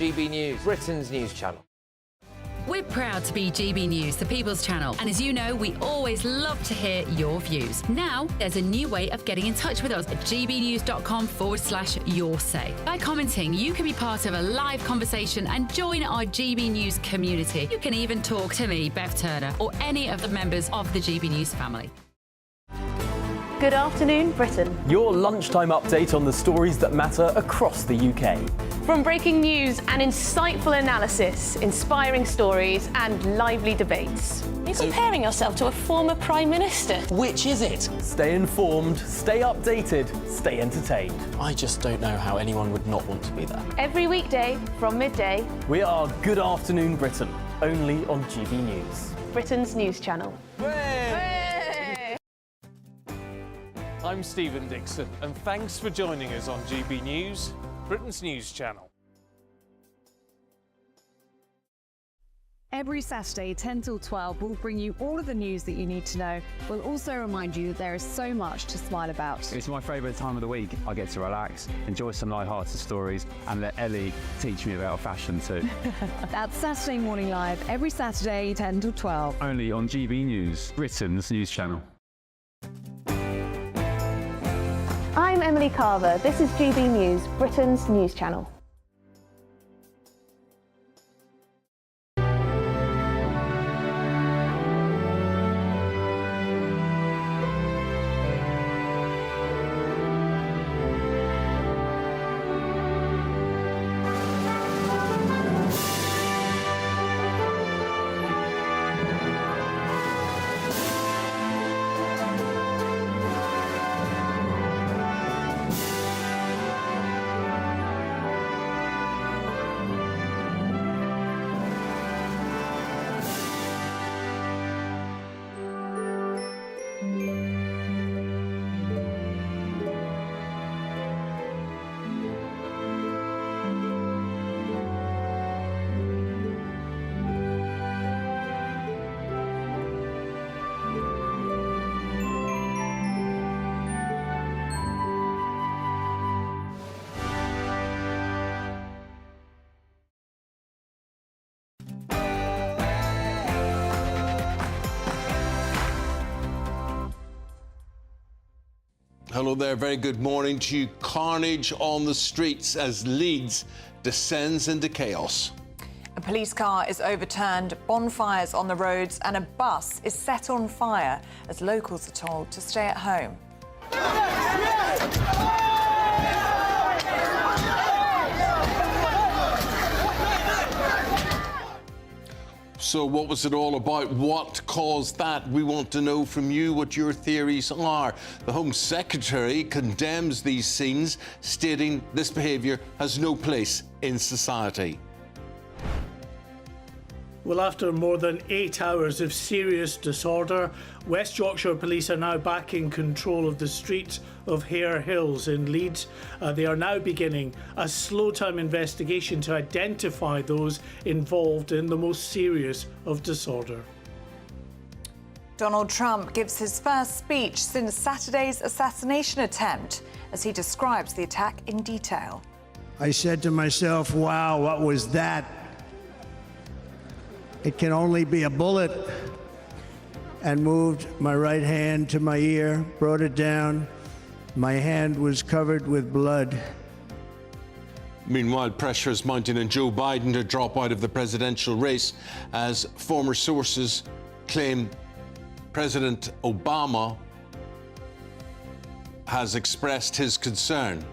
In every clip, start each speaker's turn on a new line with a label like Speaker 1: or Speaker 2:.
Speaker 1: GB News, Britain's news channel.
Speaker 2: We're proud to be GB News, the People's Channel. And as you know, we always love to hear your views. Now, there's a new way of getting in touch with us at gbnews.com/yoursay. By commenting, you can be part of a live conversation and join our GB News community. You can even talk to me, Bev Turner, or any of the members of the GB News family.
Speaker 3: Good afternoon, Britain.
Speaker 4: Your lunchtime update on the stories that matter across the UK.
Speaker 3: From breaking news and insightful analysis, inspiring stories and lively debates. Are you comparing yourself to a former Prime Minister?
Speaker 5: Which is it?
Speaker 4: Stay informed, stay updated, stay entertained.
Speaker 5: I just don't know how anyone would not want to be there.
Speaker 3: Every weekday from midday,
Speaker 4: We are Good Afternoon Britain, only on GB News.
Speaker 3: Britain's news channel.
Speaker 6: I'm Stephen Dixon, and thanks for joining us on GB News, Britain's news channel.
Speaker 7: Every Saturday, 10 till 12, we'll bring you all of the news that you need to know. We'll also remind you that there is so much to smile about.
Speaker 8: It's my favourite time of the week. I get to relax, enjoy some light-hearted stories, and let Ellie teach me about fashion too.
Speaker 7: That's Saturday Morning Live, every Saturday, 10 till 12.
Speaker 8: Only on GB News, Britain's news channel.
Speaker 3: I'm Emily Carver. This is GB News, Britain's news channel.
Speaker 9: Hello there, very good morning to you. Carnage on the streets as Leeds descends into chaos.
Speaker 10: A police car is overturned, bonfires on the roads, and a bus is set on fire as locals are told to stay at home.
Speaker 9: So what was it all about? What caused that? We want to know from you what your theories are. The Home Secretary condemns these scenes, stating this behaviour has no place in society.
Speaker 11: Well, after more than 8 hours of serious disorder, West Yorkshire Police are now back in control of the streets of Hare Hills in Leeds. They are now beginning a slow-time investigation to identify those involved in the most serious of disorder.
Speaker 10: Donald Trump gives his first speech since Saturday's assassination attempt as he describes the attack in detail.
Speaker 12: I said to myself, wow, what was that? It can only be a bullet. And moved my right hand to my ear, brought it down. My hand was covered with blood.
Speaker 9: Meanwhile, pressure is mounting on Joe Biden to drop out of the presidential race as former sources claim President Obama has expressed his concern.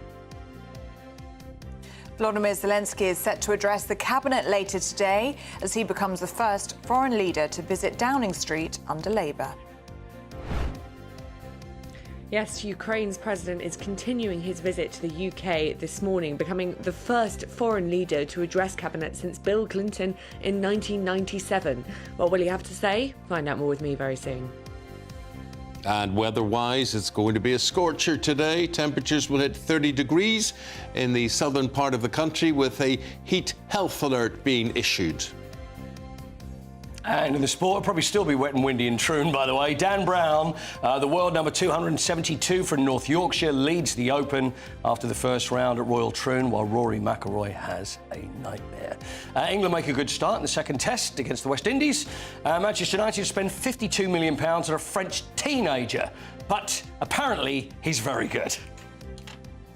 Speaker 10: Volodymyr Zelenskyy is set to address the cabinet later today as he becomes the first foreign leader to visit Downing Street under Labour.
Speaker 13: Yes, Ukraine's president is continuing his visit to the UK this morning, becoming the first foreign leader to address cabinet since Bill Clinton in 1997. What will he have to say? Find out more with me very soon.
Speaker 9: And weather-wise, it's going to be a scorcher today. Temperatures will hit 30 degrees in the southern part of the country with a heat health alert being issued.
Speaker 14: And in the sport, it'll probably still be wet and windy in Troon, by the way. Dan Brown, the world number 272 from North Yorkshire, leads the Open after the first round at Royal Troon, while Rory McIlroy has a nightmare. England make a good start in the second test against the West Indies. Manchester United spend £52 million on a French teenager, but apparently he's very good.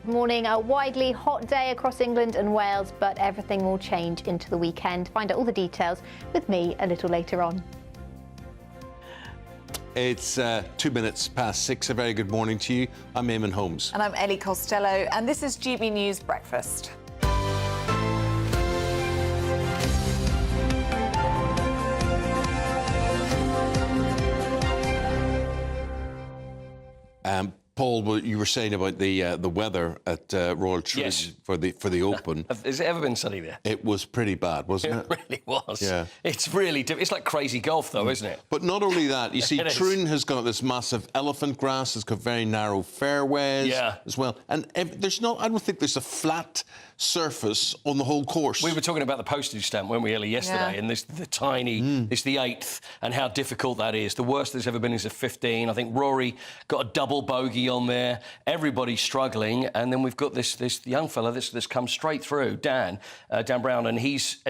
Speaker 15: Morning, a widely hot day across England and Wales, but everything will change into the weekend. Find out all the details with me a little later on.
Speaker 9: It's 2 minutes past 6. A very good morning to you. I'm Eamon Holmes.
Speaker 10: And I'm Ellie Costello, and this is GB News Breakfast.
Speaker 9: Paul, what you were saying about the weather at Royal Troon for the Open.
Speaker 14: Has it ever been sunny there?
Speaker 9: It was pretty bad, wasn't it?
Speaker 14: It really was.
Speaker 9: Yeah.
Speaker 14: It's really it's like crazy golf, though, isn't it?
Speaker 9: But not only that, you see,
Speaker 14: It is.
Speaker 9: Troon has got this massive elephant grass. It's got very narrow fairways as well. And there's not, I don't think there's a flat surface on the whole course.
Speaker 14: We were talking about the postage stamp, weren't we, Ellie, yesterday? And this the tiny, it's the 8th, and how difficult that is. The worst there's ever been is a 15. I think Rory got a double bogey on there. Everybody's struggling, and then we've got this young fella that's come straight through, Dan Brown, and he's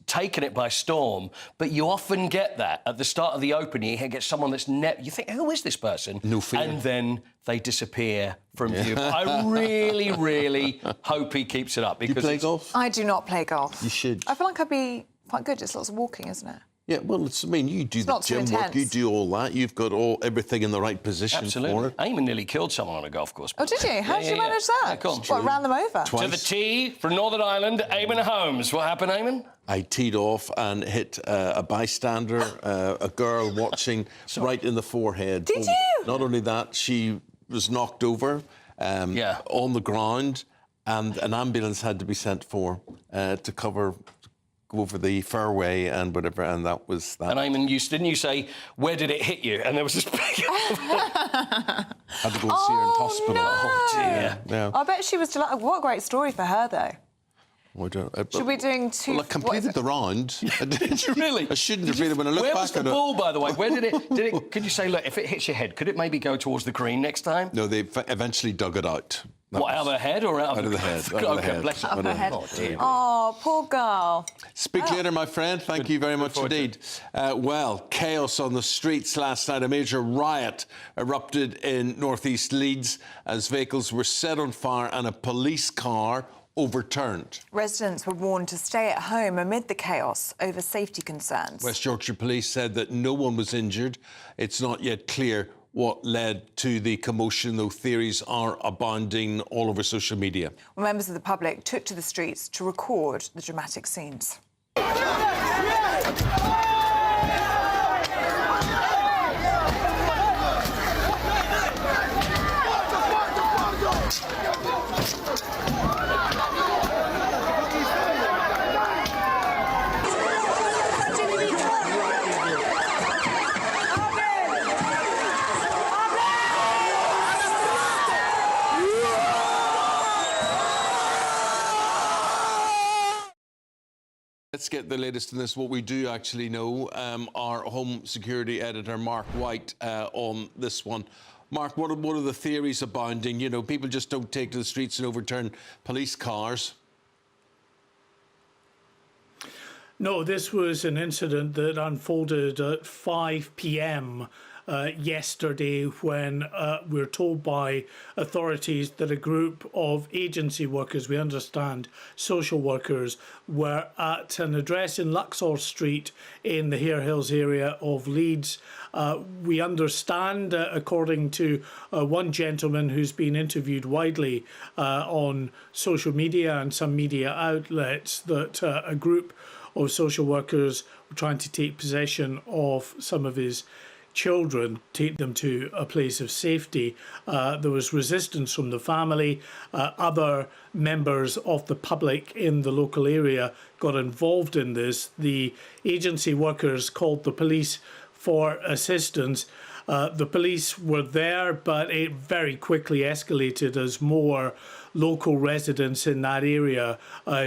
Speaker 14: taken it by storm. But you often get that at the start of the Open. You get someone that's you think, who is this person?
Speaker 9: No fear.
Speaker 14: And then they disappear from view. I really, really hope he keeps it up. Because
Speaker 9: you play golf?
Speaker 10: I do not play golf.
Speaker 9: You should.
Speaker 10: I feel like I'd be quite good. It's lots of walking, isn't it?
Speaker 9: Yeah, well, you do the gym work, you do all that. You've got everything in the right position for it.
Speaker 14: Eamon nearly killed someone on a golf course.
Speaker 10: Oh, did you? How did you manage that?
Speaker 14: Yeah, go on.
Speaker 10: What, ran them over?
Speaker 9: Twice.
Speaker 14: To the tee from Northern Ireland, Eamon Holmes. What happened, Eamon?
Speaker 9: I teed off and hit a bystander, a girl watching right in the forehead.
Speaker 10: Did you?
Speaker 9: Not only that, she was knocked over on the ground, and an ambulance had to be sent for to go over the fairway and whatever, and that was that.
Speaker 14: And Eamon, didn't you say, where did it hit you? And there was this big...
Speaker 9: had to go and see her in hospital.
Speaker 10: No.
Speaker 14: Oh, dear.
Speaker 9: Yeah.
Speaker 10: I bet she was delighted. What a great story for her, though.
Speaker 9: Should
Speaker 10: we be doing two...
Speaker 9: Well, I completed the round.
Speaker 14: Did you really?
Speaker 9: I shouldn't have really, when I look
Speaker 14: Where
Speaker 9: back
Speaker 14: was the
Speaker 9: at it.
Speaker 14: ball, by the way? Where did it... Could you say, look, if it hits your head, could it maybe go towards the green next time?
Speaker 9: No, they eventually dug it out.
Speaker 14: What, out of the head or out
Speaker 9: of the head?
Speaker 14: Okay, bless her.
Speaker 10: Out of her head.
Speaker 14: Oh, dear.
Speaker 10: Oh, poor girl.
Speaker 9: Speak later, my friend. Thank you very much indeed. Well, chaos on the streets last night. A major riot erupted in northeast Leeds as vehicles were set on fire and a police car overturned.
Speaker 10: Residents were warned to stay at home amid the chaos over safety concerns.
Speaker 9: West Yorkshire Police said that no one was injured. It's not yet clear what led to the commotion, though theories are abounding all over social media.
Speaker 10: Well, members of the public took to the streets to record the dramatic scenes.
Speaker 9: Let's get the latest in this. What we do actually know, our home security editor, Mark White, on this one. Mark, what are the theories abounding? You know, people just don't take to the streets and overturn police cars.
Speaker 11: No, this was an incident that unfolded at 5 p.m. Yesterday, when we're told by authorities that a group of agency workers, we understand social workers, were at an address in Luxor Street in the Hare Hills area of Leeds. We understand, according to one gentleman who's been interviewed widely on social media and some media outlets, that a group of social workers were trying to take possession of some of his children, take them to a place of safety. There was resistance from the family. Other members of the public in the local area got involved in this. The agency workers called the police for assistance. The police were there, but it very quickly escalated as more local residents in that area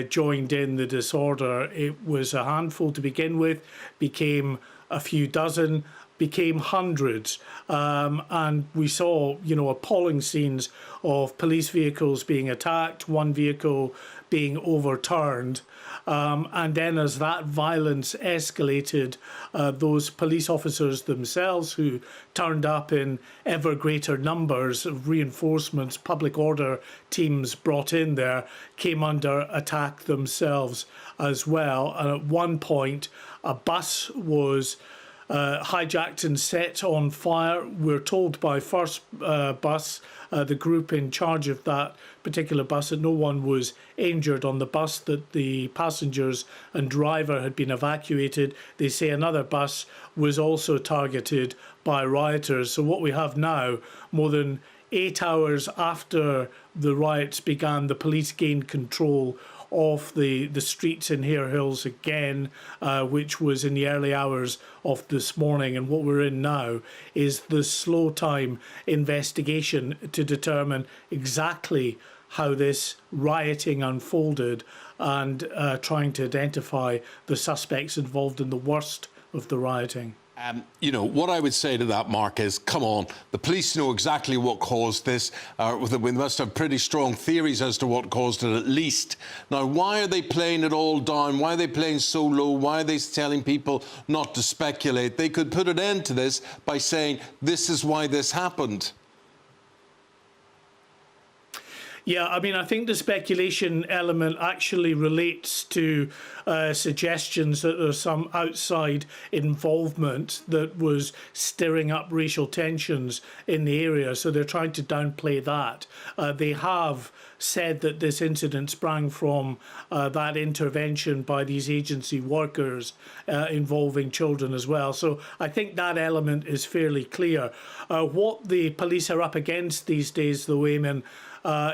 Speaker 11: joined in the disorder. It was a handful to begin with, became a few dozen, became hundreds, and we saw, appalling scenes of police vehicles being attacked, one vehicle being overturned, and then as that violence escalated, those police officers themselves, who turned up in ever greater numbers of reinforcements, public order teams brought in there, came under attack themselves as well. And at one point, a bus was hijacked and set on fire. We're told by First Bus, the group in charge of that particular bus, that no one was injured on the bus, that the passengers and driver had been evacuated. They say another bus was also targeted by rioters. So what we have now, more than 8 hours after the riots began, the police gained control of the streets in Hare Hills again, which was in the early hours of this morning. And what we're in now is the slow time investigation to determine exactly how this rioting unfolded, and trying to identify the suspects involved in the worst of the rioting.
Speaker 9: What I would say to that, Mark, is, come on, the police know exactly what caused this. We must have pretty strong theories as to what caused it, at least. Now, why are they playing it all down? Why are they playing so low? Why are they telling people not to speculate? They could put an end to this by saying, this is why this happened.
Speaker 11: Yeah, I mean, I think the speculation element actually relates to suggestions that there's some outside involvement that was stirring up racial tensions in the area. So they're trying to downplay that. They have said that this incident sprang from that intervention by these agency workers involving children as well. So I think that element is fairly clear. What the police are up against these days, though, Eamon,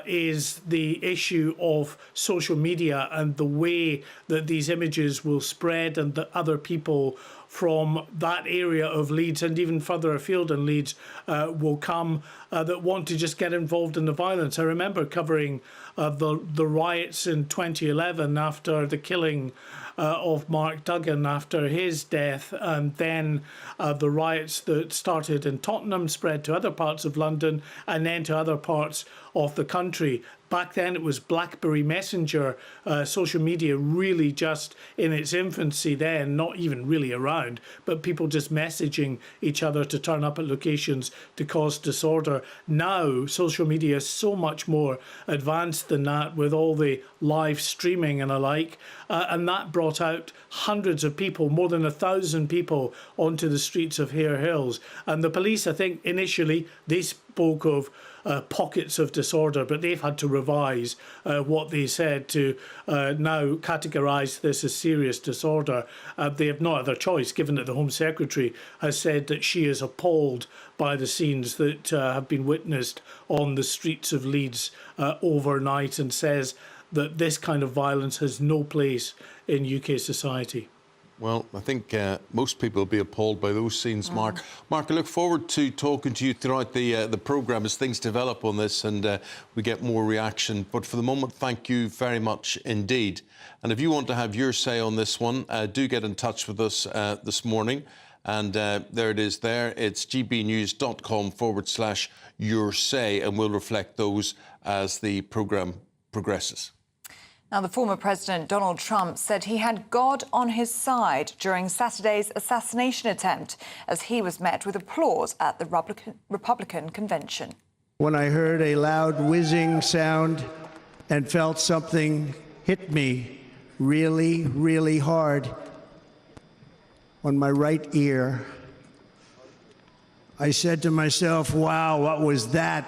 Speaker 11: is the issue of social media and the way that these images will spread, and that other people from that area of Leeds and even further afield in Leeds will come that want to just get involved in the violence. I remember covering the riots in 2011 after the killing of Mark Duggan after his death, and then the riots that started in Tottenham spread to other parts of London and then to other parts of the country. Back then it was BlackBerry Messenger, social media really just in its infancy then, not even really around, but people just messaging each other to turn up at locations to cause disorder. Now social media is so much more advanced than that, with all the live streaming and alike, and that brought out hundreds of people, more than 1,000 people onto the streets of Hare Hills. And the police, I think initially they spoke of pockets of disorder, but they've had to revise what they said to now categorise this as serious disorder. They have no other choice, given that the Home Secretary has said that she is appalled by the scenes that have been witnessed on the streets of Leeds overnight, and says that this kind of violence has no place in UK society.
Speaker 9: Well, I think most people will be appalled by those scenes, Mark. Mark, I look forward to talking to you throughout the programme as things develop on this and we get more reaction. But for the moment, thank you very much indeed. And if you want to have your say on this one, do get in touch with us this morning. And there it is there. It's gbnews.com/your say, and we'll reflect those as the programme progresses.
Speaker 10: Now, the former President Donald Trump said he had God on his side during Saturday's assassination attempt, as he was met with applause at the Republican convention.
Speaker 12: When I heard a loud whizzing sound and felt something hit me really, really hard on my right ear, I said to myself, wow, what was that?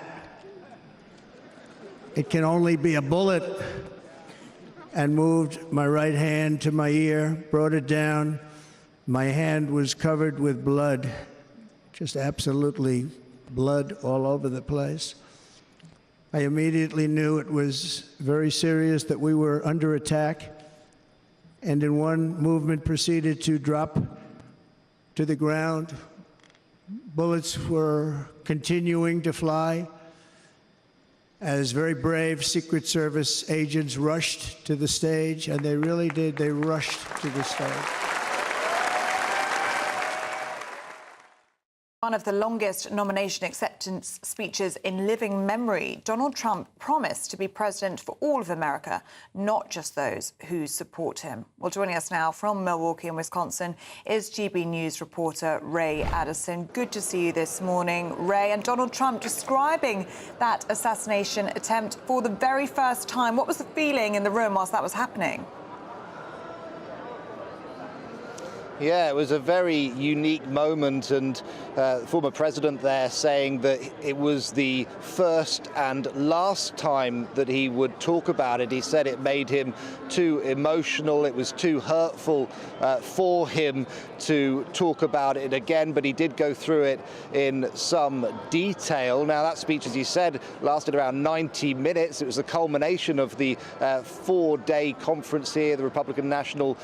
Speaker 12: It can only be a bullet. And moved my right hand to my ear, brought it down. My hand was covered with blood, just absolutely blood all over the place. I immediately knew it was very serious, that we were under attack, and in one movement proceeded to drop to the ground. Bullets were continuing to fly. as very brave Secret Service agents rushed to the stage, and they really did. They rushed to the stage.
Speaker 10: One of the longest nomination acceptance speeches in living memory, Donald Trump promised to be president for all of America, not just those who support him. Well, joining us now from Milwaukee in Wisconsin is GB News reporter Ray Addison. Good to see you this morning, Ray. And Donald Trump describing that assassination attempt for the very first time. What was the feeling in the room whilst that was happening?
Speaker 16: Yeah, it was a very unique moment, and former president there saying that it was the first and last time that he would talk about it. He said it made him too emotional, it was too hurtful for him to talk about it again, but he did go through it in some detail. Now, that speech, as you said, lasted around 90 minutes. It was the culmination of the four-day conference here, the Republican National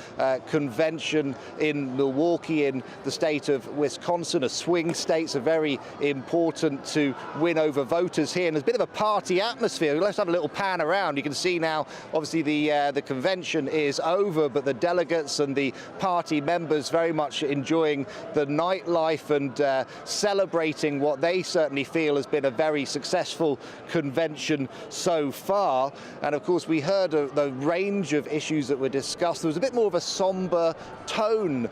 Speaker 16: Convention in Milwaukee in the state of Wisconsin, a swing state, so very important to win over voters here. And there's a bit of a party atmosphere. Let's have a little pan around. You can see now, obviously, the convention is over, but the delegates and the party members very much enjoying the nightlife and celebrating what they certainly feel has been a very successful convention so far. And of course, we heard the range of issues that were discussed. There was a bit more of a somber tone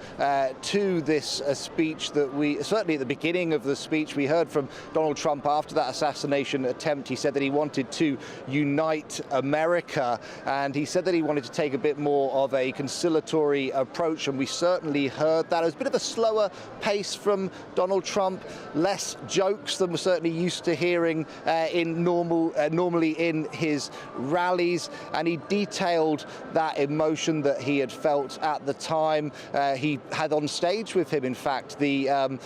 Speaker 16: to this speech that we, certainly at the beginning of the speech, we heard from Donald Trump after that assassination attempt. He said that he wanted to unite America, and he said that he wanted to take a bit more of a conciliatory approach, and we certainly heard that. It was a bit of a slower pace from Donald Trump, less jokes than we're certainly used to hearing normally in his rallies, and he detailed that emotion that he had felt at the time. He had on stage with him, in fact, the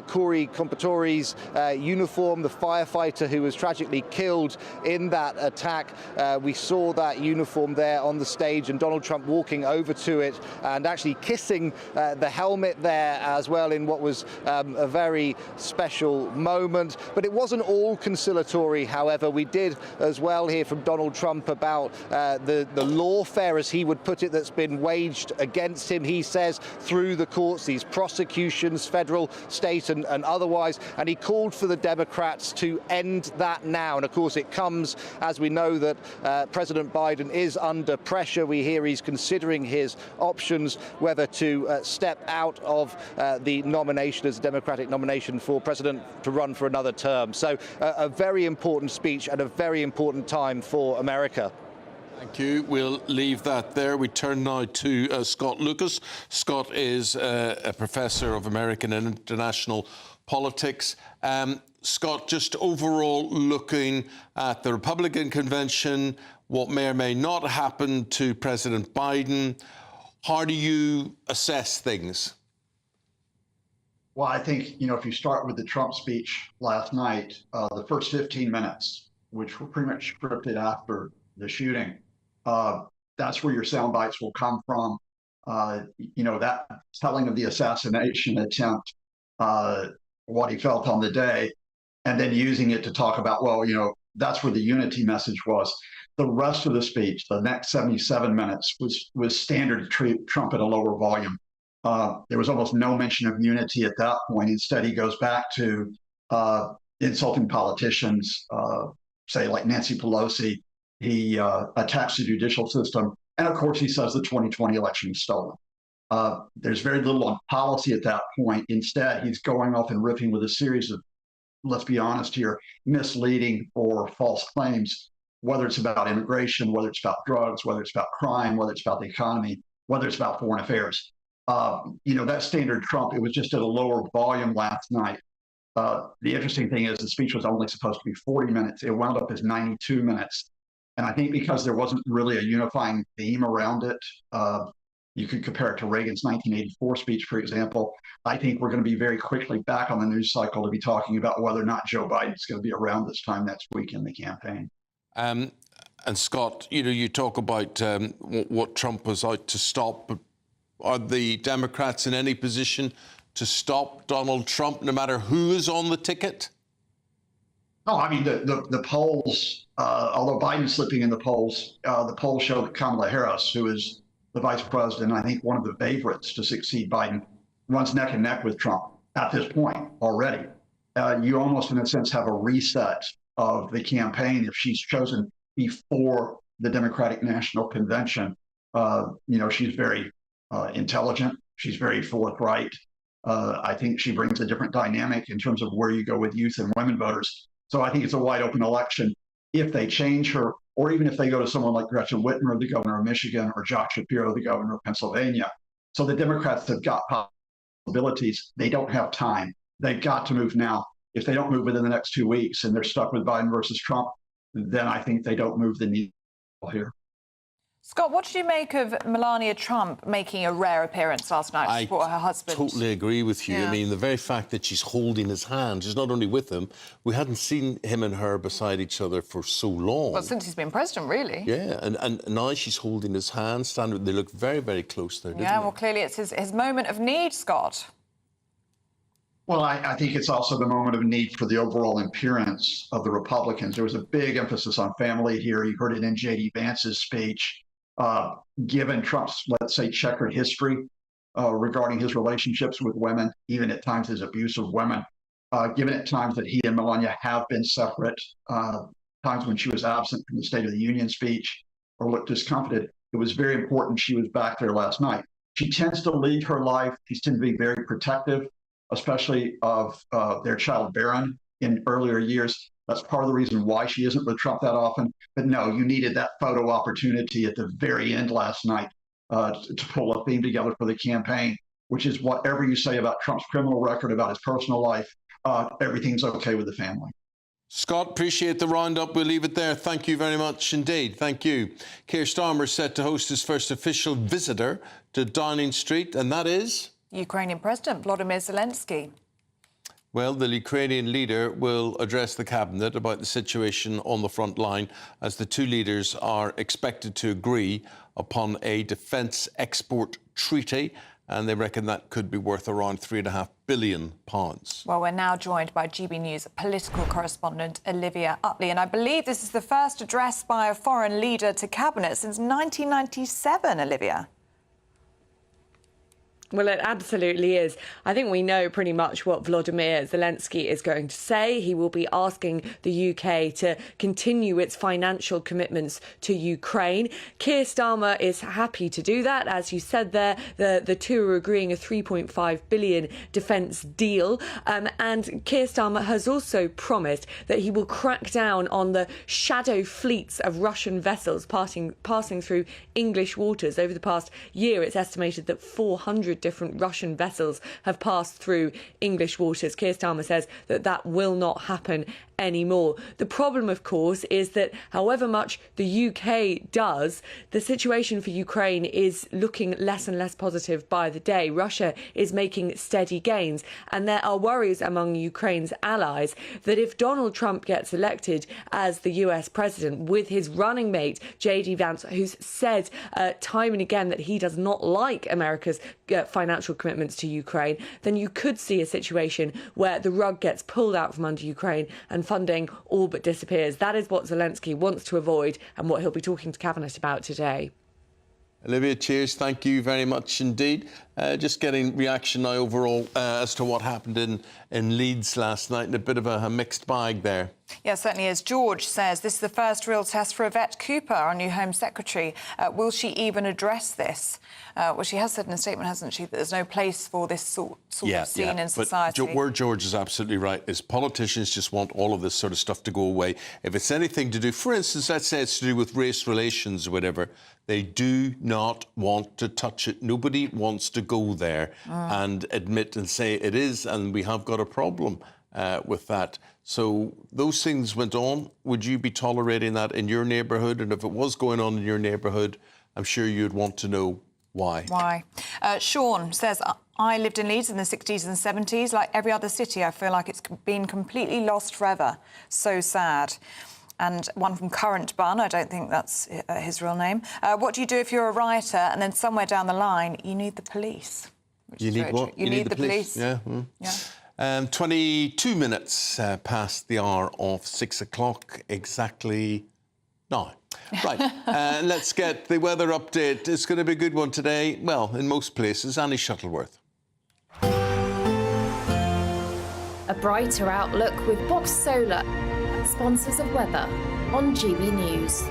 Speaker 16: Corey Compatore's uniform, the firefighter who was tragically killed in that attack. We saw that uniform there on the stage, and Donald Trump walking over to it and actually kissing the helmet there as well, in what was a very special moment. But it wasn't all conciliatory, however. We did as well hear from Donald Trump about the lawfare, as he would put it, that's been waged against him, he says, through the courts, these prosecutions, federal, state and otherwise, and he called for the Democrats to end that now. And of course it comes as we know that President Biden is under pressure. We hear he's considering his options, whether to step out of the nomination as a Democratic nomination for president to run for another term. So a very important speech and a very important time for America.
Speaker 9: Thank you. We'll leave that there. We turn now to Scott Lucas. Scott is a professor of American and international politics. Scott, just overall looking at the Republican convention, what may or may not happen to President Biden, how do you assess things?
Speaker 17: Well, I think, if you start with the Trump speech last night, the first 15 minutes, which were pretty much scripted after the shooting, that's where your sound bites will come from. That telling of the assassination attempt, what he felt on the day, and then using it to talk about, that's where the unity message was. The rest of the speech, the next 77 minutes, was standard Trump at a lower volume. There was almost no mention of unity at that point. Instead, he goes back to insulting politicians, say like Nancy Pelosi. He attacks the judicial system. And of course, he says the 2020 election was stolen. There's very little on policy at that point. Instead, he's going off and riffing with a series of, let's be honest here, misleading or false claims, whether it's about immigration, whether it's about drugs, whether it's about crime, whether it's about the economy, whether it's about foreign affairs. That standard Trump, it was just at a lower volume last night. The interesting thing is the speech was only supposed to be 40 minutes. It wound up as 92 minutes. And I think because there wasn't really a unifying theme around it, you could compare it to Reagan's 1984 speech, for example. I think we're going to be very quickly back on the news cycle to be talking about whether or not Joe Biden's going to be around this time next week in the campaign.
Speaker 9: And Scott, you talk about what Trump was out to stop, but are the Democrats in any position to stop Donald Trump, no matter who is on the ticket?
Speaker 17: No, I mean, the polls, although Biden's slipping in the polls show that Kamala Harris, who is the vice president, I think one of the favorites to succeed Biden, runs neck and neck with Trump at this point already. You almost, in a sense, have a reset of the campaign if she's chosen before the Democratic National Convention. She's very intelligent. She's very forthright. I think she brings a different dynamic in terms of where you go with youth and women voters. So I think it's a wide open election. If they change her, or even if they go to someone like Gretchen Whitmer, the governor of Michigan, or Josh Shapiro, the governor of Pennsylvania. So the Democrats have got possibilities. They don't have time. They've got to move now. If they don't move within the next 2 weeks and they're stuck with Biden versus Trump, then I think they don't move the needle here.
Speaker 10: Scott, what did you make of Melania Trump making a rare appearance last night to support her husband?
Speaker 9: I totally agree with you.
Speaker 10: Yeah.
Speaker 9: I mean, the very fact that she's holding his hand, she's not only with him, we hadn't seen him and her beside each other for so long.
Speaker 10: Well, since he's been president, really.
Speaker 9: Yeah, and now she's holding his hand, standing. They look very, very close there, didn't they?
Speaker 10: Well, clearly it's his moment of need, Scott.
Speaker 17: Well, I think it's also the moment of need for the overall appearance of the Republicans. There was a big emphasis on family here. You heard it in J.D. Vance's speech. Given Trump's, let's say, checkered history regarding his relationships with women, even at times his abuse of women, given at times that he and Melania have been separate, times when she was absent from the State of the Union speech or looked discomfited, it was very important she was back there last night. She tends to lead her life. She tends to be very protective, especially of their child Barron in earlier years. That's part of the reason why she isn't with Trump that often. But no, you needed that photo opportunity at the very end last night to pull a theme together for the campaign, which is whatever you say about Trump's criminal record, about his personal life, everything's okay with the family.
Speaker 9: Scott, appreciate the roundup. We'll leave it there. Thank you very much indeed. Thank you. Keir Starmer set to host his first official visitor to Downing Street, and that is?
Speaker 10: Ukrainian President Volodymyr Zelenskyy.
Speaker 9: Well, the Ukrainian leader will address the cabinet about the situation on the front line as the two leaders are expected to agree upon a defence export treaty, and they reckon that could be worth around £3.5 billion.
Speaker 10: Well, we're now joined by GB News political correspondent Olivia Utley, and I believe this is the first address by a foreign leader to cabinet since 1997, Olivia.
Speaker 13: Well, it absolutely is. I think we know pretty much what Volodymyr Zelenskyy is going to say. He will be asking the UK to continue its financial commitments to Ukraine. Keir Starmer is happy to do that. As you said there, the two are agreeing a £3.5 billion defence deal. And Keir Starmer has also promised that he will crack down on the shadow fleets of Russian vessels passing through English waters. Over the past year, it's estimated that 400 different Russian vessels have passed through English waters. Keir Starmer says that will not happen anymore. The problem, of course, is that however much the UK does, the situation for Ukraine is looking less and less positive by the day. Russia is making steady gains, and there are worries among Ukraine's allies that if Donald Trump gets elected as the US president with his running mate, J.D. Vance, who's said time and again that he does not like America's financial commitments to Ukraine, then you could see a situation where the rug gets pulled out from under Ukraine and funding all but disappears. That is what Zelenskyy wants to avoid and what he'll be talking to Cabinet about today.
Speaker 9: Olivia, cheers. Thank you very much indeed. Just getting reaction now overall as to what happened in Leeds last night, and a bit of a mixed bag there.
Speaker 10: Yeah, certainly is. George says this is the first real test for Yvette Cooper, our new Home Secretary. Will she even address this? Well, she has said in a statement, hasn't she, that there's no place for this sort of scene in society.
Speaker 9: But where George is absolutely right is politicians just want all of this sort of stuff to go away. If it's anything to do, for instance, let's say it's to do with race relations or whatever, they do not want to touch it. Nobody wants to go there and admit and say it is, and we have got a problem with that. So those things went on. Would you be tolerating that in your neighbourhood? And if it was going on in your neighbourhood, I'm sure you'd want to know why.
Speaker 10: Why? Sean says, I lived in Leeds in the 60s and 70s. Like every other city, I feel like it's been completely lost forever. So sad. And one from Current Bun, I don't think that's his real name. What do you do if you're a rioter and then somewhere down the line you need the police?
Speaker 9: You need what?
Speaker 10: You need the police.
Speaker 9: Yeah. 22 minutes past the hour of 6 o'clock exactly now. Right, let's get the weather update. It's going to be a good one today. Well, in most places. Annie Shuttleworth.
Speaker 18: A brighter outlook with Box Solar, sponsors of weather on GB News.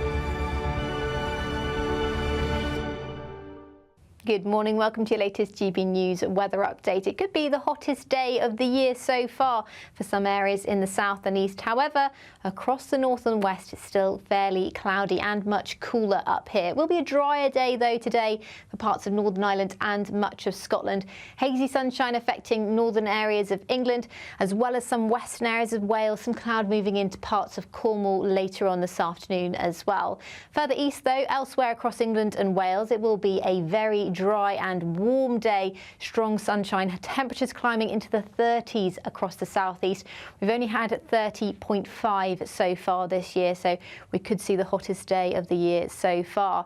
Speaker 15: Good morning, welcome to your latest GB News weather update. It could be the hottest day of the year so far for some areas in the south and east. However, across the north and west, it's still fairly cloudy and much cooler up here. It will be a drier day though today for parts of Northern Ireland and much of Scotland. Hazy sunshine affecting northern areas of England as well as some western areas of Wales. Some cloud moving into parts of Cornwall later on this afternoon as well. Further east though, elsewhere across England and Wales, it will be a very dry and warm day. Strong sunshine, temperatures climbing into the 30s across the southeast. We've only had 30.5 so far this year, so we could see the hottest day of the year so far.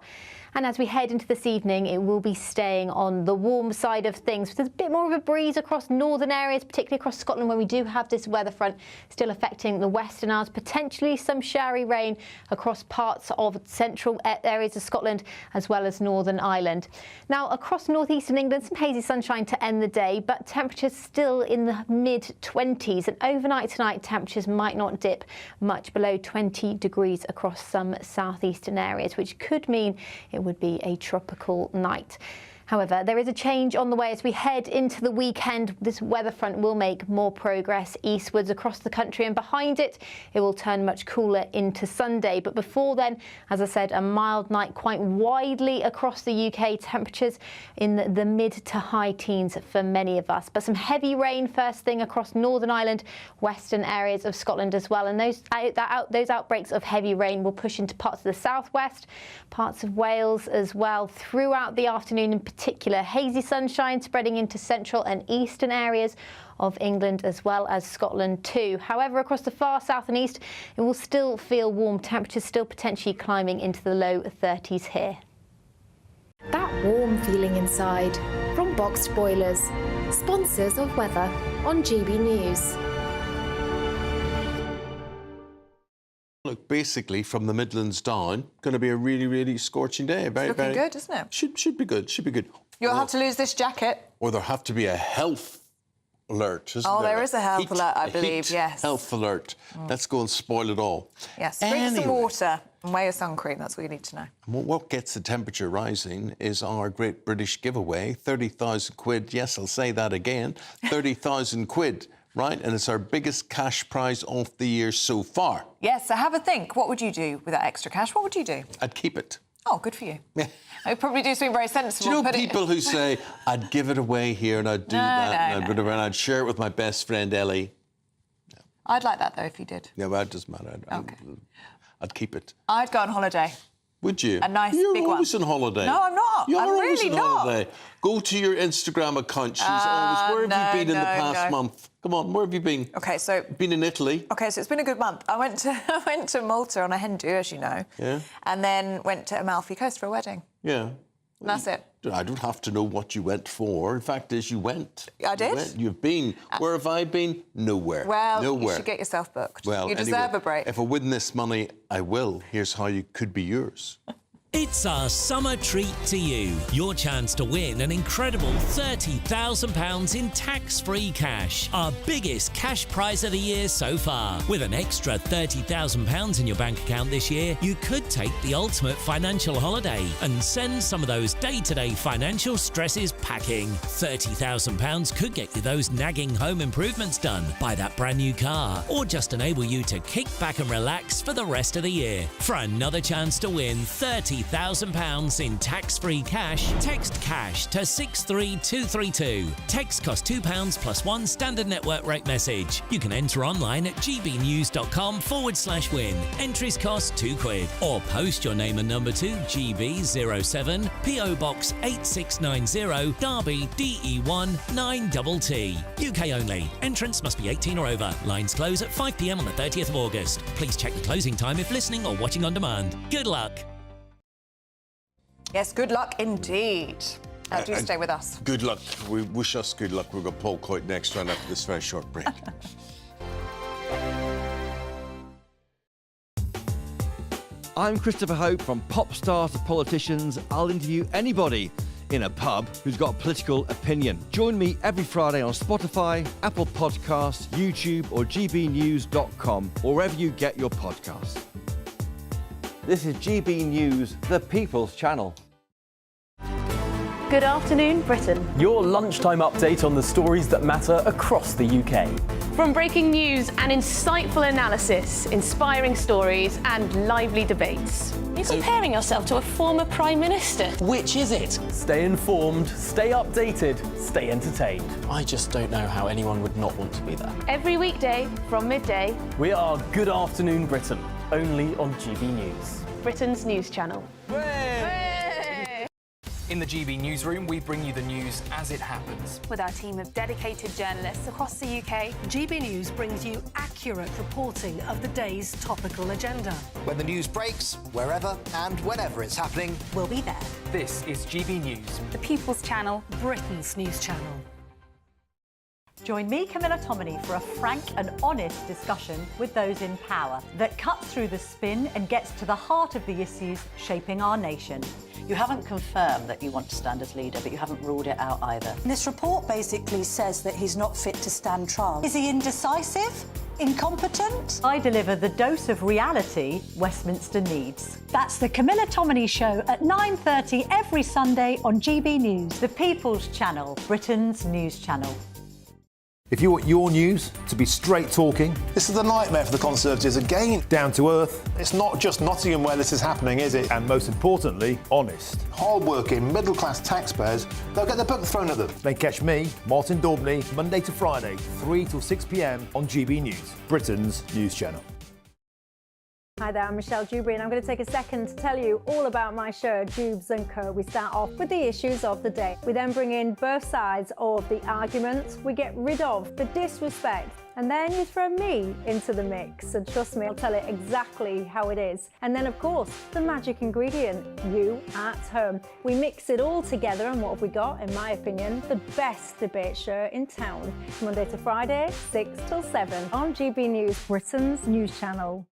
Speaker 15: And as we head into this evening, it will be staying on the warm side of things. There's a bit more of a breeze across northern areas, particularly across Scotland, where we do have this weather front still affecting the Western Isles. Potentially some showery rain across parts of central areas of Scotland as well as Northern Ireland. Now, across northeastern England, some hazy sunshine to end the day, but temperatures still in the mid-20s. And overnight tonight, temperatures might not dip much below 20 degrees across some southeastern areas, which could mean it would be a tropical night. However, there is a change on the way as we head into the weekend. This weather front will make more progress eastwards across the country, and behind it, it will turn much cooler into Sunday. But before then, as I said, a mild night quite widely across the UK. Temperatures in the mid to high teens for many of us. But some heavy rain first thing across Northern Ireland, western areas of Scotland as well. And those outbreaks of heavy rain will push into parts of the southwest, parts of Wales as well throughout the afternoon in particular. Hazy sunshine spreading into central and eastern areas of England as well as Scotland too. However, across the far south and east, it will still feel warm. Temperatures still potentially climbing into the low 30s here.
Speaker 18: That warm feeling inside from Boxed Boilers, sponsors of weather on GB News.
Speaker 9: Look, basically from the Midlands down, going to be a really, really scorching day.
Speaker 10: It's looking good, isn't it?
Speaker 9: Should be good. Should be good.
Speaker 10: You'll have to lose this jacket.
Speaker 9: Or there'll have to be a health alert, isn't there?
Speaker 10: Oh, there is a health alert, I believe.
Speaker 9: Heat
Speaker 10: yes.
Speaker 9: Health alert. Let's go and spoil it all.
Speaker 10: Yes. Drink some water and wear your sun cream. That's what you need to know.
Speaker 9: What gets the temperature rising is our great British giveaway, 30,000 quid. Yes, I'll say that again. 30,000 quid. Right, and it's our biggest cash prize of the year so far.
Speaker 10: Yes, so have a think. What would you do with that extra cash? What would you do?
Speaker 9: I'd keep it.
Speaker 10: Oh, good for you. I'd probably do something very sensible.
Speaker 9: Do you know people who say, I'd give it away here and I'd do and I'd share it with my best friend Ellie?
Speaker 10: No. I'd like that, though, if you did.
Speaker 9: Yeah, well, it doesn't matter. I'd keep it.
Speaker 10: I'd go on holiday.
Speaker 9: Would you?
Speaker 10: A nice big one.
Speaker 9: You're always on holiday.
Speaker 10: No, I'm not.
Speaker 9: You're
Speaker 10: I'm
Speaker 9: always
Speaker 10: really
Speaker 9: on
Speaker 10: not.
Speaker 9: holiday. Go to your Instagram account. She's always... Where have you been in the past month? Come on, where have you been?
Speaker 10: OK, so...
Speaker 9: Been in Italy.
Speaker 10: OK, so it's been a good month. I went to Malta on a hen do, as you know.
Speaker 9: Yeah.
Speaker 10: And then went to Amalfi Coast for a wedding.
Speaker 9: Yeah.
Speaker 10: And that's it.
Speaker 9: I don't have to know what you went for. In fact, is you went.
Speaker 10: I did.
Speaker 9: You've been. Where have I been? Nowhere.
Speaker 10: Well,
Speaker 9: nowhere.
Speaker 10: You should get yourself booked.
Speaker 9: Well,
Speaker 10: you deserve a break.
Speaker 9: If I win this money, I will. Here's how you could be yours.
Speaker 19: It's our summer treat to you. Your chance to win an incredible £30,000 in tax-free cash. Our biggest cash prize of the year so far. With an extra £30,000 in your bank account this year, you could take the ultimate financial holiday and send some of those day-to-day financial stresses packing. £30,000 could get you those nagging home improvements done, buy that brand new car, or just enable you to kick back and relax for the rest of the year. For another chance to win £30,000 in tax-free cash, text cash to 63232. Text costs £2 plus one standard network rate message. You can enter online at gbnews.com/win. Entries cost £2. Or post your name and number to GB07 PO Box 8690 Derby DE1 9TT. UK only. Entrance must be 18 or over. Lines close at 5 p.m. on the 30th of August. Please check the closing time if listening or watching on demand. Good luck.
Speaker 10: Yes, good luck indeed. Do stay with us.
Speaker 9: Good luck. We wish us good luck. We've got Paul Coyte next round after this very short break.
Speaker 20: I'm Christopher Hope. From pop stars to politicians, I'll interview anybody in a pub who's got a political opinion. Join me every Friday on Spotify, Apple Podcasts, YouTube or gbnews.com, or wherever you get your podcasts. This is GB News, the People's Channel.
Speaker 3: Good afternoon, Britain.
Speaker 4: Your lunchtime update on the stories that matter across the UK.
Speaker 3: From breaking news and insightful analysis, inspiring stories and lively debates. You're comparing yourself to a former Prime Minister.
Speaker 5: Which is it?
Speaker 4: Stay informed, stay updated, stay entertained.
Speaker 5: I just don't know how anyone would not want to be there.
Speaker 3: Every weekday from midday.
Speaker 4: We are Good Afternoon Britain, only on GB News.
Speaker 3: Britain's news channel.
Speaker 21: In the GB newsroom, we bring you the news as it happens.
Speaker 22: With our team of dedicated journalists across the UK,
Speaker 23: GB News brings you accurate reporting of the day's topical agenda.
Speaker 24: When the news breaks, wherever and whenever it's happening,
Speaker 23: we'll be there.
Speaker 21: This is GB News,
Speaker 22: the People's Channel,
Speaker 23: Britain's news channel.
Speaker 25: Join me, Camilla Tominey, for a frank and honest discussion with those in power that cuts through the spin and gets to the heart of the issues shaping our nation.
Speaker 26: You haven't confirmed that you want to stand as leader, but you haven't ruled it out either.
Speaker 25: This report basically says that he's not fit to stand trial. Is he indecisive? Incompetent? I deliver the dose of reality Westminster needs. That's the Camilla Tominey Show at 9:30 every Sunday on GB News, the People's Channel, Britain's news channel.
Speaker 27: If you want your news to be straight talking...
Speaker 28: This is a nightmare for the Conservatives again.
Speaker 27: Down to earth.
Speaker 28: It's not just Nottingham where this is happening, is it?
Speaker 27: And most importantly, honest.
Speaker 28: Hard-working, middle-class taxpayers, they'll get their book thrown at them.
Speaker 27: Then catch me, Martin Daubney, Monday to Friday, 3 till 6 p.m. on GB News, Britain's news channel.
Speaker 29: Hi there, I'm Michelle Dewberry and I'm going to take a second to tell you all about my show, Dubes & Co. We start off with the issues of the day. We then bring in both sides of the argument. We get rid of the disrespect. And then you throw me into the mix. And trust me, I'll tell it exactly how it is. And then, of course, the magic ingredient, you at home. We mix it all together and what have we got, in my opinion, the best debate show in town. Monday to Friday, 6 till 7 on GB News, Britain's news channel.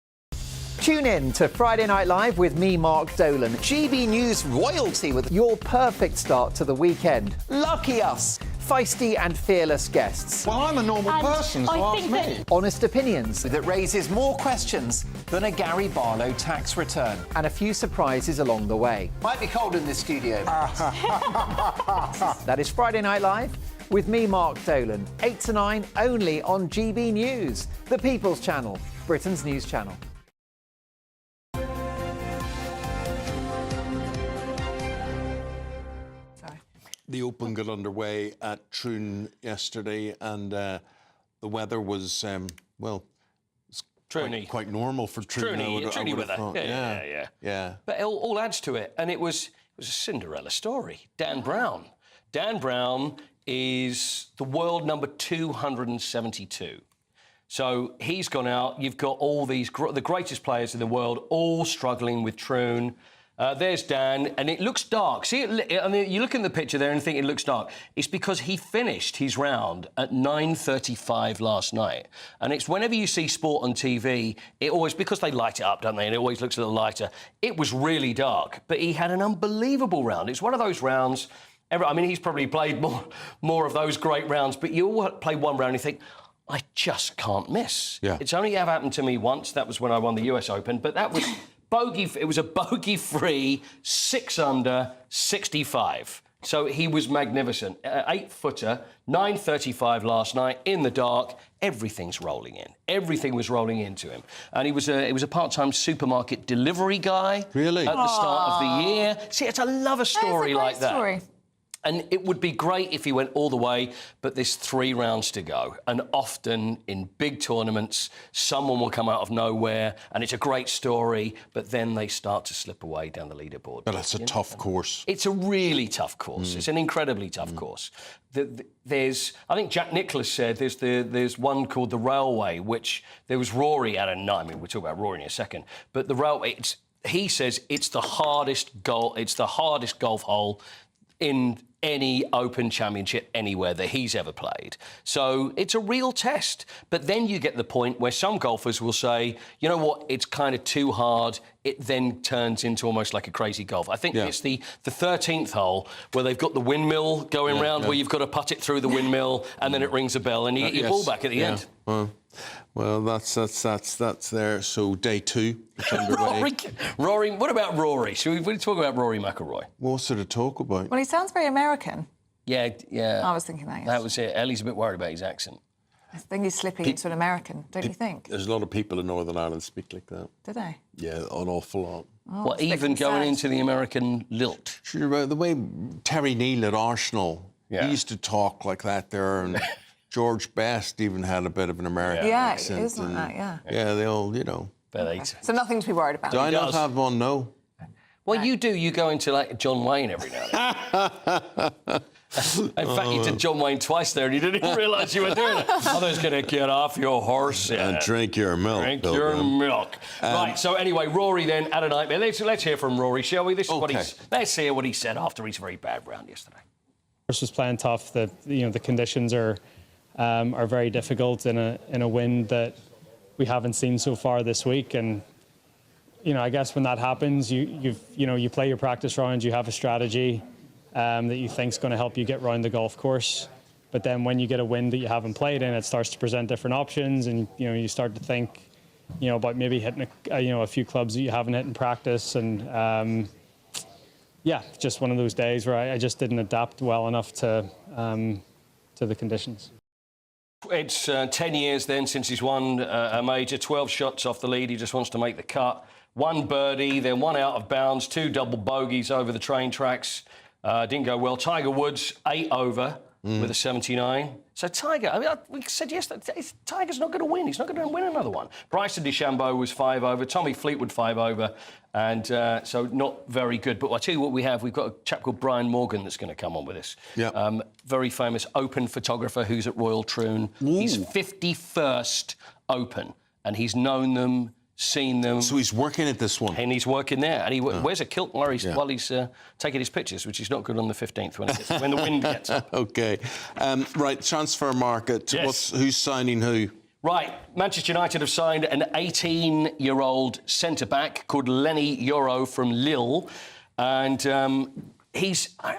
Speaker 30: Tune in to Friday Night Live with me, Mark Dolan. GB News royalty with your perfect start to the weekend. Lucky us. Feisty and fearless guests.
Speaker 28: Well, I'm a normal person, so ask me.
Speaker 30: Honest opinions that raises more questions than a Gary Barlow tax return. And a few surprises along the way.
Speaker 24: Might be cold in this studio.
Speaker 30: That is Friday Night Live with me, Mark Dolan. 8 to 9 only on GB News, the People's Channel, Britain's news channel.
Speaker 9: The Open got underway at Troon yesterday, and the weather was, well, quite normal for Troon.
Speaker 14: Troony weather. Yeah. But it all adds to it, and it was a Cinderella story. Dan Brown. Dan Brown is the world number 272. So he's gone out. You've got all these the greatest players in the world all struggling with Troon. There's Dan, and it looks dark. See, I mean, you look in the picture there and think it looks dark. It's because he finished his round at 9:35 last night. And it's whenever you see sport on TV, it always, because they light it up, don't they? And it always looks a little lighter. It was really dark, but he had an unbelievable round. It's one of those rounds. I mean, he's probably played more of those great rounds, but you all play one round and you think, I just can't miss.
Speaker 9: Yeah.
Speaker 14: It's only ever happened to me once. That was when I won the US Open, but that was. It was a bogey-free 6 under 65. So he was magnificent. 8-footer, 9:35 last night in the dark. Everything's rolling in. Everything was rolling into him, and he was a part-time supermarket delivery guy.
Speaker 9: Really?
Speaker 14: At the start of the year. See, I love a story like that.
Speaker 10: Story.
Speaker 14: And it would be great if he went all the way, but there's 3 rounds to go. And often in big tournaments, someone will come out of nowhere and it's a great story, but then they start to slip away down the leaderboard.
Speaker 9: But it's a tough course.
Speaker 14: It's a really tough course. It's an incredibly tough course. I think Jack Nicklaus said there's one called the Railway, which there was Rory at a 9. I mean, we'll talk about Rory in a second. But the Railway, he says it's the hardest golf hole in any Open Championship anywhere that he's ever played. So it's a real test. But then you get the point where some golfers will say, you know what, it's kind of too hard. It then turns into almost like a crazy golf. I think it's the 13th hole where they've got the windmill going round where you've got to putt it through the windmill and then it rings a bell and you get your ball back at the end.
Speaker 9: Well, that's there. So day 2, it's underway.
Speaker 14: Rory, what about Rory? Should we talk about Rory McIlroy?
Speaker 9: What sort of talk about?
Speaker 10: Well, he sounds very American.
Speaker 14: Yeah.
Speaker 10: I was thinking that. Yes.
Speaker 14: That was it. Ellie's a bit worried about his accent.
Speaker 10: I think he's slipping into an American, don't you think?
Speaker 9: There's a lot of people in Northern Ireland speak like that.
Speaker 10: Do they?
Speaker 9: Yeah, an awful lot.
Speaker 10: Oh,
Speaker 14: what, even going into the American lilt?
Speaker 9: Sure, the way Terry Neal at Arsenal, he used to talk like that there, and George Best even had a bit of an American accent.
Speaker 10: Yeah, it is like that,
Speaker 9: Yeah, they all, you know.
Speaker 10: So nothing to be worried about.
Speaker 9: Do I not have one? No.
Speaker 14: Well, you do. You go into, like, John Wayne every now and then. In fact, you did John Wayne twice there and you didn't even realise you were doing it. Others going to get off your horse
Speaker 9: and drink your milk.
Speaker 14: Drink your milk. Right, so anyway, Rory then had a nightmare. Let's hear from Rory, shall we? This is what let's hear what he said after his very bad round yesterday.
Speaker 1: Course was playing tough. The conditions are very difficult in a wind that we haven't seen so far this week. And I guess when that happens, you play your practice rounds, you have a strategy that you think is going to help you get round the golf course. But then when you get a wind that you haven't played in, it starts to present different options, and you start to think about maybe hitting a few clubs that you haven't hit in practice. And just one of those days where I just didn't adapt well enough to the conditions.
Speaker 14: It's 10 years then since he's won a major, 12 shots off the lead. He just wants to make the cut. 1 birdie, then 1 out of bounds, 2 double bogeys over the train tracks. Didn't go well. Tiger Woods, 8 over with a 79. So Tiger, we said yesterday, Tiger's not going to win. He's not going to win another one. Bryson DeChambeau was 5 over. Tommy Fleetwood, 5 over. And so not very good. But I'll tell you what we have. We've got a chap called Brian Morgan that's going to come on with us. Yeah. Very famous Open photographer who's at Royal Troon. He's 51st Open. And he's known them, seen them.
Speaker 9: So he's working at this one.
Speaker 14: And he's working there. And he wears a kilt while he's taking his pictures, which is not good on the 15th when the wind gets up.
Speaker 9: OK. Right, transfer market.
Speaker 14: Yes.
Speaker 9: Who's signing who?
Speaker 14: Right, Manchester United have signed an 18-year-old centre-back called Lenny Yoro from Lille. And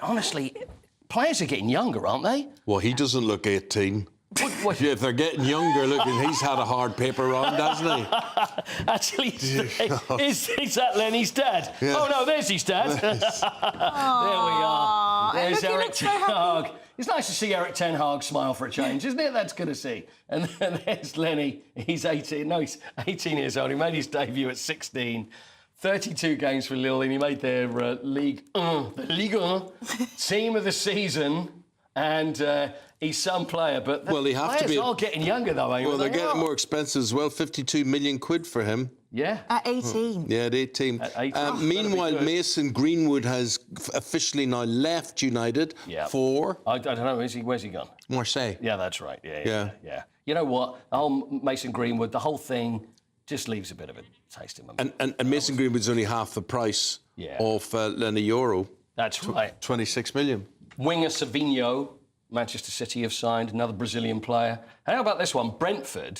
Speaker 14: honestly, players are getting younger, aren't they?
Speaker 9: Well, he doesn't look 18. If they're getting younger looking, he's had a hard paper round, hasn't he?
Speaker 14: Actually, is that Lenny's dad? Yes. Oh, no, there's his dad. There we are. There's Eric Ten Hag. It's nice to see Eric Ten Hag smile for a change, isn't it? That's good to see. And then there's Lenny. He's 18. No, he's 18 years old. He made his debut at 16. 32 games for Lille, and he made their Ligue 1 team of the season. And he's some player, but
Speaker 9: they have to be
Speaker 14: all getting younger, though, ain't
Speaker 9: Well, they're getting more expensive as well. 52 million quid for him.
Speaker 14: Yeah.
Speaker 10: At 18.
Speaker 9: Yeah, at 18. Meanwhile, Mason Greenwood has officially now left United for...
Speaker 14: I don't know. Where's he gone?
Speaker 9: Marseille.
Speaker 14: Yeah, that's right. Yeah. You know what? The whole Mason Greenwood, the whole thing just leaves a bit of a taste in my mouth.
Speaker 9: And Mason Greenwood's only half the price of Lenny Yoro.
Speaker 14: That's right.
Speaker 9: 26 million.
Speaker 14: Winger Savinho, Manchester City have signed, another Brazilian player. And how about this one? Brentford,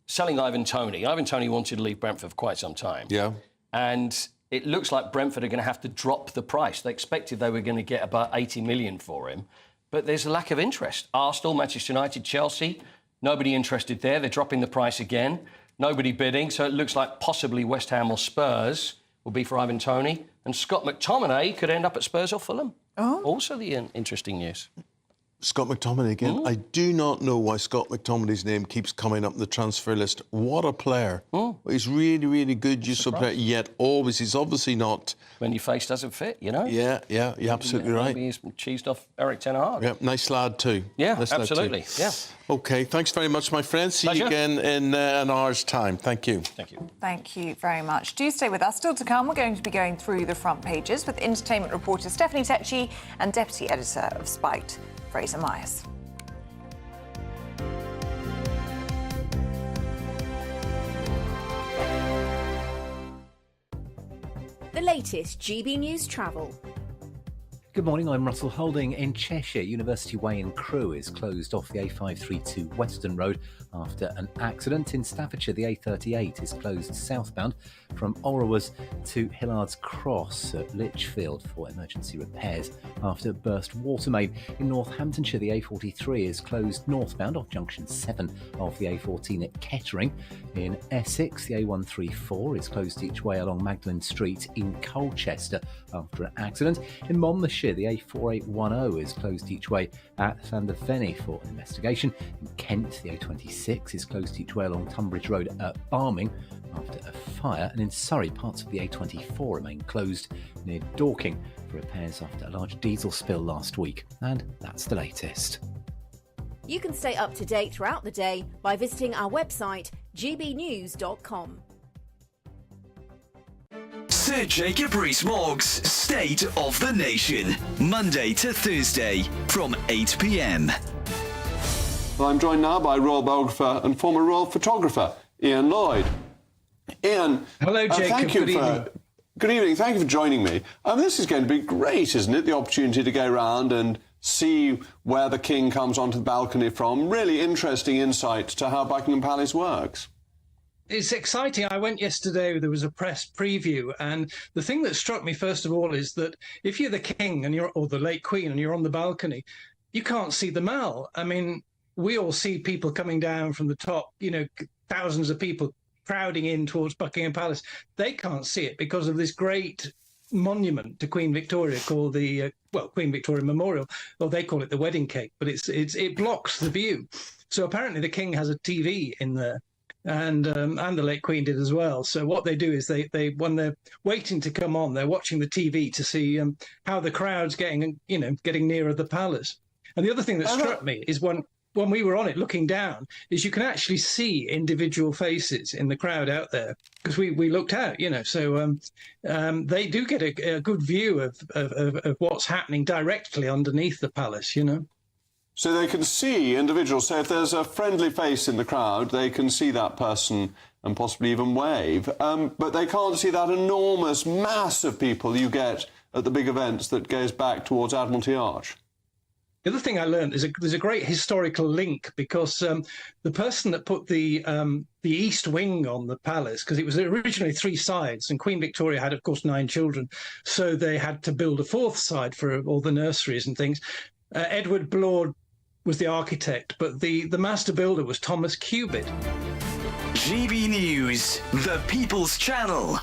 Speaker 14: selling Ivan Toney. Ivan Toney wanted to leave Brentford for quite some time.
Speaker 9: Yeah.
Speaker 14: And it looks like Brentford are going to have to drop the price. They expected they were going to get about 80 million for him, but there's a lack of interest. Arsenal, Manchester United, Chelsea, nobody interested there. They're dropping the price again. Nobody bidding, so it looks like possibly West Ham or Spurs will be for Ivan Toney. And Scott McTominay could end up at Spurs or Fulham. Oh. Also the interesting news.
Speaker 9: Scott McTominay again. I do not know why Scott McTominay's name keeps coming up in the transfer list. What a player. He's really, really good, useful player, yet he's obviously not...
Speaker 14: When your face doesn't fit, you know?
Speaker 9: Yeah, you're absolutely right.
Speaker 14: Maybe he's cheesed off Eric Ten Hag.
Speaker 9: Yeah, nice lad too.
Speaker 14: Yeah,
Speaker 9: nice
Speaker 14: absolutely, yeah.
Speaker 9: OK, thanks very much, my friend. See you again in an hour's time. Thank you.
Speaker 14: Thank you.
Speaker 10: Thank you very much. Do stay with us. Still to come, we're going to be going through the front pages with entertainment reporter Stephanie Tecci and deputy editor of Spiked, Fraser Myers.
Speaker 2: The latest GB News travel. Good morning, I'm Russell Holding. In Cheshire, University Way in Crewe is closed off the A532 Western Road after an accident. In Staffordshire, the A38 is closed southbound from Orrowers to Hillard's Cross at Lichfield for emergency repairs after burst water main. In Northamptonshire, the A43 is closed northbound off junction 7 of the A14 at Kettering. In Essex, the A134 is closed each way along Magdalen Street in Colchester after an accident. In Monmouthshire, the A4810 is closed each way at Llandderfeni for investigation. In Kent, the A26 is closed each way along Tunbridge Road at Barming after a fire. And in Surrey, parts of the A24 remain closed near Dorking for repairs after a large diesel spill last week. And that's the latest.
Speaker 6: You can stay up to date throughout the day by visiting our website, gbnews.com.
Speaker 7: Sir Jacob Rees-Mogg's State of the Nation, Monday to Thursday from 8 p.m.
Speaker 8: Well, I'm joined now by royal biographer and former royal photographer, Ian Lloyd. Ian,
Speaker 11: hello, Jacob.
Speaker 8: Thank you
Speaker 11: Good evening.
Speaker 8: Good evening. Thank you for joining me. This is going to be great, isn't it? The opportunity to go around and see where the King comes onto the balcony from. Really interesting insight to how Buckingham Palace works.
Speaker 11: It's exciting. I went yesterday, there was a press preview, and the thing that struck me first of all is that if you're the King and or the late Queen and you're on the balcony, you can't see the Mall. I mean, we all see people coming down from the top, you know, thousands of people crowding in towards Buckingham Palace. They can't see it because of this great monument to Queen Victoria called the Queen Victoria Memorial, or they call it the wedding cake, but it blocks the view. So apparently the King has a TV in there, and the late Queen did as well. So what they do is they when they're waiting to come on, they're watching the TV to see how the crowd's getting nearer the palace. And the other thing that struck me is when we were on it looking down, is you can actually see individual faces in the crowd out there, because we looked out, you know. So they do get a good view of what's happening directly underneath the palace, you know.
Speaker 8: So they can see individuals. So if there's a friendly face in the crowd, they can see that person and possibly even wave. But they can't see that enormous mass of people you get at the big events that goes back towards Admiralty Arch.
Speaker 11: The other thing I learned is there's a great historical link, because the person that put the east wing on the palace, because it was originally 3 sides, and Queen Victoria had, of course, 9 children, so they had to build a 4th side for all the nurseries and things. Edward Blord was the architect, but the master builder was Thomas Cubitt.
Speaker 7: GB News, the People's Channel.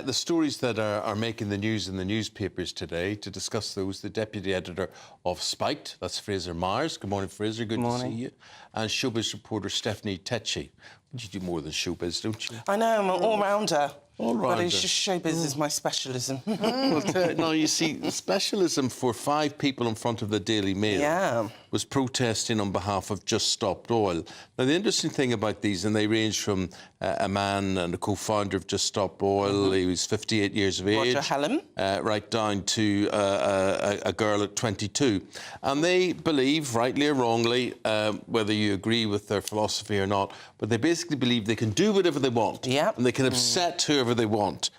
Speaker 9: The stories that are making the news in the newspapers today, to discuss those, the Deputy Editor of Spiked, that's Fraser Myers. Good morning, Fraser. Good to see you. And showbiz reporter Stephanie Tetchy. You do more than showbiz, don't you?
Speaker 12: I know, I'm an all-rounder.
Speaker 9: All-rounder.
Speaker 12: But it's just showbiz is my specialism.
Speaker 9: Well, no, you see, the specialism for 5 people in front of the Daily Mail was protesting on behalf of Just Stop Oil. Now, the interesting thing about these, and they range from a man and a co-founder of Just Stop Oil, he was 58 years of age,
Speaker 12: Roger Hallam,
Speaker 9: right down to a girl at 22. And they believe, rightly or wrongly, whether you agree with their philosophy or not, but they basically believe they can do whatever they want. And they can upset whoever they want.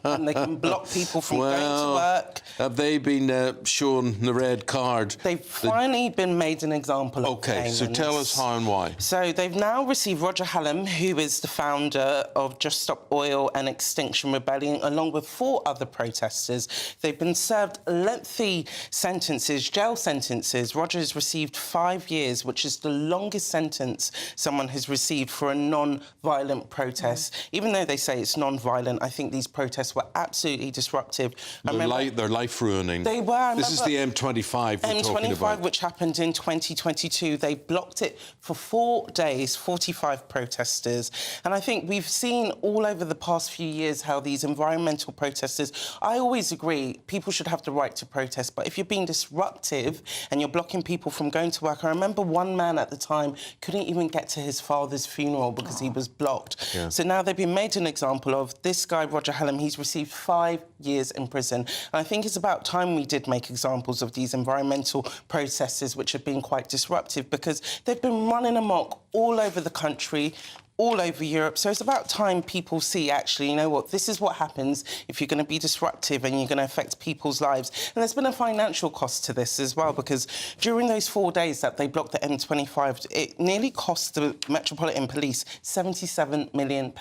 Speaker 12: And they can block people from going to work.
Speaker 9: Have they been shown the red card?
Speaker 12: They've finally been made an example of.
Speaker 9: OK, so tell us how and why.
Speaker 12: So they've now received Roger Hallam, who is the founder of Just Stop Oil and Extinction Rebellion, along with 4 other protesters. They've been served lengthy sentences, jail sentences. Roger has received 5 years, which is the longest sentence someone has received for a non-violent protest. Even though they say it's non-violent, I think these protests were absolutely disruptive.
Speaker 9: They're life-ruining.
Speaker 12: They were.
Speaker 9: This is the M25 we're talking about.
Speaker 12: which happened in 2022. They blocked it for 4 days, 45 protesters. And I think we've seen all over the past few years how these environmental protesters, I always agree, people should have the right to protest, but if you're being disruptive and you're blocking people from going to work, I remember one man at the time couldn't even get to his father's funeral because he was blocked. So now they've been made an example of. This guy, Roger Hallam, he's received 5 years in prison. And I think it's about time we did make examples of these environmental protesters which have been quite disruptive, because they've been running amok all over the country, all over Europe. So it's about time people see, actually, you know what, this is what happens if you're going to be disruptive and you're going to affect people's lives. And there's been a financial cost to this as well, because during those 4 days that they blocked the M25, it nearly cost the Metropolitan Police £77 million.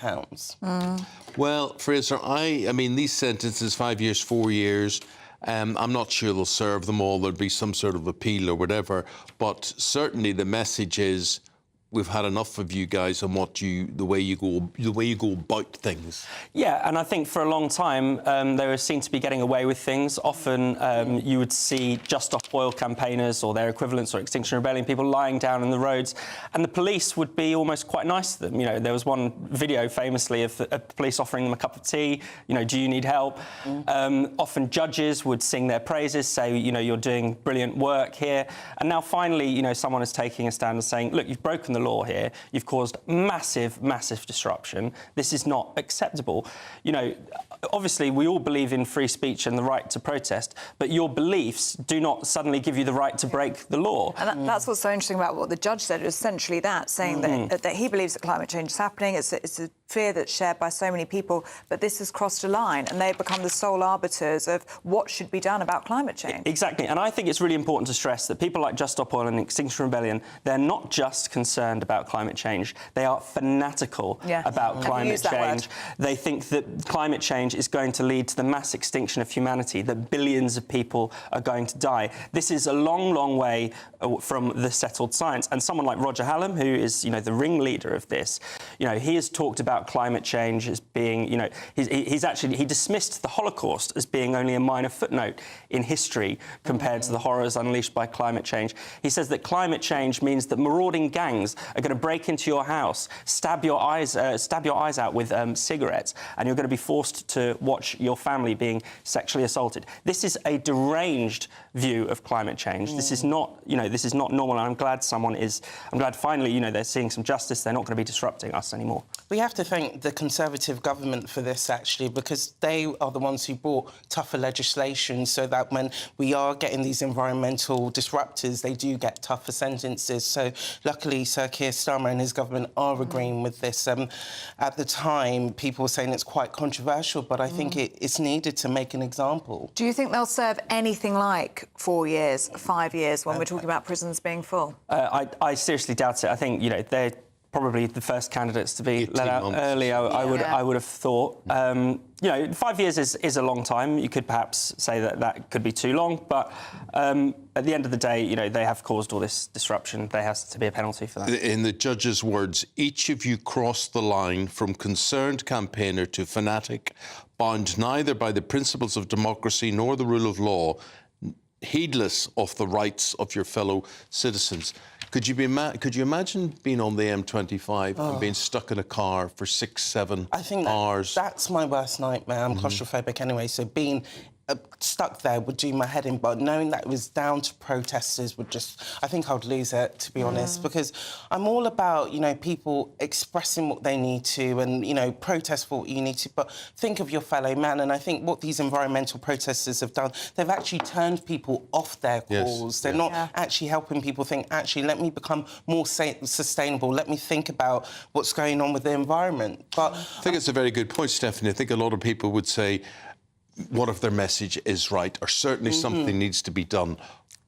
Speaker 9: Well, Fraser, I mean, these sentences, 5 years, 4 years, I'm not sure they'll serve them all. There'll be some sort of appeal or whatever. But certainly the message is, we've had enough of you guys and the way you go about things.
Speaker 3: Yeah, and I think for a long time they were seen to be getting away with things. Often you would see Just Stop Oil campaigners or their equivalents or Extinction Rebellion people lying down in the roads, and the police would be almost quite nice to them. You know, there was one video famously of the police offering them a cup of tea. You know, do you need help? Often judges would sing their praises, say, you know, you're doing brilliant work here. And now finally, you know, someone is taking a stand and saying, look, you've broken the law here. You've caused massive disruption. This is not acceptable. You know, obviously we all believe in free speech and the right to protest, but your beliefs do not suddenly give you the right to break the law.
Speaker 10: And that's what's so interesting about what the judge said, essentially that, saying that he believes that climate change is happening. It's a fear that's shared by so many people, but this has crossed a line and they've become the sole arbiters of what should be done about climate change.
Speaker 3: Exactly, and I think it's really important to stress that people like Just Stop Oil and Extinction Rebellion, they're not just concerned about climate change, they are fanatical about climate change. They think that climate change is going to lead to the mass extinction of humanity, that billions of people are going to die. This is a long way from the settled science, and someone like Roger Hallam, who is, you know, the ringleader of this, you know, he has talked about climate change as being, you know, he dismissed the Holocaust as being only a minor footnote in history compared to the horrors unleashed by climate change. He says that climate change means that marauding gangs are going to break into your house, stab your eyes out with cigarettes, and you're going to be forced to watch your family being sexually assaulted. This is a deranged view of climate change. This is not, you know, this is not normal, and I'm glad finally, you know, they're seeing some justice. They're not going to be disrupting us anymore.
Speaker 12: We have to thank the Conservative government for this, actually, because they are the ones who brought tougher legislation so that when we are getting these environmental disruptors, they do get tougher sentences. So luckily, Sir Keir Starmer and his government are agreeing with this. At the time, people were saying it's quite controversial, but I think it's needed to make an example.
Speaker 10: Do you think they'll serve anything like 4 years, 5 years, when we're talking about prisons being full?
Speaker 3: I seriously doubt it. I think, you know, they're probably the first candidates to be let out early, I would have thought. You know, 5 years is a long time. You could perhaps say that could be too long, but at the end of the day, you know, they have caused all this disruption. There has to be a penalty for that.
Speaker 9: In the judge's words, each of you crossed the line from concerned campaigner to fanatic, bound neither by the principles of democracy nor the rule of law, heedless of the rights of your fellow citizens. Could you imagine being on the M25 and being stuck in a car for 6-7 hours?
Speaker 12: That's my worst nightmare. I'm claustrophobic anyway, so being stuck there would do my head in, but knowing that it was down to protesters would just... I think I'd lose it, to be honest, because I'm all about, you know, people expressing what they need to and, you know, protest for what you need to, but think of your fellow man. And I think what these environmental protesters have done, they've actually turned people off their cause. They're not actually helping people think, actually, let me become more sustainable, let me think about what's going on with the environment. But
Speaker 9: I think it's a very good point, Stephanie. I think a lot of people would say, what if their message is right, or certainly something needs to be done,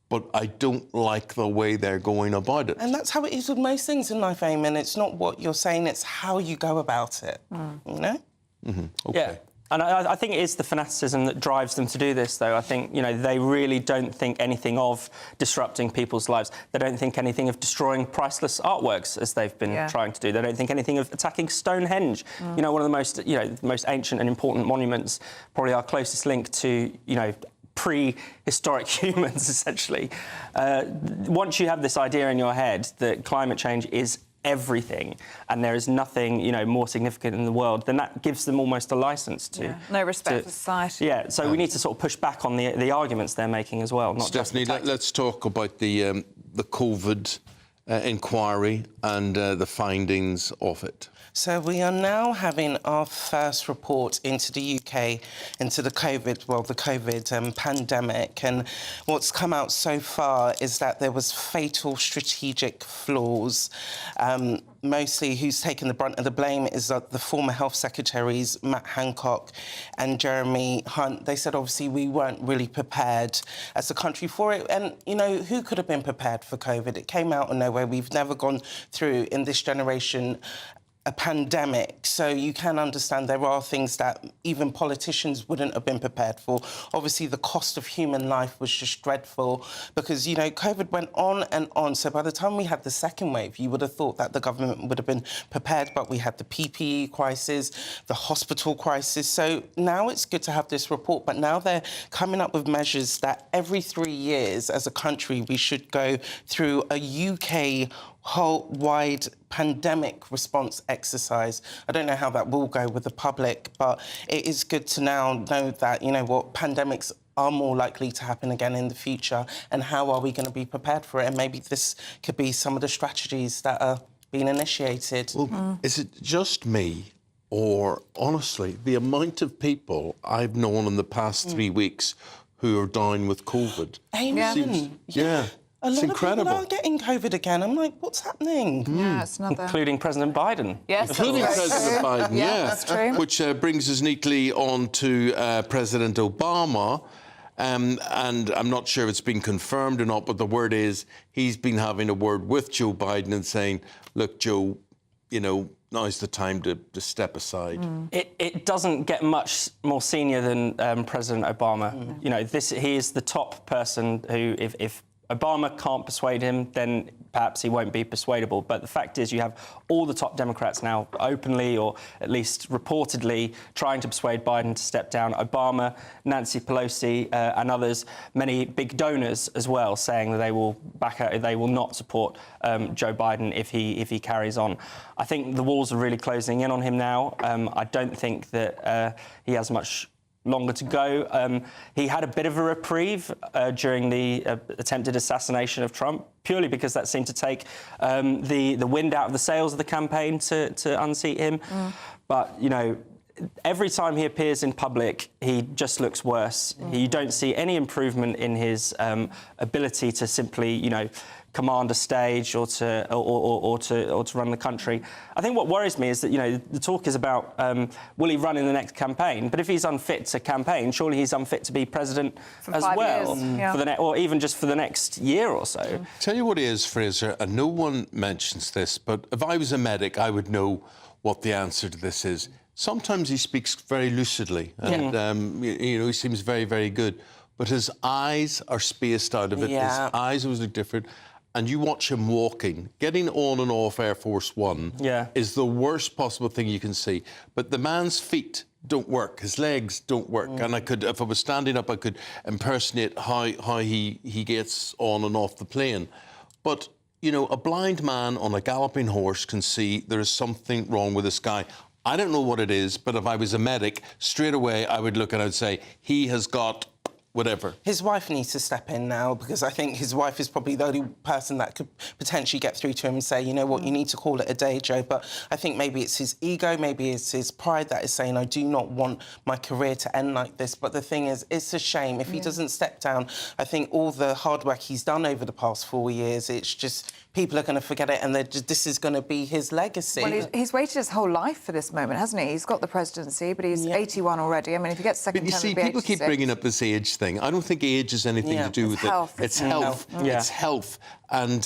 Speaker 9: but I don't like the way they're going about it.
Speaker 12: And that's how it is with most things in life, Eamon. It's not what you're saying, it's how you go about it, you know?
Speaker 3: Okay. Yeah. And I think it is the fanaticism that drives them to do this, though. I think, you know, they really don't think anything of disrupting people's lives. They don't think anything of destroying priceless artworks, as they've been trying to do. They don't think anything of attacking Stonehenge, you know, one of the most, you know, most ancient and important monuments, probably our closest link to, you know, prehistoric humans, essentially. Once you have this idea in your head that climate change is everything and there is nothing, you know, more significant in the world, then that gives them almost a licence to...
Speaker 10: No respect for society.
Speaker 3: Yeah, so we need to sort of push back on the arguments they're making as well. Not
Speaker 9: Stephanie, let's talk about the COVID inquiry and the findings of it.
Speaker 12: So we are now having our first report into the UK, into the COVID pandemic. And what's come out so far is that there was fatal strategic flaws. Mostly who's taken the brunt of the blame is the former health secretaries, Matt Hancock and Jeremy Hunt. They said, obviously, we weren't really prepared as a country for it. And, you know, who could have been prepared for COVID? It came out of nowhere. We've never gone through, in this generation, a pandemic, so you can understand there are things that even politicians wouldn't have been prepared for. Obviously, the cost of human life was just dreadful because, you know, COVID went on and on. So by the time we had the second wave, you would have thought that the government would have been prepared, but we had the PPE crisis, the hospital crisis. So now it's good to have this report, but now they're coming up with measures that every 3 years as a country we should go through a UK whole-wide pandemic response exercise. I don't know how that will go with the public, but it is good to now know that, you know what, pandemics are more likely to happen again in the future, and how are we going to be prepared for it? And maybe this could be some of the strategies that are being initiated.
Speaker 9: Well, is it just me, or honestly, the amount of people I've known in the past 3 weeks who are down with COVID?
Speaker 12: Amen.
Speaker 9: Yeah.
Speaker 12: A lot
Speaker 9: It's incredible.
Speaker 12: of people are getting COVID again. I'm like, what's happening?
Speaker 10: Yeah, it's another...
Speaker 3: Including President Biden.
Speaker 10: Yes,
Speaker 9: Including President Biden, yeah.
Speaker 10: That's true.
Speaker 9: Which brings us neatly on to President Obama. And I'm not sure if it's been confirmed or not, but the word is he's been having a word with Joe Biden and saying, look, Joe, you know, now's the time to step aside.
Speaker 3: It doesn't get much more senior than President Obama. You know, he is the top person who, if Obama can't persuade him, then perhaps he won't be persuadable. But the fact is you have all the top Democrats now openly, or at least reportedly, trying to persuade Biden to step down. Obama, Nancy Pelosi and others, many big donors as well, saying that they will not support Joe Biden if he carries on. I think the walls are really closing in on him now. I don't think that he has much longer to go. He had a bit of a reprieve during the attempted assassination of Trump, purely because that seemed to take the wind out of the sails of the campaign to unseat him. But, you know, every time he appears in public, he just looks worse. You don't see any improvement in his ability to simply, you know, command a stage or to run the country. I think what worries me is that, you know, the talk is about will he run in the next campaign? But if he's unfit to campaign, surely he's unfit to be president as well, or even just for the next year or so.
Speaker 9: Tell you what it is, Fraser, and no one mentions this, but if I was a medic, I would know what the answer to this is. Sometimes he speaks very lucidly, and you know, he seems very, very good. But his eyes are spaced out of it. His eyes always look different. And you watch him walking, getting on and off Air Force One is the worst possible thing you can see. But the man's feet don't work, his legs don't work. And I could, if I was standing up, I could impersonate how he gets on and off the plane. But, you know, a blind man on a galloping horse can see there is something wrong with this guy. I don't know what it is, but if I was a medic, straight away I would look and I would say, he has got whatever.
Speaker 12: His wife needs to step in now, because I think his wife is probably the only person that could potentially get through to him and say, you know what, you need to call it a day, Joe. But I think maybe it's his ego, maybe it's his pride that is saying, I do not want my career to end like this. But the thing is, it's a shame. If he doesn't step down, I think all the hard work he's done over the past 4 years, it's just people are going to forget it, and this is going to be his legacy.
Speaker 10: Well, he's waited his whole life for this moment, hasn't he? He's got the presidency, but he's 81 already. I mean, if he gets second term,
Speaker 9: But you see, people keep bringing up this age thing. I don't think age has anything to do with
Speaker 10: health.
Speaker 9: it. It's health. It's health. And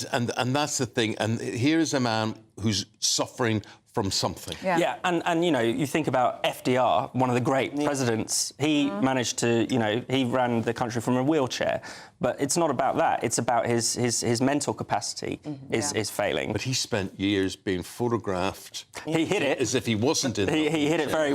Speaker 9: that's the thing. And here is a man who's suffering from something.
Speaker 3: And you know, you think about FDR, one of the great presidents. He managed to, you know, he ran the country from a wheelchair. But it's not about that. It's about his mental capacity is failing.
Speaker 9: But he spent years being photographed.
Speaker 3: He hid it
Speaker 9: as if he wasn't in.
Speaker 3: He hid it very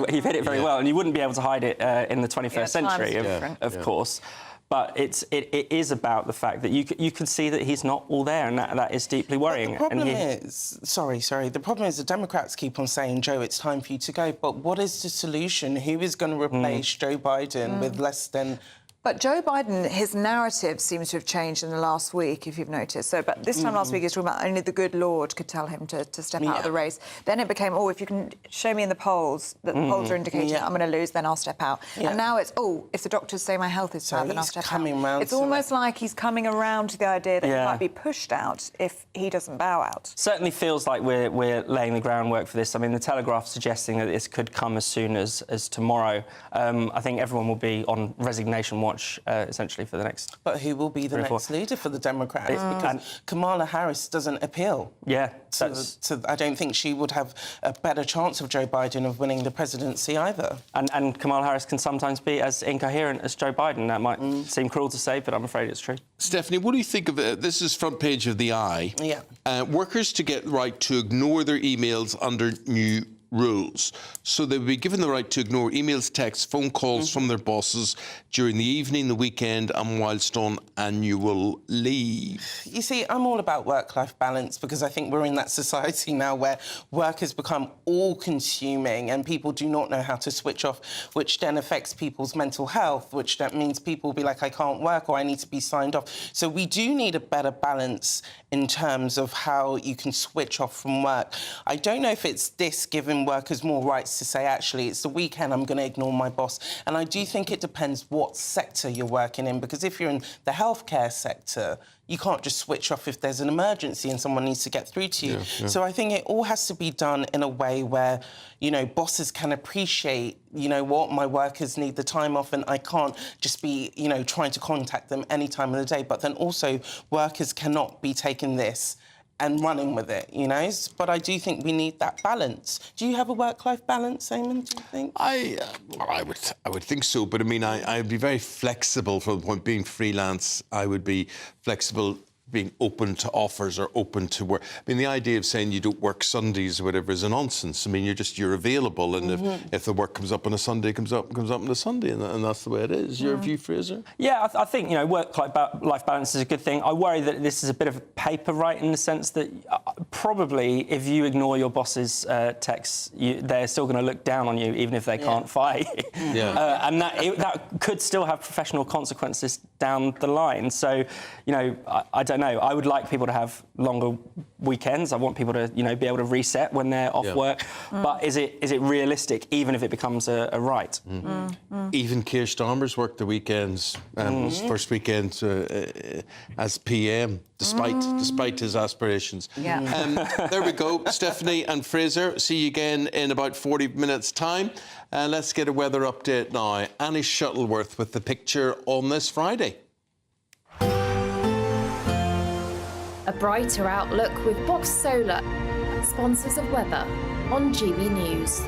Speaker 3: well, and you wouldn't be able to hide it in the 21st century, of course. But it is about the fact that you can see that he's not all there, and that is deeply worrying.
Speaker 12: But the problem is, the problem is the Democrats keep on saying, Joe, it's time for you to go. But what is the solution? Who is going to replace Joe Biden with less than
Speaker 10: But Joe Biden, his narrative seems to have changed in the last week, if you've noticed. So, but this time last week, he was talking about only the good Lord could tell him to step out of the race. Then it became, if you can show me in the polls that the polls are indicating that I'm going to lose, then I'll step out. And now it's, if the doctors say my health is bad, then I'll step out. It's almost like he's coming around to the idea that he might be pushed out if he doesn't bow out.
Speaker 3: Certainly feels like we're laying the groundwork for this. I mean, the Telegraph suggesting that this could come as soon as tomorrow. I think everyone will be on resignation watch, essentially, for the next...
Speaker 12: But who will be the next leader for the Democrats? Because Kamala Harris doesn't appeal.
Speaker 3: Yeah.
Speaker 12: I don't think she would have a better chance of Joe Biden of winning the presidency either.
Speaker 3: And Kamala Harris can sometimes be as incoherent as Joe Biden. That might seem cruel to say, but I'm afraid it's true.
Speaker 9: Stephanie, what do you think of it? This is front page of the Eye.
Speaker 12: Yeah.
Speaker 9: Workers to get the right to ignore their emails under new rules. So they will be given the right to ignore emails, texts, phone calls from their bosses during the evening, the weekend, and whilst on annual leave.
Speaker 12: You see, I'm all about work-life balance because I think we're in that society now where work has become all-consuming and people do not know how to switch off, which then affects people's mental health, which that means people will be like, I can't work or I need to be signed off. So we do need a better balance in terms of how you can switch off from work. I don't know if it's this giving workers more rights to say, actually, it's the weekend, I'm going to ignore my boss. And I do think it depends what sector you're working in, because if you're in the healthcare sector, you can't just switch off if there's an emergency and someone needs to get through to you. So I think it all has to be done in a way where, you know, bosses can appreciate, you know what, my workers need the time off and I can't just be, you know, trying to contact them any time of the day. But then also workers cannot be taking this and running with it, you know? But I do think we need that balance. Do you have a work-life balance, Eamon, do you think?
Speaker 9: I would think so, but I mean, I'd be very flexible from the point being freelance. I would be flexible being open to offers or open to work. I mean, the idea of saying you don't work Sundays or whatever is a nonsense. I mean, you're available, and if the work comes up on a Sunday, it comes up on a Sunday, and that's the way it is. Your view, Fraser?
Speaker 3: Yeah, I think, you know, work-life balance is a good thing. I worry that this is a bit of a paper right in the sense that probably if you ignore your boss's texts, they're still going to look down on you, even if they can't fire you. And that could still have professional consequences down the line. So, you know, I don't know. I would like people to have longer weekends. I want people to, you know, be able to reset when they're off work. But is it realistic, even if it becomes a right?
Speaker 9: Even Keir Starmer's worked the weekends, his first weekend as PM, despite his aspirations. There we go, Stephanie and Fraser. See you again in about 40 minutes' time. Let's get a weather update now. Annie Shuttleworth with the picture on this Friday.
Speaker 4: A brighter outlook with Box Solar, sponsors of weather on GB News.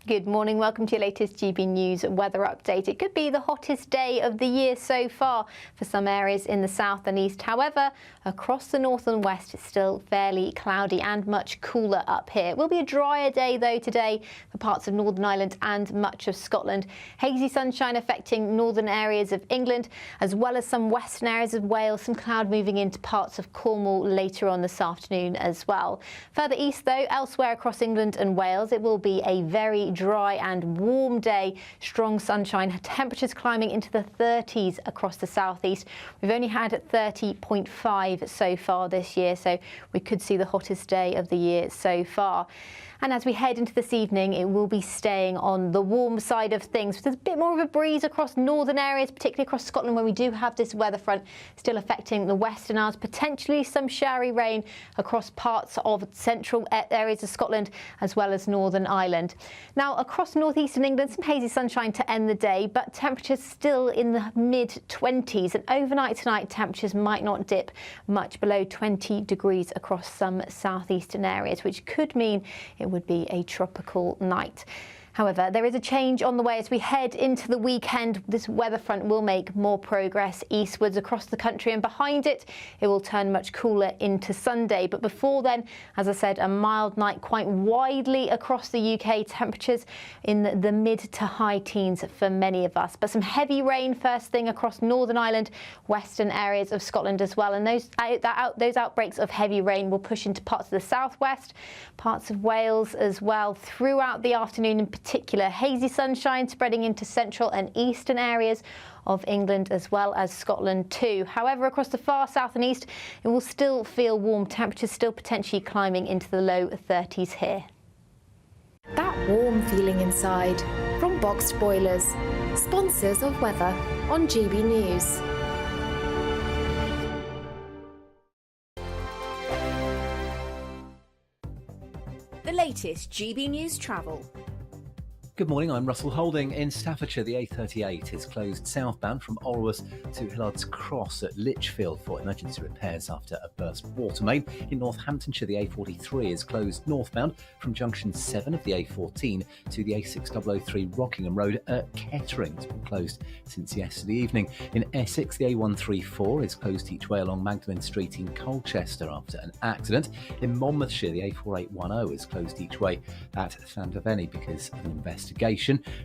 Speaker 5: Good morning, welcome to your latest GB News weather update. It could be the hottest day of the year so far for some areas in the south and east. However, across the north and west, it's still fairly cloudy and much cooler up here. It will be a drier day, though, today for parts of Northern Ireland and much of Scotland. Hazy sunshine affecting northern areas of England, as well as some western areas of Wales. Some cloud moving into parts of Cornwall later on this afternoon as well. Further east, though, elsewhere across England and Wales, it will be a very dry and warm day. Strong sunshine, temperatures climbing into the 30s across the southeast. We've only had 30.5 so far this year, so we could see the hottest day of the year so far. And as we head into this evening, it will be staying on the warm side of things. There's a bit more of a breeze across northern areas, particularly across Scotland, where we do have this weather front still affecting the western Isles. Potentially some showery rain across parts of central areas of Scotland, as well as Northern Ireland. Now, across northeastern England, some hazy sunshine to end the day, but temperatures still in the mid-20s. And overnight tonight, temperatures might not dip much below 20 degrees across some southeastern areas, which could mean it would be a tropical night. However, there is a change on the way as we head into the weekend. This weather front will make more progress eastwards across the country, and behind it, it will turn much cooler into Sunday. But before then, as I said, a mild night quite widely across the UK. Temperatures in the mid to high teens for many of us. But some heavy rain first thing across Northern Ireland, western areas of Scotland as well. And those outbreaks of heavy rain will push into parts of the southwest, parts of Wales as well throughout the afternoon, in particular particular. Hazy sunshine spreading into central and eastern areas of England as well as Scotland too. However, across the far south and east, it will still feel warm. Temperatures still potentially climbing into the low 30s here.
Speaker 4: That warm feeling inside from Boxed Boilers, sponsors of weather on GB News.
Speaker 6: The latest GB News travel.
Speaker 2: Good morning, I'm Russell Holding. In Staffordshire, the A38 is closed southbound from Orwas to Hillard's Cross at Lichfield for emergency repairs after a burst water main. In Northamptonshire, the A43 is closed northbound from junction 7 of the A14 to the A6003 Rockingham Road at Kettering. It's been closed since yesterday evening. In Essex, the A134 is closed each way along Magdalen Street in Colchester after an accident. In Monmouthshire, the A4810 is closed each way at Llandrfenny because of an investigation.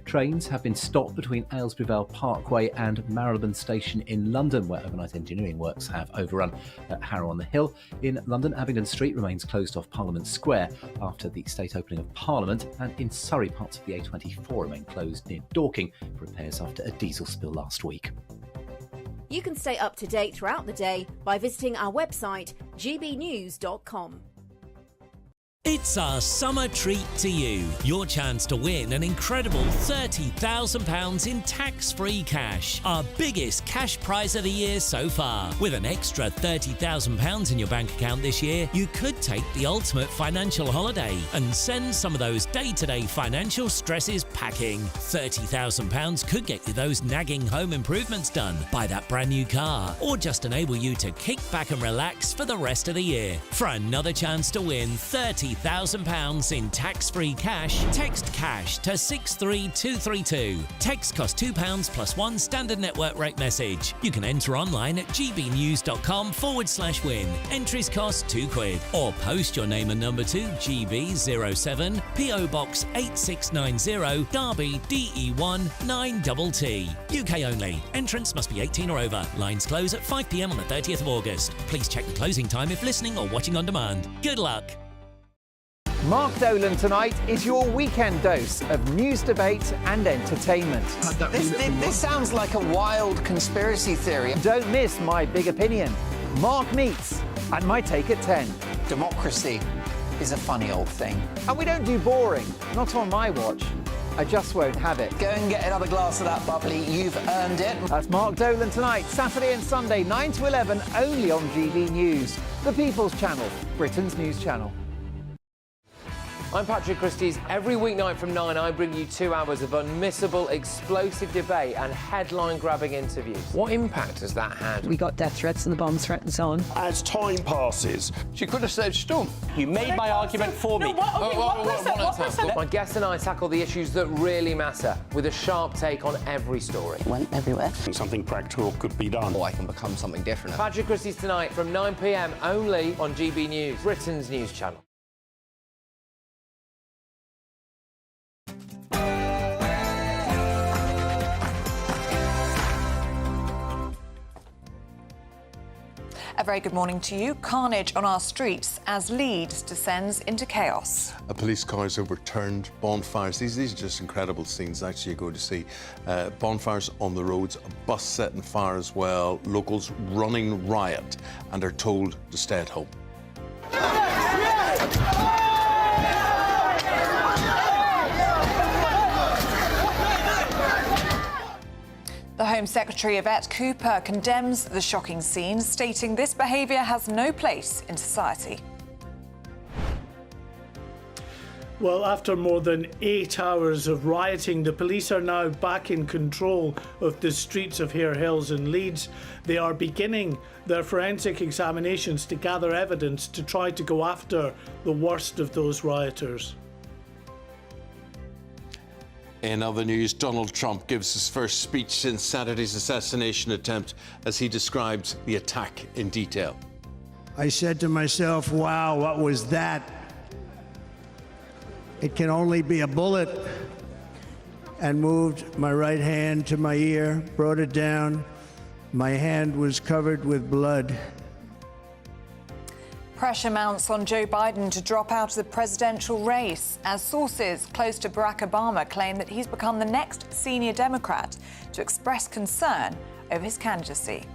Speaker 2: Trains have been stopped between Aylesbury Vale Parkway and Marylebone Station in London, where overnight engineering works have overrun at Harrow on the Hill. In London, Abingdon Street remains closed off Parliament Square after the state opening of Parliament, and in Surrey, parts of the A24 remain closed near Dorking for repairs after a diesel spill last week.
Speaker 6: You can stay up to date throughout the day by visiting our website gbnews.com.
Speaker 13: It's our summer treat to you. Your chance to win an incredible £30,000 in tax-free cash. Our biggest cash prize of the year so far. With an extra £30,000 in your bank account this year, you could take the ultimate financial holiday and send some of those day-to-day financial stresses packing. £30,000 could get you those nagging home improvements done, buy that brand new car, or just enable you to kick back and relax for the rest of the year. For another chance to win £30,000 in tax-free cash, text cash to 63232. Text costs £2 plus one standard network rate message. You can enter online at gbnews.com/win. Entries cost £2 or post your name and number to GB07 PO Box 8690 Derby DE1 9TT. UK only. Entrance must be 18 or over. Lines close at 5 p.m. on the 30th of August. Please check the closing time if listening or watching on demand. Good luck.
Speaker 30: Mark Dolan tonight is your weekend dose of news, debate and entertainment. This sounds like a wild conspiracy theory. Don't miss My Big Opinion, Mark Meets, and My Take at 10. Democracy is a funny old thing. And we don't do boring, not on my watch. I just won't have it. Go and get another glass of that bubbly, you've earned it. That's Mark Dolan tonight, Saturday and Sunday, 9 to 11, only on GB News, the People's Channel, Britain's news channel.
Speaker 15: I'm Patrick Christie's. Every weeknight from 9, I bring you 2 hours of unmissable, explosive debate and headline-grabbing interviews. What impact has that had?
Speaker 16: We got death threats and the bomb threats on.
Speaker 15: As time passes, she could have said storm.
Speaker 3: You made my argument for me.
Speaker 15: My guest and I tackle the issues that really matter with a sharp take on every story.
Speaker 16: Went everywhere.
Speaker 15: Something practical could be done.
Speaker 16: Or I can become something different.
Speaker 15: Patrick Christie's tonight from 9 p.m. only on GB News, Britain's news channel.
Speaker 10: A very good morning to you. Carnage on our streets as Leeds descends into chaos.
Speaker 9: Police cars overturned, bonfires. These are just incredible scenes actually you go to see. Bonfires on the roads, a bus setting fire as well, locals running riot and are told to stay at home.
Speaker 10: The Home Secretary Yvette Cooper condemns the shocking scene, stating this behaviour has no place in society.
Speaker 17: Well, after more than 8 hours of rioting, the police are now back in control of the streets of Hare Hills in Leeds. They are beginning their forensic examinations to gather evidence to try to go after the worst of those rioters.
Speaker 9: In other news, Donald Trump gives his first speech since Saturday's assassination attempt as he describes the attack in detail.
Speaker 18: I said to myself, wow, what was that? It can only be a bullet. And moved my right hand to my ear, brought it down. My hand was covered with blood.
Speaker 10: pressure mounts on Joe Biden to drop out of the presidential race as sources close to Barack Obama claim that he's become the next senior Democrat to express concern over his candidacy.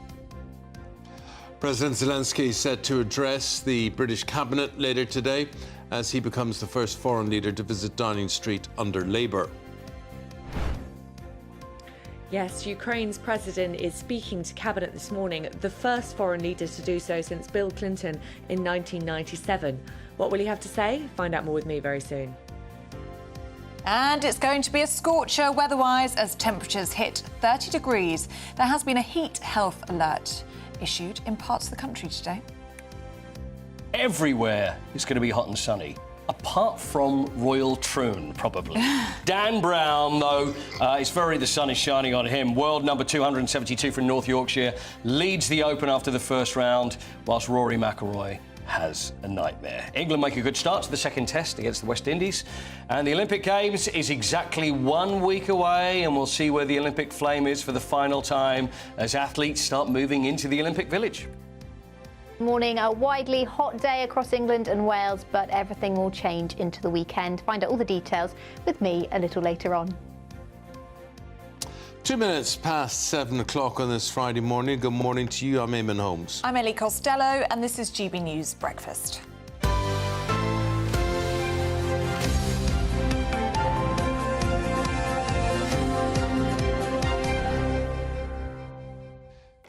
Speaker 9: President Zelenskyy is set to address the British cabinet later today as he becomes the first foreign leader to visit Downing Street under Labour.
Speaker 19: Yes, Ukraine's president is speaking to cabinet this morning, the first foreign leader to do so since Bill Clinton in 1997. What will he have to say? Find out more with me very soon.
Speaker 10: And it's going to be a scorcher weather-wise as temperatures hit 30 degrees. There has been a heat health alert issued in parts of the country today.
Speaker 14: Everywhere it's going to be hot and sunny, apart from Royal Troon, probably. Dan Brown, though, the sun is shining on him. World number 272 from North Yorkshire leads the Open after the first round, whilst Rory McIlroy has a nightmare. England make a good start to the second test against the West Indies. And the Olympic Games is exactly 1 week away, and we'll see where the Olympic flame is for the final time as athletes start moving into the Olympic Village.
Speaker 5: Morning, a widely hot day across England and Wales, but everything will change into the weekend. Find out all the details with me a little later on.
Speaker 9: 2 minutes past 7 o'clock on this Friday morning. Good morning to you. I'm Eamon Holmes.
Speaker 10: I'm Ellie Costello, and this is GB News Breakfast.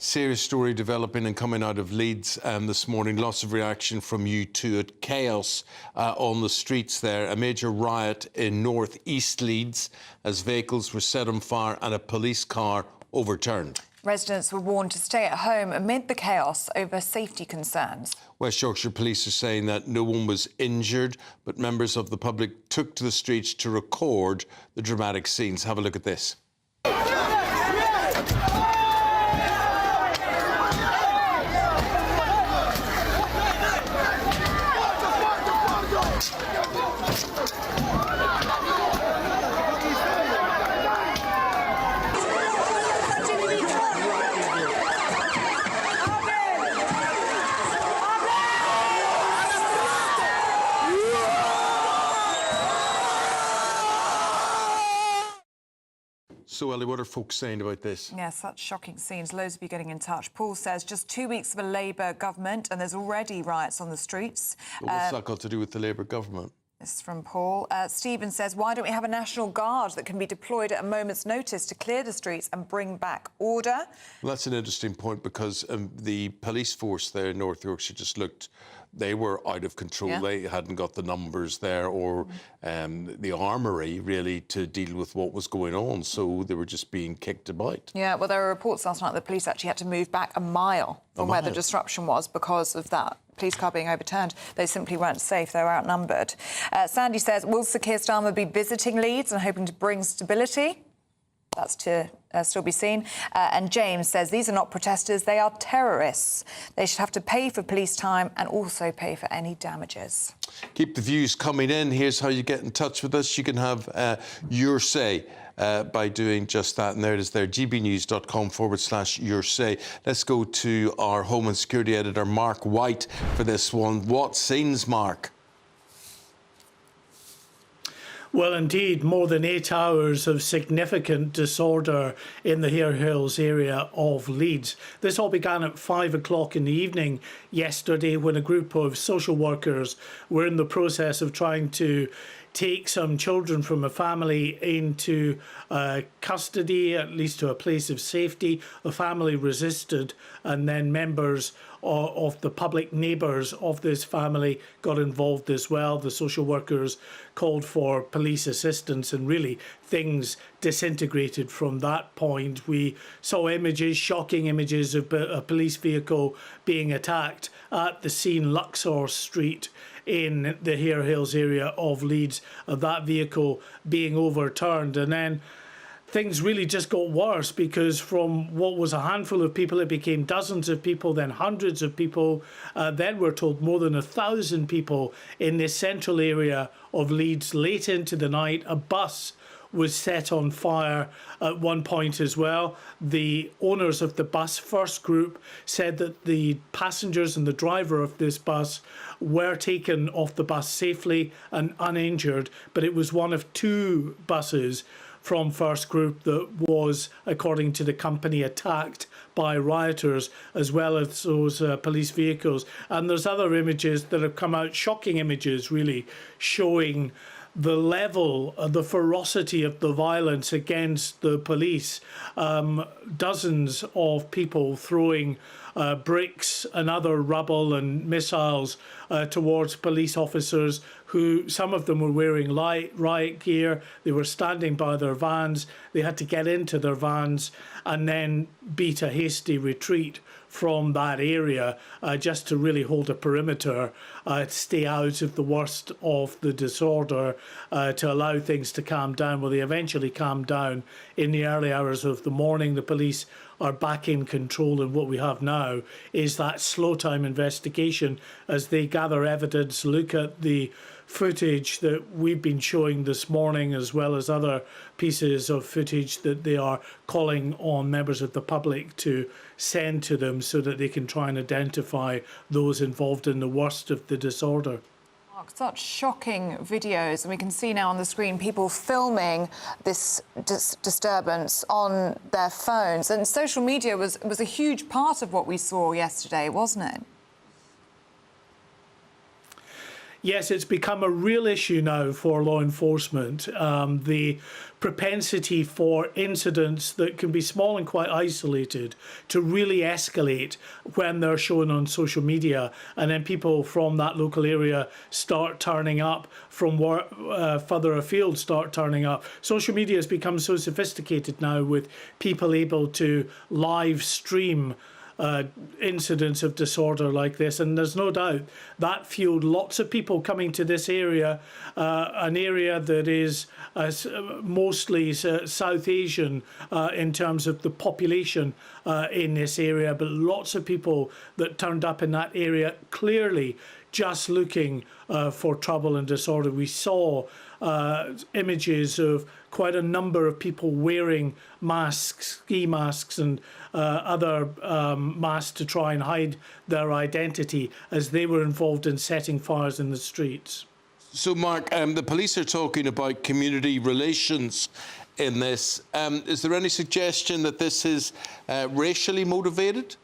Speaker 9: Serious story developing and coming out of Leeds this morning. Lots of reaction from you to it. Chaos on the streets there. A major riot in North East Leeds as vehicles were set on fire and a police car overturned.
Speaker 10: Residents were warned to stay at home amid the chaos over safety concerns.
Speaker 9: West Yorkshire Police are saying that no one was injured, but members of the public took to the streets to record the dramatic scenes. Have a look at this. So, Ellie, what are folks saying about this?
Speaker 10: Yeah, such shocking scenes. Loads of you getting in touch. Paul says just 2 weeks of a Labour government and there's already riots on the streets.
Speaker 9: But what's that got to do with the Labour government?
Speaker 10: This is from Paul. Stephen says, why don't we have a National Guard that can be deployed at a moment's notice to clear the streets and bring back order? Well,
Speaker 9: that's an interesting point because the police force there in North Yorkshire just looked... They were out of control. Yeah. They hadn't got the numbers there or the armoury, really, to deal with what was going on. So they were just being kicked about.
Speaker 10: Yeah, well, there were reports last night that the police actually had to move back a mile from where the disruption was because of that police car being overturned. They simply weren't safe. They were outnumbered. Sandy says, will Sir Keir Starmer be visiting Leeds and hoping to bring stability? That's to still be seen. And James says, these are not protesters, they are terrorists. They should have to pay for police time and also pay for any damages.
Speaker 9: Keep the views coming in. Here's how you get in touch with us. You can have your say by doing just that. And there it is there, gbnews.com/your say. Let's go to our Home and Security editor, Mark White, for this one. What scenes, Mark?
Speaker 17: Well, indeed, more than 8 hours of significant disorder in the Hare Hills area of Leeds. This all began at 5 o'clock in the evening yesterday when a group of social workers were in the process of trying to take some children from a family into custody, at least to a place of safety. The family resisted, and then members of the public neighbours of this family got involved as well. The social workers called for police assistance, and really things disintegrated from that point. We saw images, shocking images of a police vehicle being attacked at the scene, Luxor Street, in the Hare Hills area of Leeds, of that vehicle being overturned. And then things really just got worse, because from what was a handful of people, it became dozens of people, then hundreds of people. Then we're told more than 1,000 people in this central area of Leeds. Late into the night, a bus was set on fire at one point as well. The owners of the bus first group said that the passengers and the driver of this bus were taken off the bus safely and uninjured, but it was one of two buses from first group that was, according to the company, attacked by rioters, as well as those police vehicles. And there's other images that have come out, shocking images really, showing the level, the ferocity of the violence against the police. Dozens of people throwing bricks and other rubble and missiles towards police officers who, some of them were wearing riot gear. They were standing by their vans. They had to get into their vans and then beat a hasty retreat from that area just to really hold a perimeter, stay out of the worst of the disorder, to allow things to calm down. Well, they eventually calmed down in the early hours of the morning. The police are back in control, and what we have now is that slow time investigation as they gather evidence, look at the footage that we've been showing this morning, as well as other pieces of footage that they are calling on members of the public to send to them so that they can try and identify those involved in the worst of the disorder.
Speaker 10: Such shocking videos, and we can see now on the screen people filming this disturbance on their phones. And social media was a huge part of what we saw yesterday, wasn't it?
Speaker 17: Yes, it's become a real issue now for law enforcement. The propensity for incidents that can be small and quite isolated to really escalate when they're shown on social media, and then people from that local area start turning up, from further afield start turning up. Social media has become so sophisticated now, with people able to live stream incidents of disorder like this, and there's no doubt that fueled lots of people coming to this area, an area that is mostly South Asian in terms of the population in this area, but lots of people that turned up in that area clearly just looking for trouble and disorder. We saw images of quite a number of people wearing masks, ski masks and other masks to try and hide their identity as they were involved in setting fires in the streets.
Speaker 9: So, Mark, the police are talking about community relations in this. Is there any suggestion that this is racially motivated?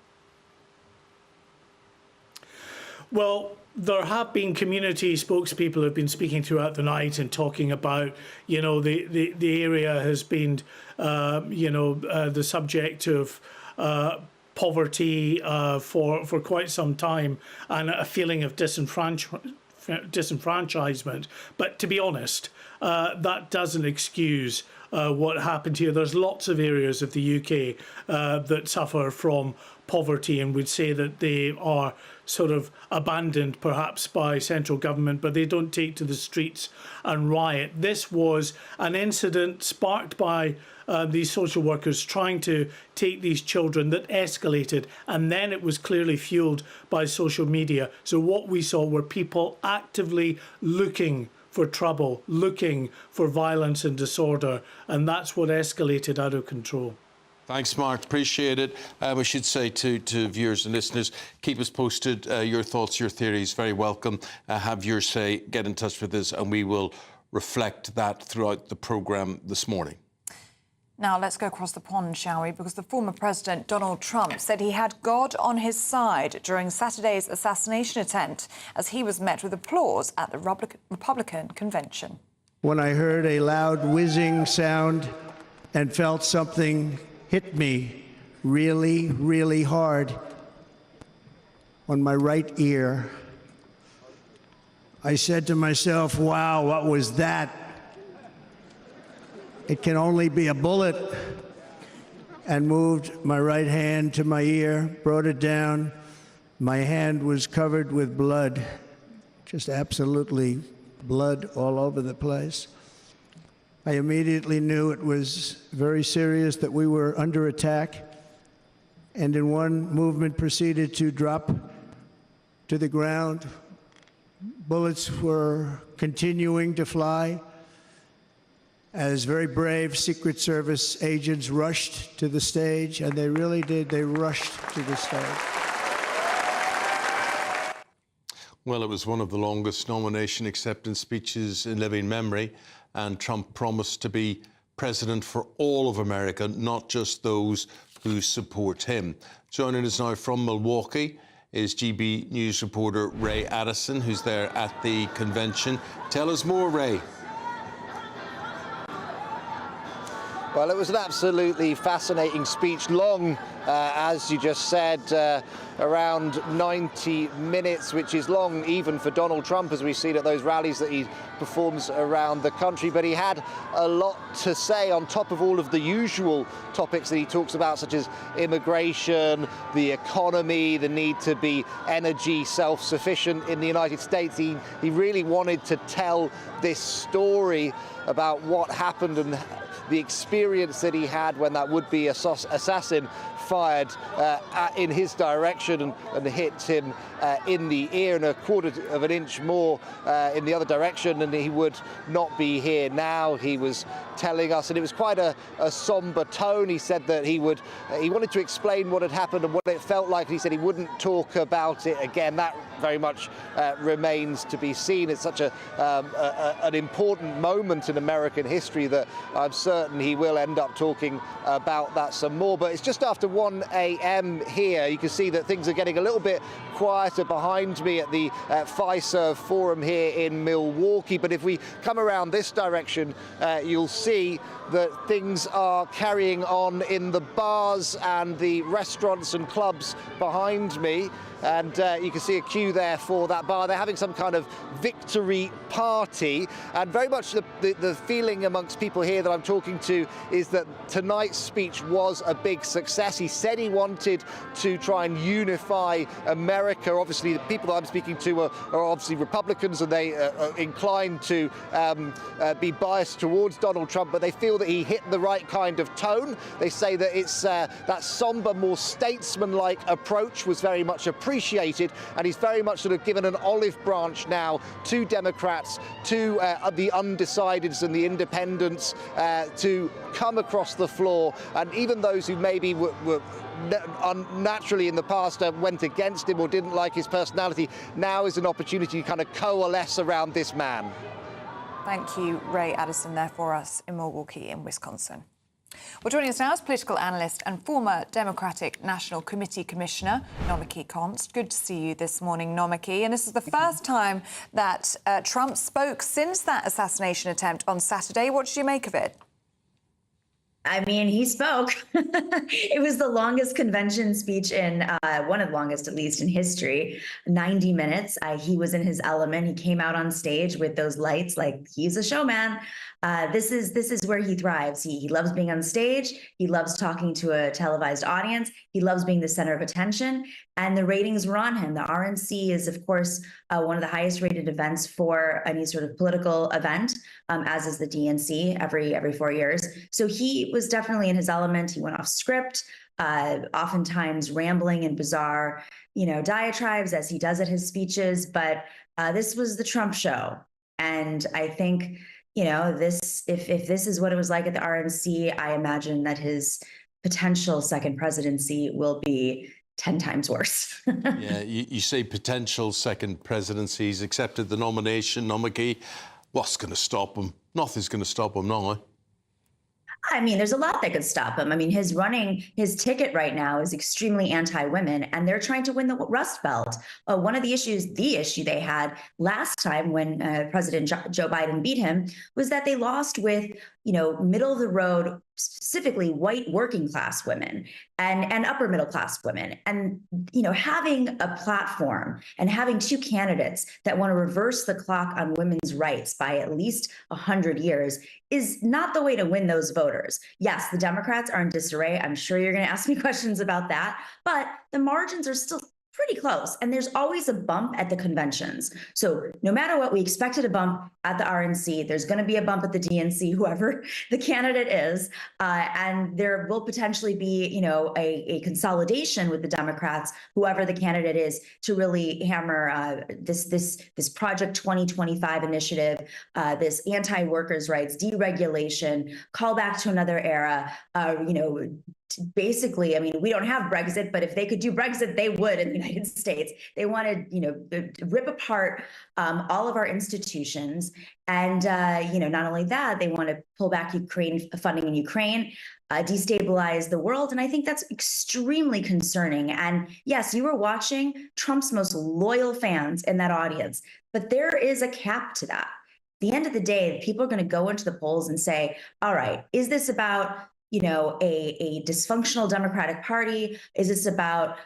Speaker 17: Well, there have been community spokespeople who have been speaking throughout the night and talking about, you know, the area has been, the subject of poverty for quite some time, and a feeling of disenfranchisement. But to be honest, that doesn't excuse what happened here. There's lots of areas of the UK that suffer from poverty and would say that they are sort of abandoned perhaps by central government, but they don't take to the streets and riot. This was an incident sparked by these social workers trying to take these children that escalated, and then it was clearly fueled by social media. So what we saw were people actively looking for trouble, looking for violence and disorder, and that's what escalated out of control.
Speaker 9: Thanks, Mark. Appreciate it. We should say to viewers and listeners, keep us posted. Your thoughts, your theories, very welcome. Have your say. Get in touch with us, and we will reflect that throughout the programme this morning.
Speaker 10: Now, let's go across the pond, shall we? Because the former president, Donald Trump, said he had God on his side during Saturday's assassination attempt, as he was met with applause at the Republican convention.
Speaker 18: When I heard a loud whizzing sound and felt something hit me really, really hard on my right ear, I said to myself, wow, what was that? It can only be a bullet. And moved my right hand to my ear, brought it down. My hand was covered with blood, just absolutely blood all over the place. I immediately knew it was very serious, that we were under attack, and in one movement proceeded to drop to the ground. Bullets were continuing to fly, as very brave Secret Service agents rushed to the stage, and they really did. They rushed to the stage.
Speaker 9: Well, it was one of the longest nomination acceptance speeches in living memory, and Trump promised to be president for all of America, not just those who support him. Joining us now from Milwaukee is GB News reporter Ray Addison, who's there at the convention. Tell us more, Ray.
Speaker 20: Well, it was an absolutely fascinating speech, long, as you just said, around 90 minutes, which is long even for Donald Trump, as we've seen at those rallies that he performs around the country. But he had a lot to say on top of all of the usual topics that he talks about, such as immigration, the economy, the need to be energy self-sufficient in the United States. He really wanted to tell this story about what happened and the experience that he had when that would-be assassin fired in his direction and hit him in the ear, and a quarter of an inch more in the other direction, and he would not be here now. He was telling us, and it was quite a somber tone. He said that he wanted to explain what had happened and what it felt like. He said he wouldn't talk about it again. That very much remains to be seen. It's such an important moment in American history that I'm certain he will end up talking about that some more. But it's just after 1 a.m. here. You can see that things are getting a little bit quieter behind me at the Fiserv Forum here in Milwaukee. But if we come around this direction, you'll see that things are carrying on in the bars and the restaurants and clubs behind me. And you can see a queue there for that bar. They're having some kind of victory party. And very much the feeling amongst people here that I'm talking to is that tonight's speech was a big success. He said he wanted to try and unify America. Obviously, the people that I'm speaking to are obviously Republicans, and they are inclined to be biased towards Donald Trump, but they feel that he hit the right kind of tone. They say that it's that somber, more statesman-like approach was very much appreciated, and he's very much sort of given an olive branch now to Democrats, to the undecideds and the independents to come across the floor, and even those who maybe were naturally in the past went against him or didn't like his personality, now is an opportunity to kind of coalesce around this man.
Speaker 10: Thank you, Ray Addison, there for us in Milwaukee in Wisconsin. Well, joining us now is political analyst and former Democratic National Committee Commissioner, Nomiki Konst. Good to see you this morning, Nomiki. And this is the first time that Trump spoke since that assassination attempt on Saturday. What did you make of it?
Speaker 21: I mean, he spoke. It was the longest convention speech in, one of the longest, at least in history, 90 minutes. He was in his element. He came out on stage with those lights, like he's a showman. This is where he thrives. He loves being on stage. He loves talking to a televised audience. He loves being the center of attention, and the ratings were on him. The RNC is, of course, one of the highest rated events for any sort of political event, as is the DNC every 4 years. So he was definitely in his element. He went off script, oftentimes rambling and bizarre, diatribes, as he does at his speeches. But this was the Trump show, and I think, this, if this is what it was like at the RNC, I imagine that his potential second presidency will be 10 times worse.
Speaker 9: Yeah, you say potential second presidency. He's accepted the nomination, Nomiki. What's going to stop him? Nothing's going to stop him now.
Speaker 21: I mean, there's a lot that could stop him. I mean, his ticket right now is extremely anti-women, and they're trying to win the Rust Belt. One of the issue they had last time when President Joe Biden beat him was that they lost with, middle of the road, specifically white working class women and upper middle class women. And, having a platform and having two candidates that want to reverse the clock on women's rights by at least 100 years is not the way to win those voters. Yes, the Democrats are in disarray. I'm sure you're going to ask me questions about that, but the margins are still pretty close. And there's always a bump at the conventions. So no matter what, we expected a bump at the RNC. There's going to be a bump at the DNC, whoever the candidate is. And there will potentially be, you know, a consolidation with the Democrats, whoever the candidate is, to really hammer this Project 2025 initiative, this anti-workers' rights, deregulation, call back to another era, you know, basically, I mean, we don't have Brexit, but if they could do Brexit, they would in the United States. They wanted, you know, rip apart all of our institutions. And, you know, not only that, they want to pull back Ukraine funding in Ukraine, destabilize the world. And I think that's extremely concerning. And yes, you were watching Trump's most loyal fans in that audience, but there is a cap to that. At the end of the day, people are going to go into the polls and say, all right, is this about, you know, a dysfunctional Democratic Party? Is this about,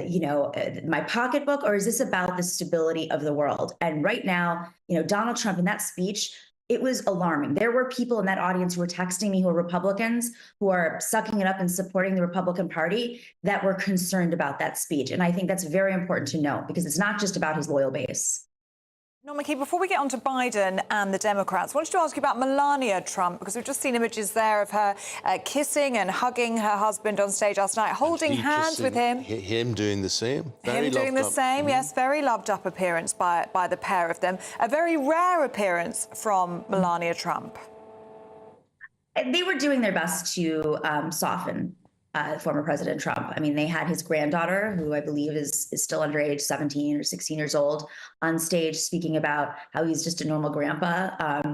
Speaker 21: you know, my pocketbook, or is this about the stability of the world? And right now, you know, Donald Trump in that speech, it was alarming. There were people in that audience who were texting me who are Republicans, who are sucking it up and supporting the Republican Party, that were concerned about that speech. And I think that's very important to know, because it's not just about his loyal base.
Speaker 10: Nomiki, before we get on to Biden and the Democrats, I wanted to ask you about Melania Trump, because we've just seen images there of her kissing and hugging her husband on stage last night, holding hands with him.
Speaker 9: Him doing the same.
Speaker 10: Him doing the same, yes, very loved up appearance by the pair of them. A very rare appearance from Melania Trump.
Speaker 21: They were doing their best to soften former President Trump. I mean, they had his granddaughter, who I believe is still underage, 17 or 16 years old, on stage speaking about how he's just a normal grandpa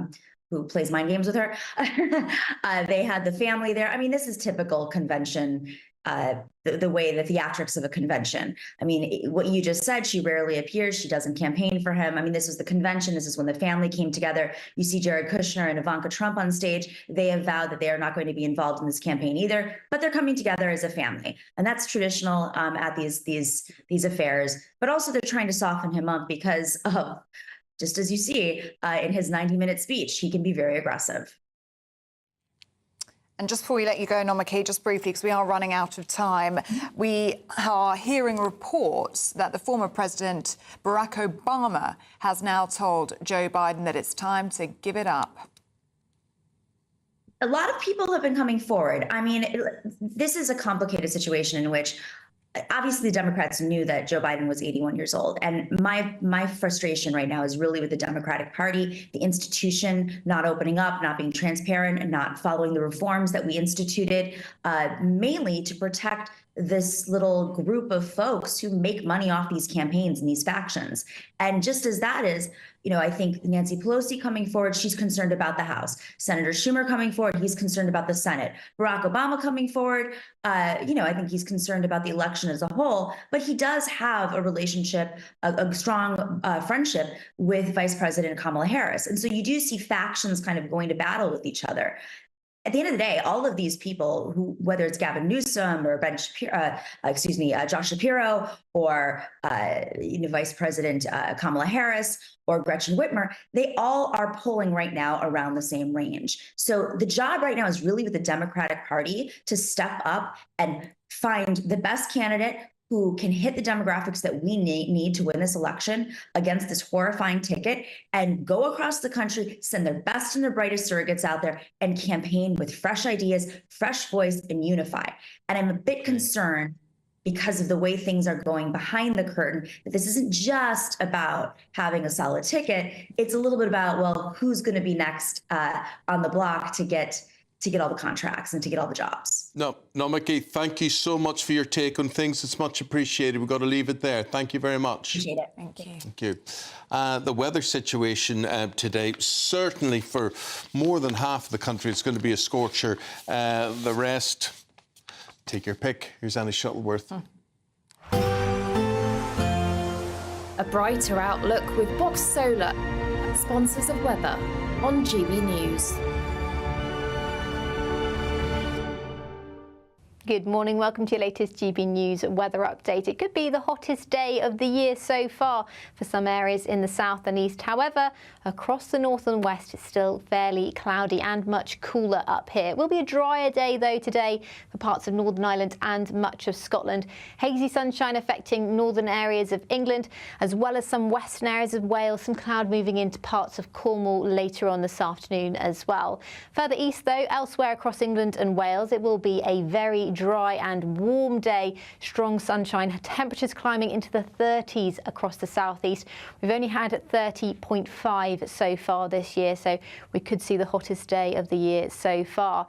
Speaker 21: who plays mind games with her. They had the family there. I mean, this is typical convention, the way, the theatrics of a convention. I mean, what you just said, she rarely appears. She doesn't campaign for him. I mean, this was the convention. This is when the family came together. You see Jared Kushner and Ivanka Trump on stage. They have vowed that they are not going to be involved in this campaign either, but they're coming together as a family. And that's traditional at these affairs. But also they're trying to soften him up because of, just as you see in his 90-minute speech, he can be very aggressive.
Speaker 10: And just before we let you go, Nomiki, just briefly, because we are running out of time, we are hearing reports that the former President Barack Obama has now told Joe Biden that it's time to give it up.
Speaker 21: A lot of people have been coming forward. I mean, this is a complicated situation in which obviously the Democrats knew that Joe Biden was 81 years old. And my frustration right now is really with the Democratic Party, the institution not opening up, not being transparent, and not following the reforms that we instituted, mainly to protect this little group of folks who make money off these campaigns and these factions. And just as that is, you know, I think Nancy Pelosi coming forward, she's concerned about the House. Senator Schumer coming forward, he's concerned about the Senate. Barack Obama coming forward, you know, I think he's concerned about the election as a whole, but he does have a relationship, a strong friendship with Vice President Kamala Harris. And so you do see factions kind of going to battle with each other. At the end of the day, all of these people, who, whether it's Gavin Newsom or Josh Shapiro, or you know, Vice President Kamala Harris or Gretchen Whitmer, they all are polling right now around the same range. So the job right now is really with the Democratic Party to step up and find the best candidate who can hit the demographics that we need to win this election against this horrifying ticket, and go across the country, send their best and their brightest surrogates out there and campaign with fresh ideas, fresh voice, and unify. And I'm a bit concerned, because of the way things are going behind the curtain, that this isn't just about having a solid ticket. It's a little bit about, well, who's going to be next on the block to get all the contracts and to get all the jobs.
Speaker 9: No, Nomiki, thank you so much for your take on things. It's much appreciated. We've got to leave it there. Thank you very much.
Speaker 21: Appreciate it. Thank you.
Speaker 9: Thank you. The weather situation today, certainly for more than half of the country, it's going to be a scorcher. The rest, take your pick. Here's Annie Shuttleworth.
Speaker 4: A brighter outlook with Box Solar, sponsors of weather on GB News.
Speaker 5: Good morning. Welcome to your latest GB News weather update. It could be the hottest day of the year so far for some areas in the south and east. However, across the north and west, it's still fairly cloudy and much cooler up here. It will be a drier day, though, today for parts of Northern Ireland and much of Scotland. Hazy sunshine affecting northern areas of England, as well as some western areas of Wales. Some cloud moving into parts of Cornwall later on this afternoon as well. Further east, though, elsewhere across England and Wales, it will be a very dry and warm day. Strong sunshine, temperatures climbing into the 30s across the southeast. We've only had 30.5 so far this year, so we could see the hottest day of the year so far.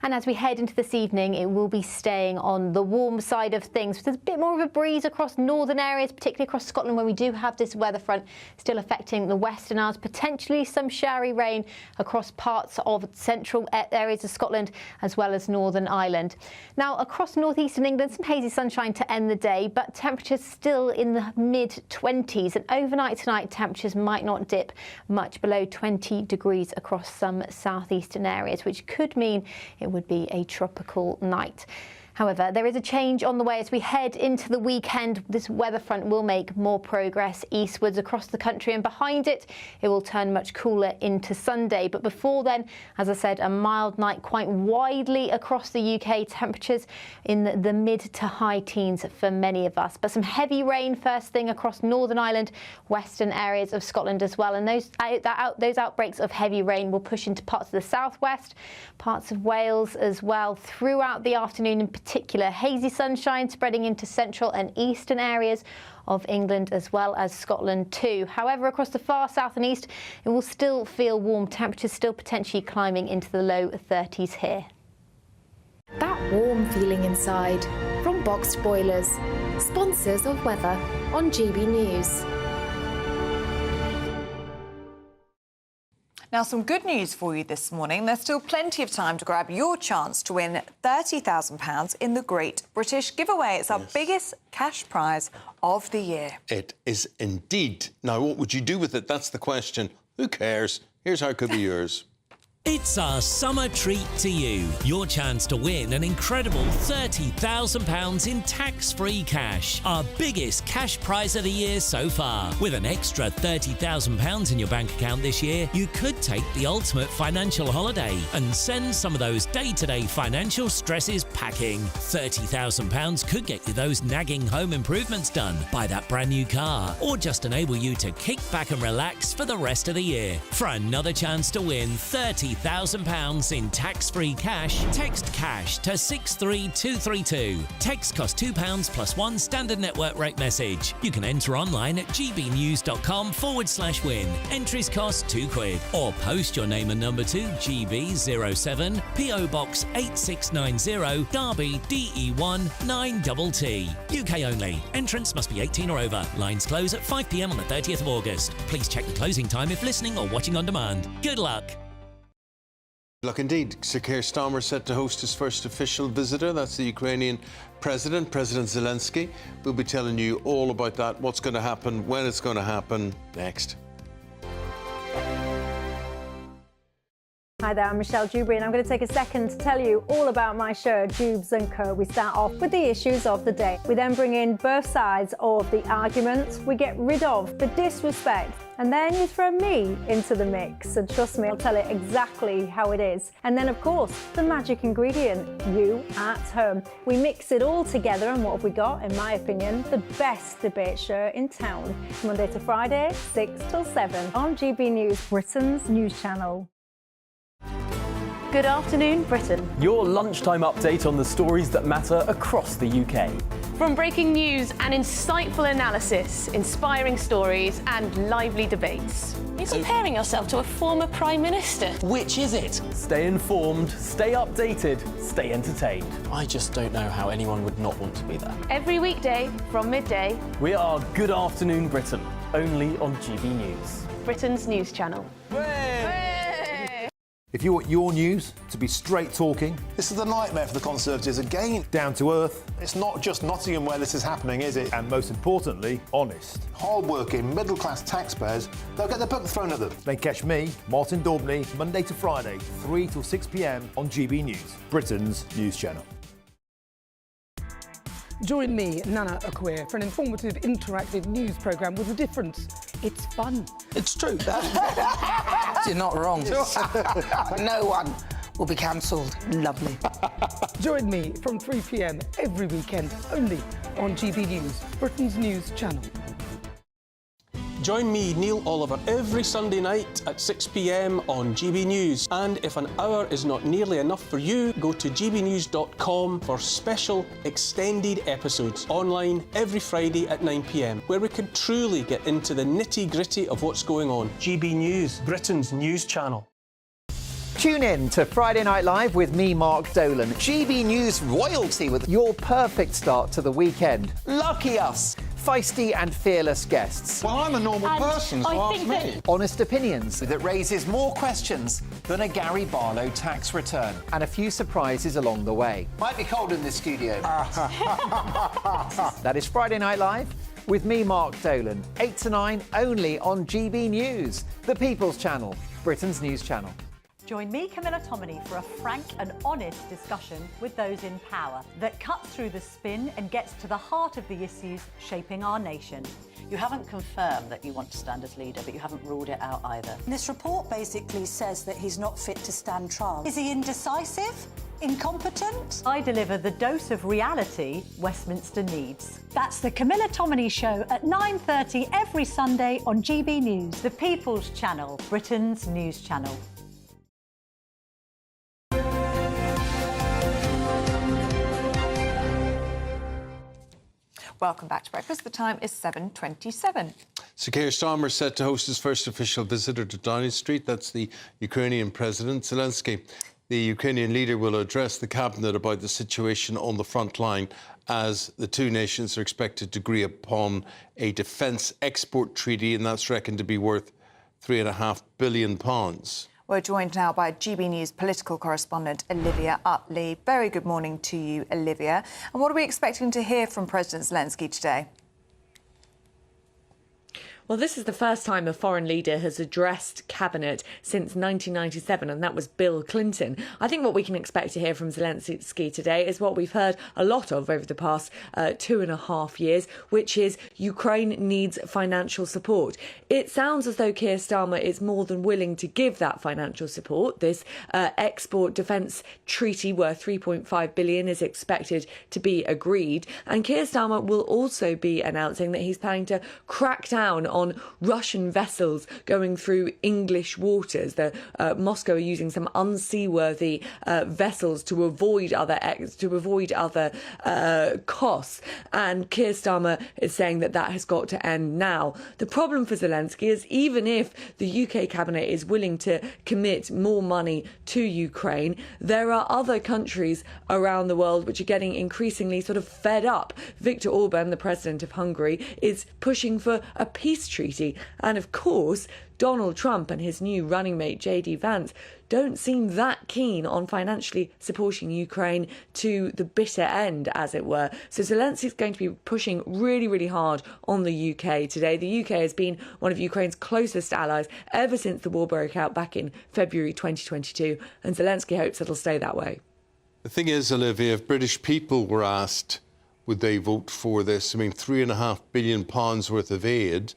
Speaker 5: And as we head into this evening, it will be staying on the warm side of things. There's a bit more of a breeze across northern areas, particularly across Scotland, where we do have this weather front still affecting the western Isles. Potentially some showery rain across parts of central areas of Scotland, as well as Northern Ireland. Now, across northeastern England, some hazy sunshine to end the day, but temperatures still in the mid-20s. And overnight tonight, temperatures might not dip much below 20 degrees across some southeastern areas, which could mean it would be a tropical night. However, there is a change on the way as we head into the weekend. This weather front will make more progress eastwards across the country, and behind it, it will turn much cooler into Sunday. But before then, as I said, a mild night quite widely across the UK. Temperatures in the mid to high teens for many of us. But some heavy rain first thing across Northern Ireland, western areas of Scotland as well. And those outbreaks of heavy rain will push into parts of the southwest, parts of Wales as well throughout the afternoon. In particular, hazy sunshine spreading into central and eastern areas of England as well as Scotland too. However, across the far south and east, it will still feel warm. Temperatures still potentially climbing into the low 30s here.
Speaker 4: That warm feeling inside from Boxed Boilers, sponsors of weather on GB News.
Speaker 10: Now, some good news for you this morning. There's still plenty of time to grab your chance to win £30,000 in the Great British Giveaway. It's our biggest cash prize of the year.
Speaker 9: It is indeed. Now, what would you do with it? That's the question. Who cares? Here's how it could be yours.
Speaker 13: It's our summer treat to you. Your chance to win an incredible £30,000 in tax-free cash. Our biggest cash prize of the year so far. With an extra £30,000 in your bank account this year, you could take the ultimate financial holiday and send some of those day-to-day financial stresses packing. £30,000 could get you those nagging home improvements done, buy that brand new car, or just enable you to kick back and relax for the rest of the year. For another chance to win £30,000 in tax-free cash, text cash to 63232. Text costs £2 plus one standard network rate message. You can enter online at gbnews.com/win. Entries cost £2. Or post your name and number to GB07 PO Box 8690 Derby DE1 9TT. UK only. Entrants must be 18 or over. Lines close at 5 p.m. on the 30th of August. Please check the closing time if listening or watching on demand. Good luck.
Speaker 9: Look, indeed, Sir Keir Starmer set to host his first official visitor. That's the Ukrainian President Zelenskyy. We'll be telling you all about that, what's going to happen, when it's going to happen, next.
Speaker 1: Hi there, I'm Michelle Dewberry, and I'm going to take a second to tell you all about my show, Dubes & Co. We start off with the issues of the day. We then bring in both sides of the argument. We get rid of the disrespect. And then you throw me into the mix. And trust me, I'll tell it exactly how it is. And then, of course, the magic ingredient, you at home. We mix it all together, and what have we got? In my opinion, the best debate show in town. Monday to Friday, 6 till 7 on GB News, Britain's news channel.
Speaker 8: Good afternoon, Britain. Your lunchtime update on the stories that matter across the UK.
Speaker 22: From breaking news and insightful analysis, inspiring stories and lively debates. You're comparing yourself to a former Prime Minister.
Speaker 8: Which is it? Stay informed, stay updated, stay entertained.
Speaker 23: I just don't know how anyone would not want to be there.
Speaker 22: Every weekday from midday.
Speaker 8: We are Good Afternoon Britain, only on GB News.
Speaker 22: Britain's news channel.
Speaker 24: If you want your news to be straight talking...
Speaker 25: This is the nightmare for the Conservatives again.
Speaker 24: Down to earth.
Speaker 25: It's not just Nottingham where this is happening, is it?
Speaker 24: And most importantly, honest.
Speaker 25: Hard-working, middle-class taxpayers, they'll get their book thrown at them.
Speaker 24: Then catch me, Martin Daubney, Monday to Friday, 3 till 6 p.m. on GB News, Britain's news channel.
Speaker 2: Join me, Nana Akwe, for an informative, interactive news programme with a difference. It's fun.
Speaker 6: It's true. You're not wrong. No one will be cancelled. Lovely.
Speaker 2: Join me from 3 p.m. every weekend, only on GB News, Britain's news channel.
Speaker 3: Join me, Neil Oliver, every Sunday night at 6 p.m. on GB News. And if an hour is not nearly enough for you, go to gbnews.com for special extended episodes online every Friday at 9 p.m, where we can truly get into the nitty-gritty of what's going on. GB News, Britain's news channel.
Speaker 7: Tune in to Friday Night Live with me, Mark Dolan. GB News royalty with your perfect start to the weekend. Lucky us! Feisty and fearless guests.
Speaker 25: Well, I'm a normal person, so ask me.
Speaker 7: Honest opinions that raises more questions than a Gary Barlow tax return. And a few surprises along the way.
Speaker 25: Might be cold in this studio.
Speaker 7: That is Friday Night Live with me, Mark Dolan. 8 to 9, only on GB News, the People's Channel, Britain's news channel.
Speaker 11: Join me, Camilla Tominey, for a frank and honest discussion with those in power that cuts through the spin and gets to the heart of the issues shaping our nation.
Speaker 12: You haven't confirmed that you want to stand as leader, but you haven't ruled it out either.
Speaker 11: This report basically says that he's not fit to stand trial. Is he indecisive? Incompetent? I deliver the dose of reality Westminster needs. That's the Camilla Tominey Show at 9:30 every Sunday on GB News, the People's Channel, Britain's news channel.
Speaker 10: Welcome back to breakfast. The time is 7:27.
Speaker 9: So Keir Starmer set to host his first official visitor to Downing Street. That's the Ukrainian President Zelenskyy. The Ukrainian leader will address the cabinet about the situation on the front line as the two nations are expected to agree upon a defence export treaty, and that's reckoned to be worth £3.5 billion.
Speaker 10: We're joined now by GB News political correspondent Olivia Utley. Very good morning to you, Olivia. And what are we expecting to hear from President Zelenskyy today?
Speaker 19: Well, this is the first time a foreign leader has addressed cabinet since 1997, and that was Bill Clinton. I think what we can expect to hear from Zelenskyy today is what we've heard a lot of over the past 2.5 years, which is Ukraine needs financial support. It sounds as though Keir Starmer is more than willing to give that financial support. This export defence treaty worth £3.5 billion is expected to be agreed, and Keir Starmer will also be announcing that he's planning to crack down on Russian vessels going through English waters. Moscow are using some unseaworthy vessels to avoid other costs, and Keir Starmer is saying that that has got to end now. The problem for Zelenskyy is even if the UK cabinet is willing to commit more money to Ukraine, there are other countries around the world which are getting increasingly sort of fed up. Viktor Orban, the president of Hungary, is pushing for a peace treaty. And of course, Donald Trump and his new running mate, JD Vance, don't seem that keen on financially supporting Ukraine to the bitter end, as it were. So Zelenskyy is going to be pushing really, really hard on the UK today. The UK has been one of Ukraine's closest allies ever since the war broke out back in February 2022, and Zelenskyy hopes it'll stay that way.
Speaker 9: The thing is, Olivia, if British people were asked would they vote for this, I mean, £3.5 billion worth of aid,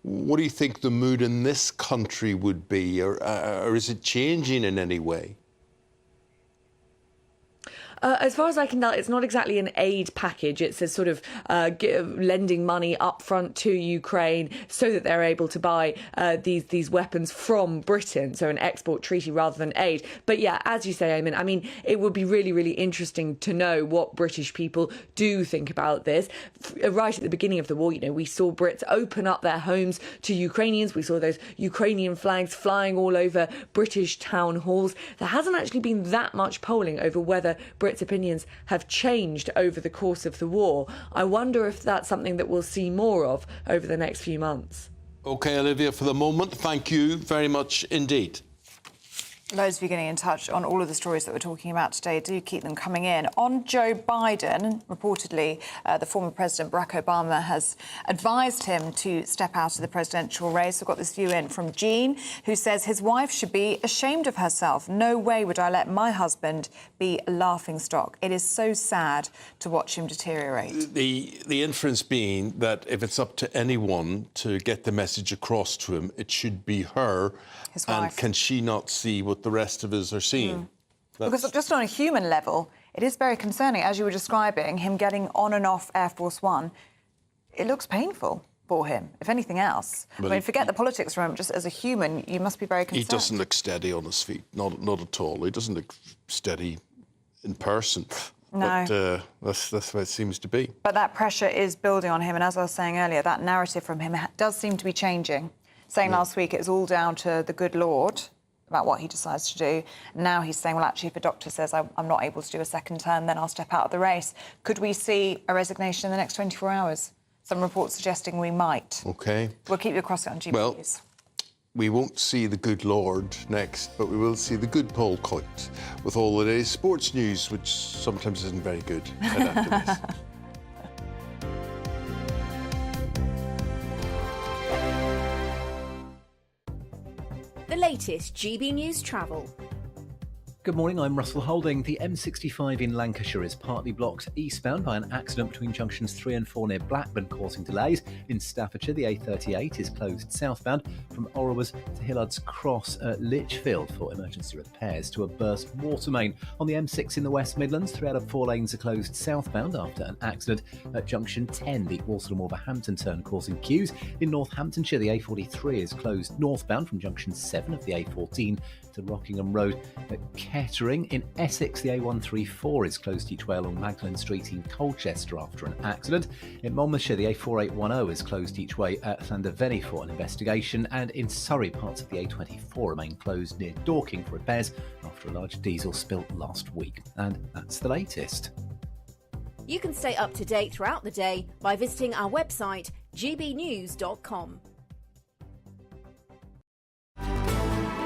Speaker 9: what do you think the mood in this country would be, or is it changing in any way?
Speaker 19: As far as I can tell, it's not exactly an aid package. It's a sort of lending money up front to Ukraine so that they're able to buy these weapons from Britain. So an export treaty rather than aid. But yeah, as you say, Eamon, I mean, it would be really, really interesting to know what British people do think about this. Right at the beginning of the war, you know, we saw Brits open up their homes to Ukrainians. We saw those Ukrainian flags flying all over British town halls. There hasn't actually been that much polling over whether Brits' opinions have changed over the course of the war. I wonder if that's something that we'll see more of over the next few months.
Speaker 9: OK, Olivia, for the moment, thank you very much indeed.
Speaker 10: Loads of you getting in touch on all of the stories that we're talking about today. Do keep them coming in. On Joe Biden, reportedly, the former President Barack Obama has advised him to step out of the presidential race. We've got this view in from Jean, who says his wife should be ashamed of herself. No way would I let my husband be a laughingstock. It is so sad to watch him deteriorate.
Speaker 9: The inference being that if it's up to anyone to get the message across to him, it should be her.
Speaker 10: His wife.
Speaker 9: And can she not see what the rest of us are seeing?
Speaker 10: Because just on a human level, it is very concerning. As you were describing, him getting on and off Air Force One, it looks painful for him, if anything else.
Speaker 9: But
Speaker 10: I mean, forget the politics from him. Just as a human, you must be very concerned.
Speaker 9: He doesn't look steady on his feet, not at all. He doesn't look steady in person.
Speaker 10: No.
Speaker 9: But that's what it seems to be.
Speaker 10: But that pressure is building on him, and as I was saying earlier, that narrative from him does seem to be changing. Saying last week it was all down to the good Lord about what he decides to do. Now he's saying, well, actually, if a doctor says I'm not able to do a second term, then I'll step out of the race. Could we see a resignation in the next 24 hours? Some reports suggesting we might.
Speaker 9: OK.
Speaker 10: We'll keep you across it on GB
Speaker 9: Well,
Speaker 10: News.
Speaker 9: we won't see the good Lord next, but we will see the good Paul Coit with all the day's sports news, which sometimes isn't very good. Right after this.
Speaker 14: The latest GB News travel.
Speaker 8: Good morning, I'm Russell Holding. The M65 in Lancashire is partly blocked eastbound by an accident between junctions 3 and 4 near Blackburn, causing delays. In Staffordshire, the A38 is closed southbound from Orrowers to Hillard's Cross at Lichfield for emergency repairs to a burst water main. On the M6 in the West Midlands, 3 out of 4 lanes are closed southbound after an accident at junction 10, the Walsall-Wolverhampton turn, causing queues. In Northamptonshire, the A43 is closed northbound from junction 7 of the A14 to Rockingham Road at Kettering. In Essex, the A134 is closed each way along Magdalen Street in Colchester after an accident. In Monmouthshire, the A4810 is closed each way at Llanderfeni for an investigation. And in Surrey, parts of the A24 remain closed near Dorking for repairs after a large diesel spill last week. And that's the latest.
Speaker 14: You can stay up to date throughout the day by visiting our website, gbnews.com.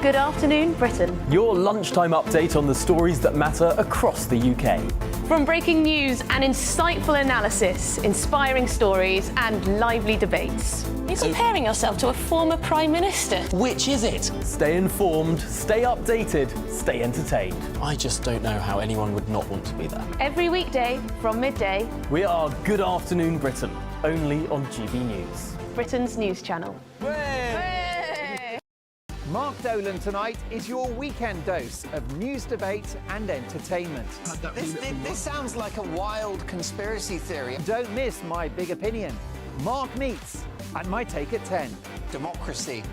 Speaker 22: Good afternoon, Britain.
Speaker 8: Your lunchtime update on the stories that matter across the UK.
Speaker 22: From breaking news and insightful analysis, inspiring stories and lively debates. You're comparing yourself to a former Prime Minister.
Speaker 23: Which is it?
Speaker 8: Stay informed, stay updated, stay entertained.
Speaker 23: I just don't know how anyone would not want to be there.
Speaker 22: Every weekday from midday.
Speaker 8: We are Good Afternoon Britain, only on GB News.
Speaker 22: Britain's news channel.
Speaker 7: Mark Dolan tonight is your weekend dose of news, debate and entertainment.
Speaker 6: This sounds like a wild conspiracy theory.
Speaker 7: Don't miss My Big Opinion, Mark Meets and My Take at 10.
Speaker 6: Democracy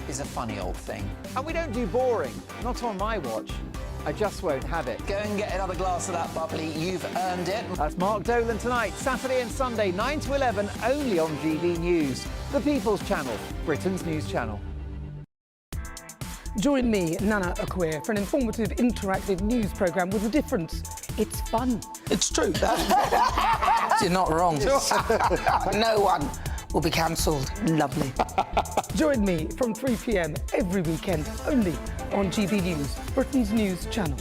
Speaker 6: is a funny old thing.
Speaker 7: And we don't do boring, not on my watch. I just won't have it.
Speaker 6: Go and get another glass of that bubbly, you've earned it.
Speaker 7: That's Mark Dolan tonight, Saturday and Sunday, 9 to 11, only on GB News, the People's Channel, Britain's news channel.
Speaker 2: Join me, Nana Akweer, for an informative, interactive news programme with a difference. It's fun.
Speaker 6: It's true. You're not wrong. No one will be cancelled. Lovely.
Speaker 2: Join me from 3 p.m. every weekend, only on GB News, Britain's news channel.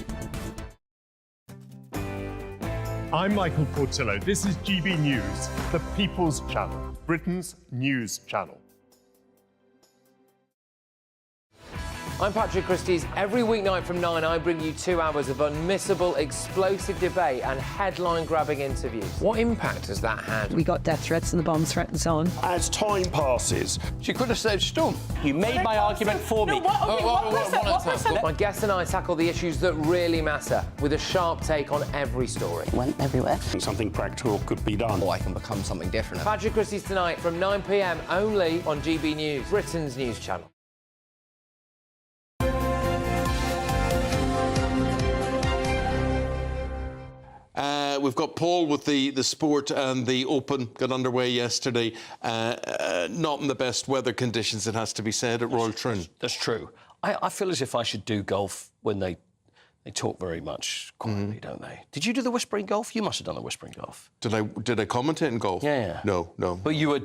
Speaker 15: I'm Michael Portillo. This is GB News, the People's Channel, Britain's news channel.
Speaker 16: I'm Patrick Christie's. Every weeknight from 9, I bring you 2 hours of unmissable, explosive debate and headline-grabbing interviews. What impact has that had?
Speaker 17: We got death threats and the bomb threat and so on.
Speaker 15: As time passes,
Speaker 16: She could have saved Storm.
Speaker 3: You made my argument for me.
Speaker 16: My guest and I tackle the issues that really matter with a sharp take on every story.
Speaker 18: Went everywhere.
Speaker 15: Something practical could be done.
Speaker 18: Or I can become something different.
Speaker 16: Patrick Christie's tonight from 9 p.m. only on GB News, Britain's news channel.
Speaker 9: We've got Paul with the sport and the Open got underway yesterday. Not in the best weather conditions, it has to be said, at Royal Troon.
Speaker 26: That's true. I feel as if I should do golf when they
Speaker 4: They talk very much quietly, don't they? Did you do the whispering golf? You must have done the whispering golf.
Speaker 9: Did I commentate in golf?
Speaker 4: Yeah.
Speaker 9: No.
Speaker 4: But you're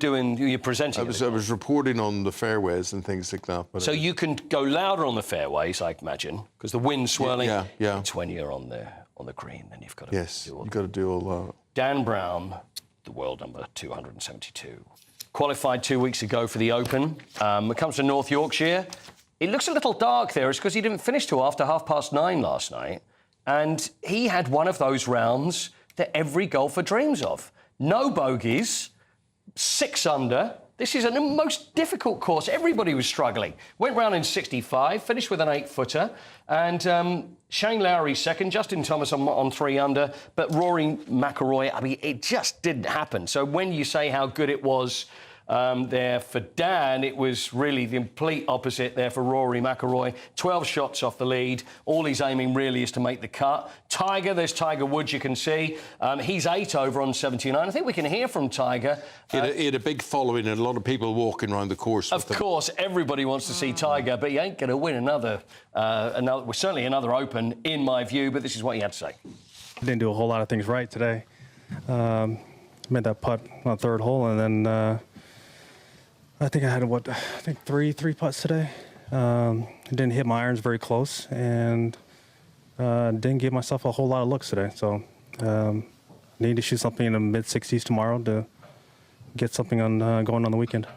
Speaker 4: presenting.
Speaker 9: I was reporting on the fairways and things like that. But
Speaker 4: so you can go louder on the fairways, I imagine, because the wind's swirling.
Speaker 9: Yeah.
Speaker 4: It's when you're on the green, then you've got to
Speaker 9: you've got to do all that.
Speaker 4: Dan Brown, the world number 272, qualified 2 weeks ago for the Open. It comes from North Yorkshire. It looks a little dark there. It's because he didn't finish till after 9:30 last night. And he had one of those rounds that every golfer dreams of. No bogeys, 6 under. This is the most difficult course. Everybody was struggling. Went round in 65, finished with an 8-footer. And Shane Lowry second, Justin Thomas on 3 under. But Rory McIlroy, I mean, it just didn't happen. So when you say how good it was there for Dan, it was really the complete opposite there for Rory McIlroy. 12 shots off the lead. All he's aiming really is to make the cut. Tiger, there's Tiger Woods, you can see. He's 8 over on 79. I think we can hear from Tiger.
Speaker 9: He had a big following and a lot of people walking around the course.
Speaker 4: Of course, everybody wants to see Tiger, but he ain't going to win another, certainly another Open, in my view, but this is what he had to say.
Speaker 5: I didn't do a whole lot of things right today. Made that putt on the 3rd hole, and then I think I had, three putts today. Didn't hit my irons very close, and didn't give myself a whole lot of looks today. So need to shoot something in the mid-60s tomorrow to get something going on the weekend.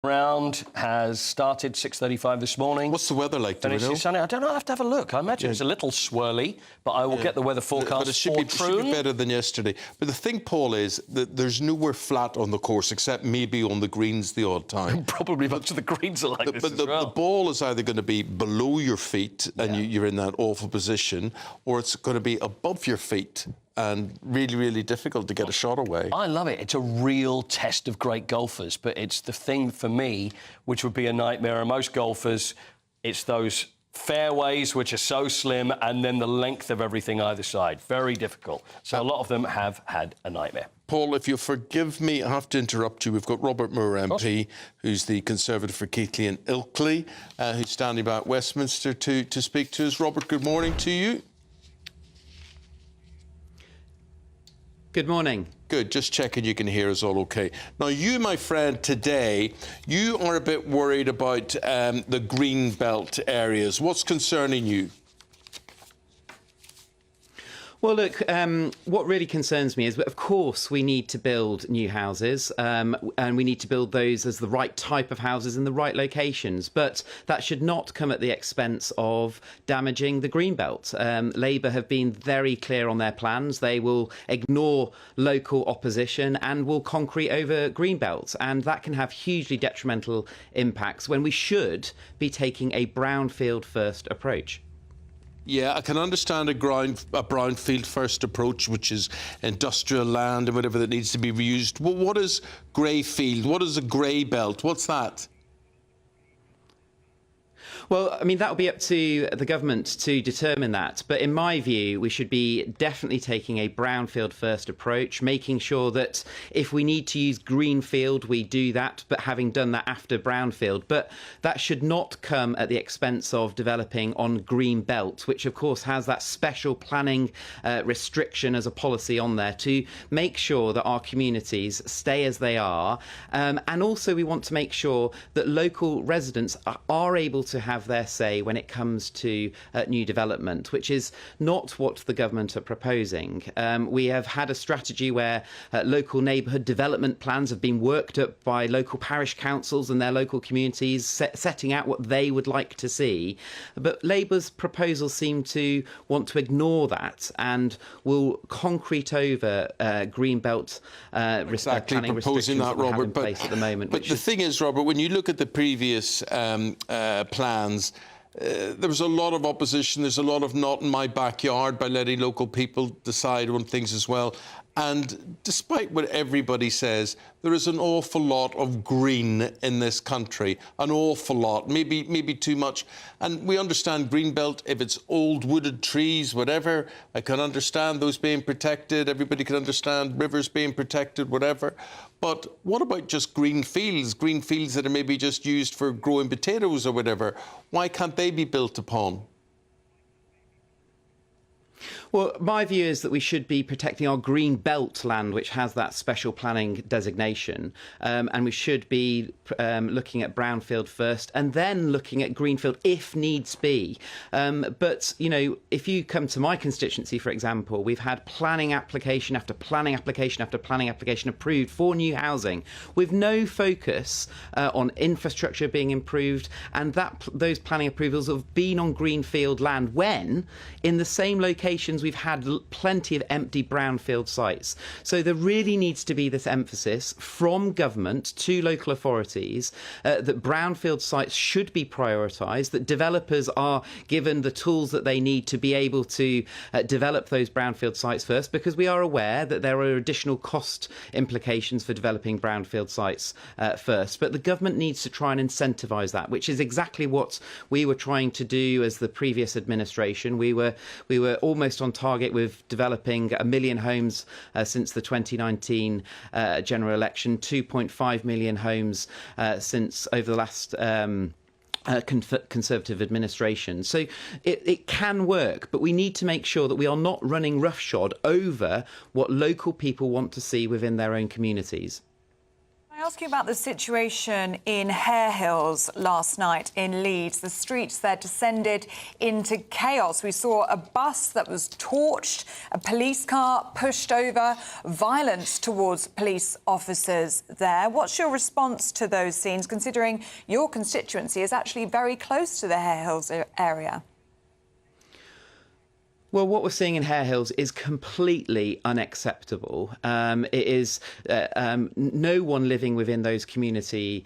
Speaker 4: Round has started 6:35 this morning.
Speaker 9: What's the weather like? Do we know?
Speaker 4: Sunny. I don't know. I have to have a look. I imagine it's a little swirly, but I will get the weather forecast.
Speaker 9: But it should be better than yesterday. But the thing, Paul, is that there's nowhere flat on the course except maybe on the greens the odd time.
Speaker 4: Probably much of the greens are like this as well.
Speaker 9: The ball is either going to be below your feet and you're in that awful position, or it's going to be above your feet and really, really difficult to get a shot away.
Speaker 4: I love it. It's a real test of great golfers, but it's the thing for me which would be a nightmare. And most golfers, it's those fairways which are so slim and then the length of everything either side. Very difficult. So a lot of them have had a nightmare.
Speaker 9: Paul, if you'll forgive me, I have to interrupt you. We've got Robert Moore MP, who's the Conservative for Keighley and Ilkley, who's standing by at Westminster to speak to us. Robert, good morning to you.
Speaker 13: Good morning.
Speaker 9: Good, just checking you can hear us all okay. Now, you, my friend, today, you are a bit worried about the green belt areas. What's concerning you?
Speaker 13: Well, look, what really concerns me is that, of course, we need to build new houses and we need to build those as the right type of houses in the right locations. But that should not come at the expense of damaging the green belt. Labour have been very clear on their plans. They will ignore local opposition and will concrete over green belts. And that can have hugely detrimental impacts when we should be taking a brownfield first approach.
Speaker 9: Yeah, I can understand a brownfield first approach, which is industrial land and whatever that needs to be reused. Well, what is grey field? What is a grey belt? What's that?
Speaker 13: Well, I mean, that will be up to the government to determine that. But in my view, we should be definitely taking a brownfield first approach, making sure that if we need to use greenfield, we do that, but having done that after brownfield. But that should not come at the expense of developing on green belt, which, of course, has that special planning restriction as a policy on there to make sure that our communities stay as they are. And also we want to make sure that local residents are able to have their say when it comes to new development, which is not what the government are proposing. We have had a strategy where local neighbourhood development plans have been worked up by local parish councils and their local communities, setting out what they would like to see. But Labour's proposals seem to want to ignore that and will concrete over greenbelt planning restrictions that we have in place at the moment.
Speaker 9: But the thing is, Robert, when you look at the previous plans, there was a lot of opposition. There's a lot of not in my backyard by letting local people decide on things as well. And despite what everybody says, there is an awful lot of green in this country, an awful lot, maybe too much. And we understand Greenbelt, if it's old wooded trees, whatever, I can understand those being protected. Everybody can understand rivers being protected, whatever. But what about just green fields that are maybe just used for growing potatoes or whatever? Why can't they be built upon?
Speaker 13: Well, my view is that we should be protecting our green belt land, which has that special planning designation, and we should be looking at brownfield first and then looking at greenfield if needs be. But, you know, if you come to my constituency, for example, we've had planning application after planning application after planning application approved for new housing with no focus on infrastructure being improved, and those planning approvals have been on greenfield land when, in the same locations, we've had plenty of empty brownfield sites. So there really needs to be this emphasis from government to local authorities that brownfield sites should be prioritised, that developers are given the tools that they need to be able to develop those brownfield sites first, because we are aware that there are additional cost implications for developing brownfield sites first. But the government needs to try and incentivise that, which is exactly what we were trying to do as the previous administration. We were almost on target with developing 1 million homes since the 2019 general election, 2.5 million homes since over the last Conservative administration. So it can work, but we need to make sure that we are not running roughshod over what local people want to see within their own communities.
Speaker 10: Can I ask you about the situation in Hare Hills last night in Leeds? The streets there descended into chaos. We saw a bus that was torched, a police car pushed over, violence towards police officers there. What's your response to those scenes, considering your constituency is actually very close to the Hare Hills area?
Speaker 13: Well, what we're seeing in Hare Hills is completely unacceptable. It is no one living within those communities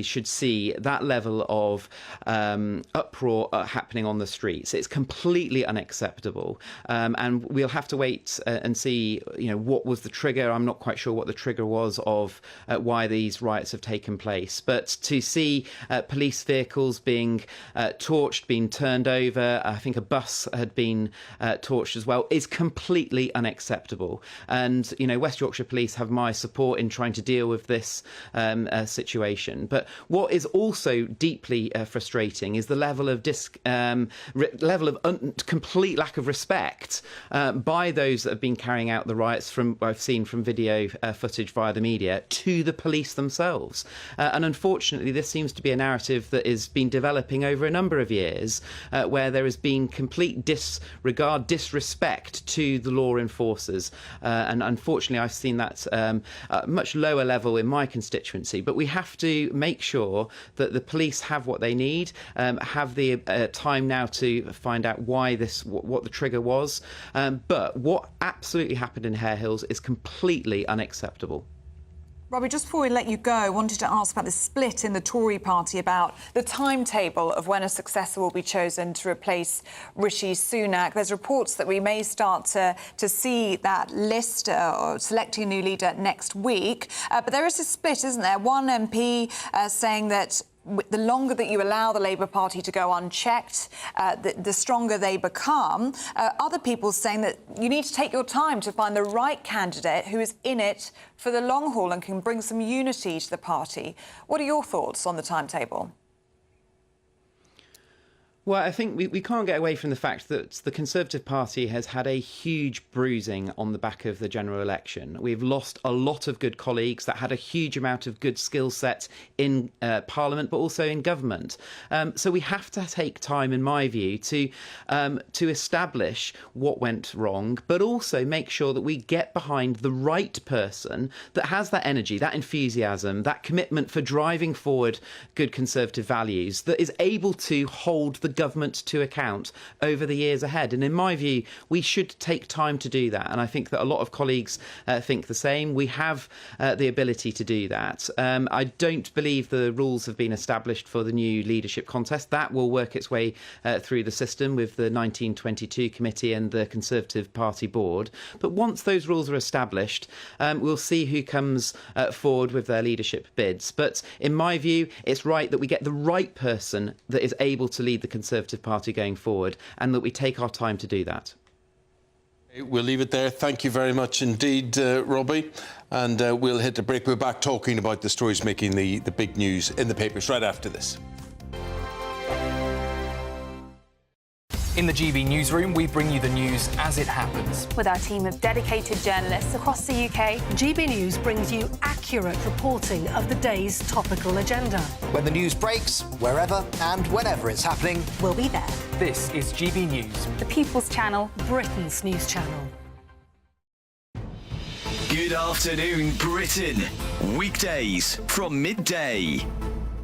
Speaker 13: should see that level of uproar happening on the streets. It's completely unacceptable, and we'll have to wait and see. You know, what was the trigger? I'm not quite sure what the trigger was of why these riots have taken place. But to see police vehicles being torched, being turned over, I think a bus had been torched as well, is completely unacceptable. And, you know, West Yorkshire Police have my support in trying to deal with this situation. But what is also deeply frustrating is the level of complete lack of respect by those that have been carrying out the riots, from I've seen from video footage via the media, to the police themselves. And unfortunately, this seems to be a narrative that has been developing over a number of years, where there has been complete disrespect to the law enforcers. And unfortunately, I've seen that at a much lower level in my constituency. But we have to make sure that the police have what they need, have the time now to find out why what the trigger was. But what absolutely happened in Hare Hills is completely unacceptable.
Speaker 10: Robbie, just before we let you go, I wanted to ask about the split in the Tory party, about the timetable of when a successor will be chosen to replace Rishi Sunak. There's reports that we may start to see that list or selecting a new leader next week. But there is a split, isn't there? One MP saying that the longer that you allow the Labour Party to go unchecked, the stronger they become. Other people saying that you need to take your time to find the right candidate who is in it for the long haul and can bring some unity to the party. What are your thoughts on the timetable?
Speaker 13: Well, I think we can't get away from the fact that the Conservative Party has had a huge bruising on the back of the general election. We've lost a lot of good colleagues that had a huge amount of good skill set in Parliament, but also in government. So we have to take time, in my view, to establish what went wrong, but also make sure that we get behind the right person that has that energy, that enthusiasm, that commitment for driving forward good Conservative values, that is able to hold the government to account over the years ahead. And in my view, we should take time to do that. And I think that a lot of colleagues think the same. We have the ability to do that. I don't believe the rules have been established for the new leadership contest. That will work its way through the system with the 1922 committee and the Conservative Party board. But once those rules are established, we'll see who comes forward with their leadership bids. But in my view, it's right that we get the right person that is able to lead the Conservative Party going forward, and that we take our time to do that.
Speaker 9: We'll leave it there. Thank you very much indeed, Robbie. And we'll hit the break. We're back talking about the stories making the big news in the papers right after this.
Speaker 1: In the GB newsroom, we bring you the news as it happens.
Speaker 22: With our team of dedicated journalists across the UK,
Speaker 11: GB News brings you accurate reporting of the day's topical agenda.
Speaker 20: When the news breaks, wherever and whenever it's happening,
Speaker 11: We'll be there.
Speaker 1: This is GB News.
Speaker 22: the People's Channel.
Speaker 11: Britain's news channel.
Speaker 21: Good afternoon, Britain. Weekdays from midday.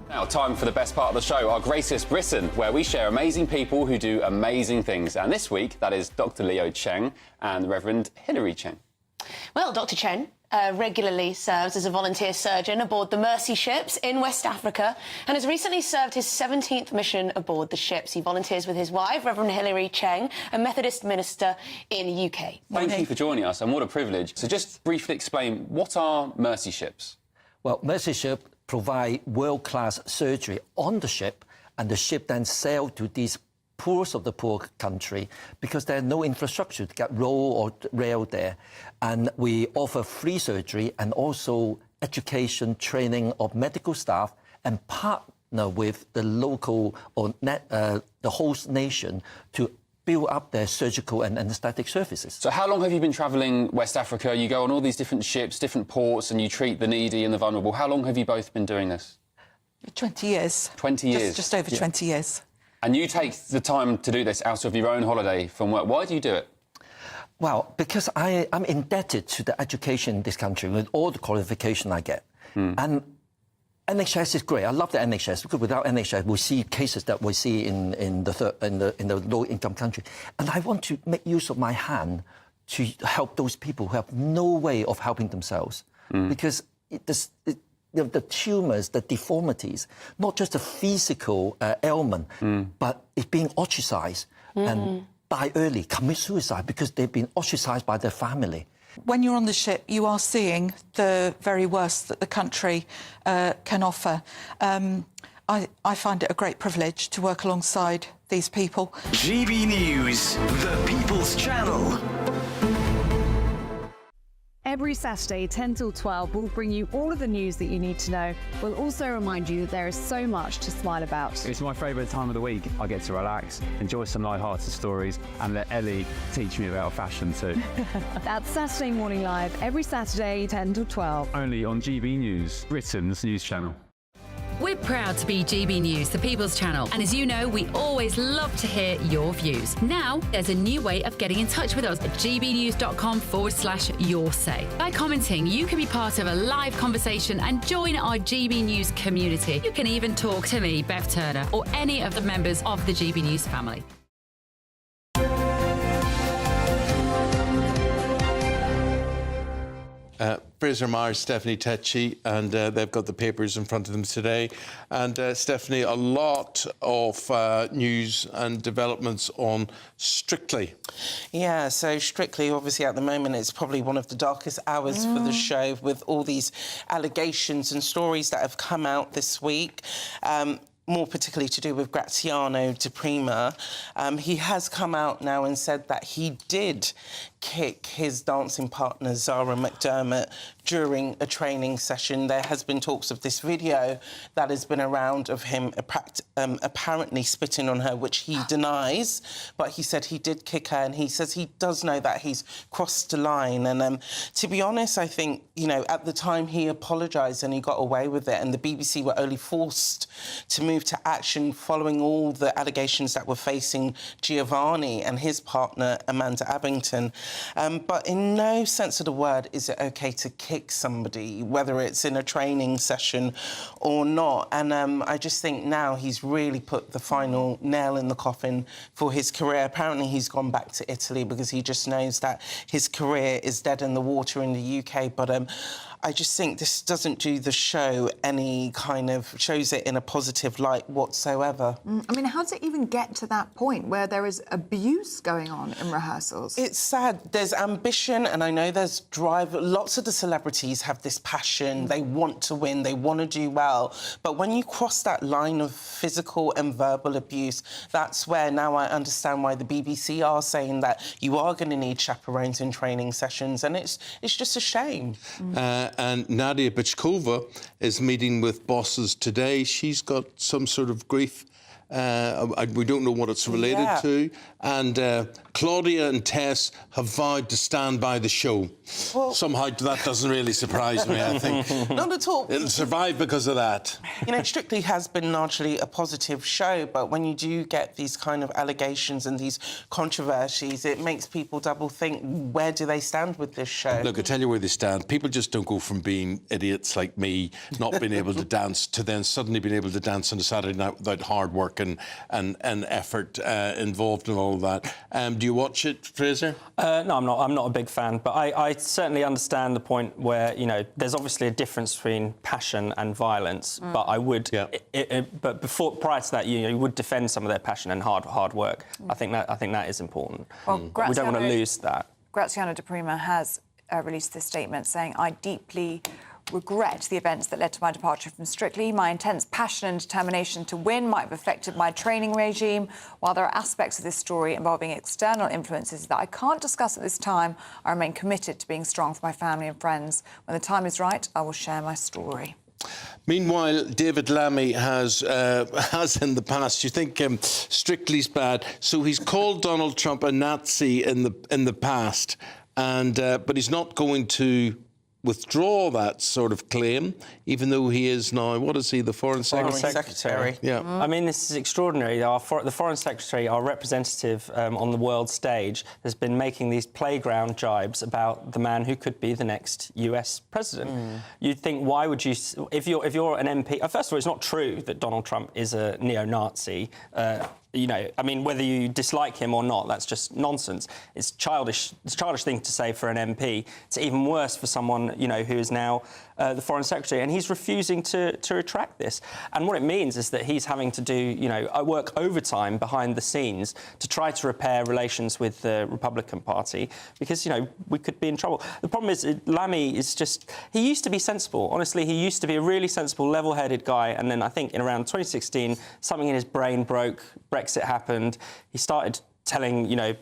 Speaker 24: Now, time for the best part of the show, our Greatest Britain, where we share amazing people who do amazing things. And this week, that is Dr. Leo Cheng and the Reverend Hilary Cheng.
Speaker 22: Well, Dr. Chen regularly serves as a volunteer surgeon aboard the Mercy ships in West Africa and has recently served his 17th mission aboard the ships. He volunteers with his wife, Reverend Hilary Cheng, a Methodist minister in the UK.
Speaker 24: Thank you for joining us, and what a privilege. So just briefly explain, what are Mercy ships?
Speaker 25: Well, Mercy ship provide world-class surgery on the ship, and the ship then sail to these poorest of the poor country because there's no infrastructure to get road or rail there. And we offer free surgery and also education, training of medical staff, and partner with the local or the host nation to build up their surgical and anaesthetic services.
Speaker 24: So how long have you been travelling West Africa? You go on all these different ships, different ports, and you treat the needy and the vulnerable. How long have you both been doing this?
Speaker 26: 20 years.
Speaker 24: 20 years?
Speaker 26: Just over 20 years.
Speaker 24: And you take the time to do this out of your own holiday from work. Why do you do it?
Speaker 25: Well, because I'm indebted to the education in this country with all the qualification I get. And NHS is great. I love the NHS because without NHS, we see cases that we see in the low-income country. And I want to make use of my hand to help those people who have no way of helping themselves. Because the tumours, the deformities, not just a physical ailment, but it's being ostracised and die early, commit suicide because they've been ostracised by their family.
Speaker 26: When you're on the ship, you are seeing the very worst that the country can offer. I find it a great privilege to work alongside these people.
Speaker 21: GB News, the People's Channel.
Speaker 27: Every Saturday, 10 till 12, we'll bring you all of the news that you need to know. We'll also remind you that there is so much to smile about.
Speaker 28: It's my favourite time of the week. I get to relax, enjoy some light-hearted stories, and let Ellie teach me about fashion too.
Speaker 27: That's Saturday Morning Live, every Saturday, 10 till 12.
Speaker 28: Only on GB News, Britain's news channel.
Speaker 29: We're proud to be GB News, the People's Channel. And as you know, we always love to hear your views. Now, there's a new way of getting in touch with us at gbnews.com/yoursay. By commenting, you can be part of a live conversation and join our GB News community. You can even talk to me, Bev Turner, or any of the members of the GB News family.
Speaker 9: Fraser Myers, Stephanie Tetchy, and they've got the papers in front of them today. And Stephanie, a lot of news and developments on Strictly.
Speaker 30: Yeah, so Strictly, obviously, at the moment, it's probably one of the darkest hours for the show with all these allegations and stories that have come out this week. More particularly to do with Graziano Di Prima. He has come out now and said that he did kick his dancing partner, Zara McDermott, during a training session. There has been talks of this video that has been around of him apparently spitting on her, which he denies, but he said he did kick her, and he says he does know that he's crossed the line. And to be honest, I think, you know, at the time he apologised and he got away with it, and the BBC were only forced to move to action following all the allegations that were facing Giovanni and his partner, Amanda Abington. But in no sense of the word is it OK to kick somebody, whether it's in a training session or not. And I just think now he's really put the final nail in the coffin for his career. Apparently he's gone back to Italy because he just knows that his career is dead in the water in the UK. But I just think this doesn't do the show any kind of... shows it in a positive light whatsoever.
Speaker 10: I mean, how does it even get to that point where there is abuse going on in rehearsals?
Speaker 30: It's sad. There's ambition, and I know there's drive. Lots of the celebrities have this passion. They want to win. They want to do well. But when you cross that line of physical and verbal abuse, that's where now I understand why the BBC are saying that you are going to need chaperones in training sessions, and it's just a shame.
Speaker 9: And Nadia Bychkova is meeting with bosses today. She's got some sort of grief We don't know what it's related to. And Claudia and Tess have vowed to stand by the show.
Speaker 30: Well,
Speaker 9: somehow that doesn't really surprise me, I think.
Speaker 30: Not at all.
Speaker 9: It'll survive because of that.
Speaker 30: You know, Strictly has been largely a positive show, but when you do get these kind of allegations and these controversies, it makes people double think, where do they stand with this show?
Speaker 9: Look, I tell you where they stand. People just don't go from being idiots like me, not being able to dance, to then suddenly being able to dance on a Saturday night without hard work and effort involved in all of that. Do you watch it, Fraser?
Speaker 2: No, I'm not. I'm not a big fan, but I certainly understand the point where, you know, there's obviously a difference between passion and violence. But I would, but prior to that, you would defend some of their passion and hard work. I think that is important.
Speaker 10: Well,
Speaker 2: we don't want to lose that.
Speaker 10: Graziano de Prima has released this statement saying, "I deeply regret the events that led to my departure from Strictly. My intense passion and determination to win might have affected my training regime. While there are aspects of this story involving external influences that I can't discuss at this time, I remain committed to being strong for my family and friends. When the time is right, I will share my story."
Speaker 9: Meanwhile, David Lammy has in the past. You think Strictly's bad, so he's called Donald Trump a Nazi in the past, and but he's not going to withdraw that sort of claim, even though he is now, what is he, the Foreign Secretary? Yeah.
Speaker 2: I mean, this is extraordinary. The Foreign Secretary, our representative on the world stage, has been making these playground jibes about the man who could be the next US president. You'd think, why would you, if you're an MP... First of all, it's not true that Donald Trump is a neo-Nazi. You know, I mean, whether you dislike him or not, that's just nonsense. It's childish thing to say for an MP. It's even worse for someone, you know, who is now the Foreign Secretary, and he's refusing to retract this. And what it means is that he's having to do, you know, work overtime behind the scenes to try to repair relations with the Republican Party, because, you know, we could be in trouble. The problem is, Lammy is just... He used to be sensible. Honestly, he used to be a really sensible, level-headed guy, and then I think in around 2016, something in his brain broke, Brexit happened. He started telling, you know,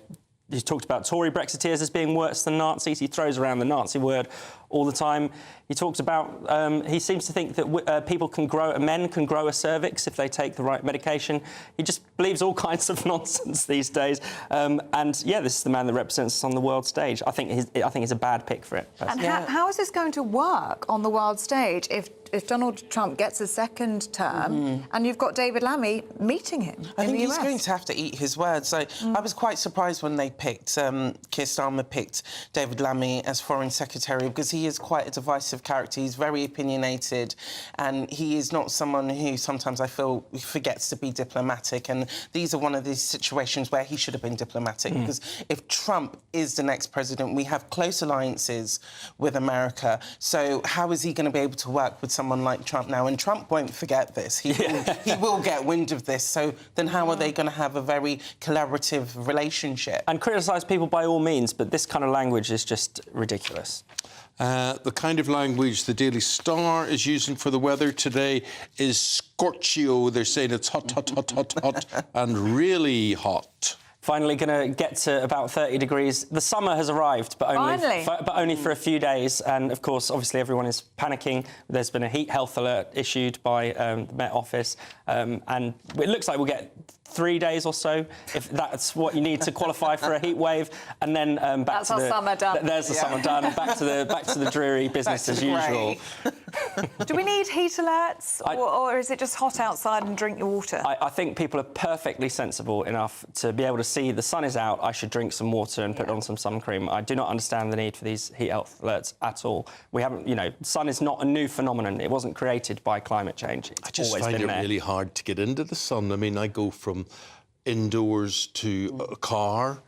Speaker 2: he talked about Tory Brexiteers as being worse than Nazis. He throws around the Nazi word all the time. He talks about, he seems to think that men can grow a cervix if they take the right medication. He just believes all kinds of nonsense these days. And yeah, this is the man that represents us on the world stage. I think he's a bad pick for it.
Speaker 10: And how is this going to work on the world stage if Donald Trump gets a second term and you've got David Lammy meeting him
Speaker 30: I
Speaker 10: in
Speaker 30: think
Speaker 10: the
Speaker 30: he's
Speaker 10: US?
Speaker 30: going to have to eat his words. I was quite surprised when they picked, Keir Starmer picked David Lammy as Foreign Secretary, because he is quite a divisive character. He's very opinionated, and he is not someone who sometimes I feel forgets to be diplomatic. And these are one of these situations where he should have been diplomatic, because if Trump is the next president, we have close alliances with America. So how is he going to be able to work with someone like Trump now? And Trump won't forget this. He will get wind of this. So then how are they going to have a very collaborative relationship?
Speaker 2: And criticise people by all means, but this kind of language is just ridiculous.
Speaker 9: The kind of language the Daily Star is using for the weather today is scorchio. They're saying it's hot, hot, hot, hot, hot, and really hot.
Speaker 2: Finally going to get to about 30 degrees. The summer has arrived, but only for a few days. And, of course, obviously everyone is panicking. There's been a heat health alert issued by the Met Office. And it looks like we'll get 3 days or so, if that's what you need to qualify for a heat wave. And then back to the...
Speaker 10: summer done.
Speaker 2: There's the summer done. Back to the dreary business as usual.
Speaker 10: Do we need heat alerts, or is it just hot outside and drink your water?
Speaker 2: I think people are perfectly sensible enough to be able to see the sun is out, I should drink some water and put on some sun cream. I do not understand the need for these heat health alerts at all. We haven't, you know, sun is not a new phenomenon. It wasn't created by climate change. It's
Speaker 9: I just
Speaker 2: always
Speaker 9: find
Speaker 2: been
Speaker 9: it
Speaker 2: there.
Speaker 9: really hard to get into the sun. I mean, I go from indoors to a car,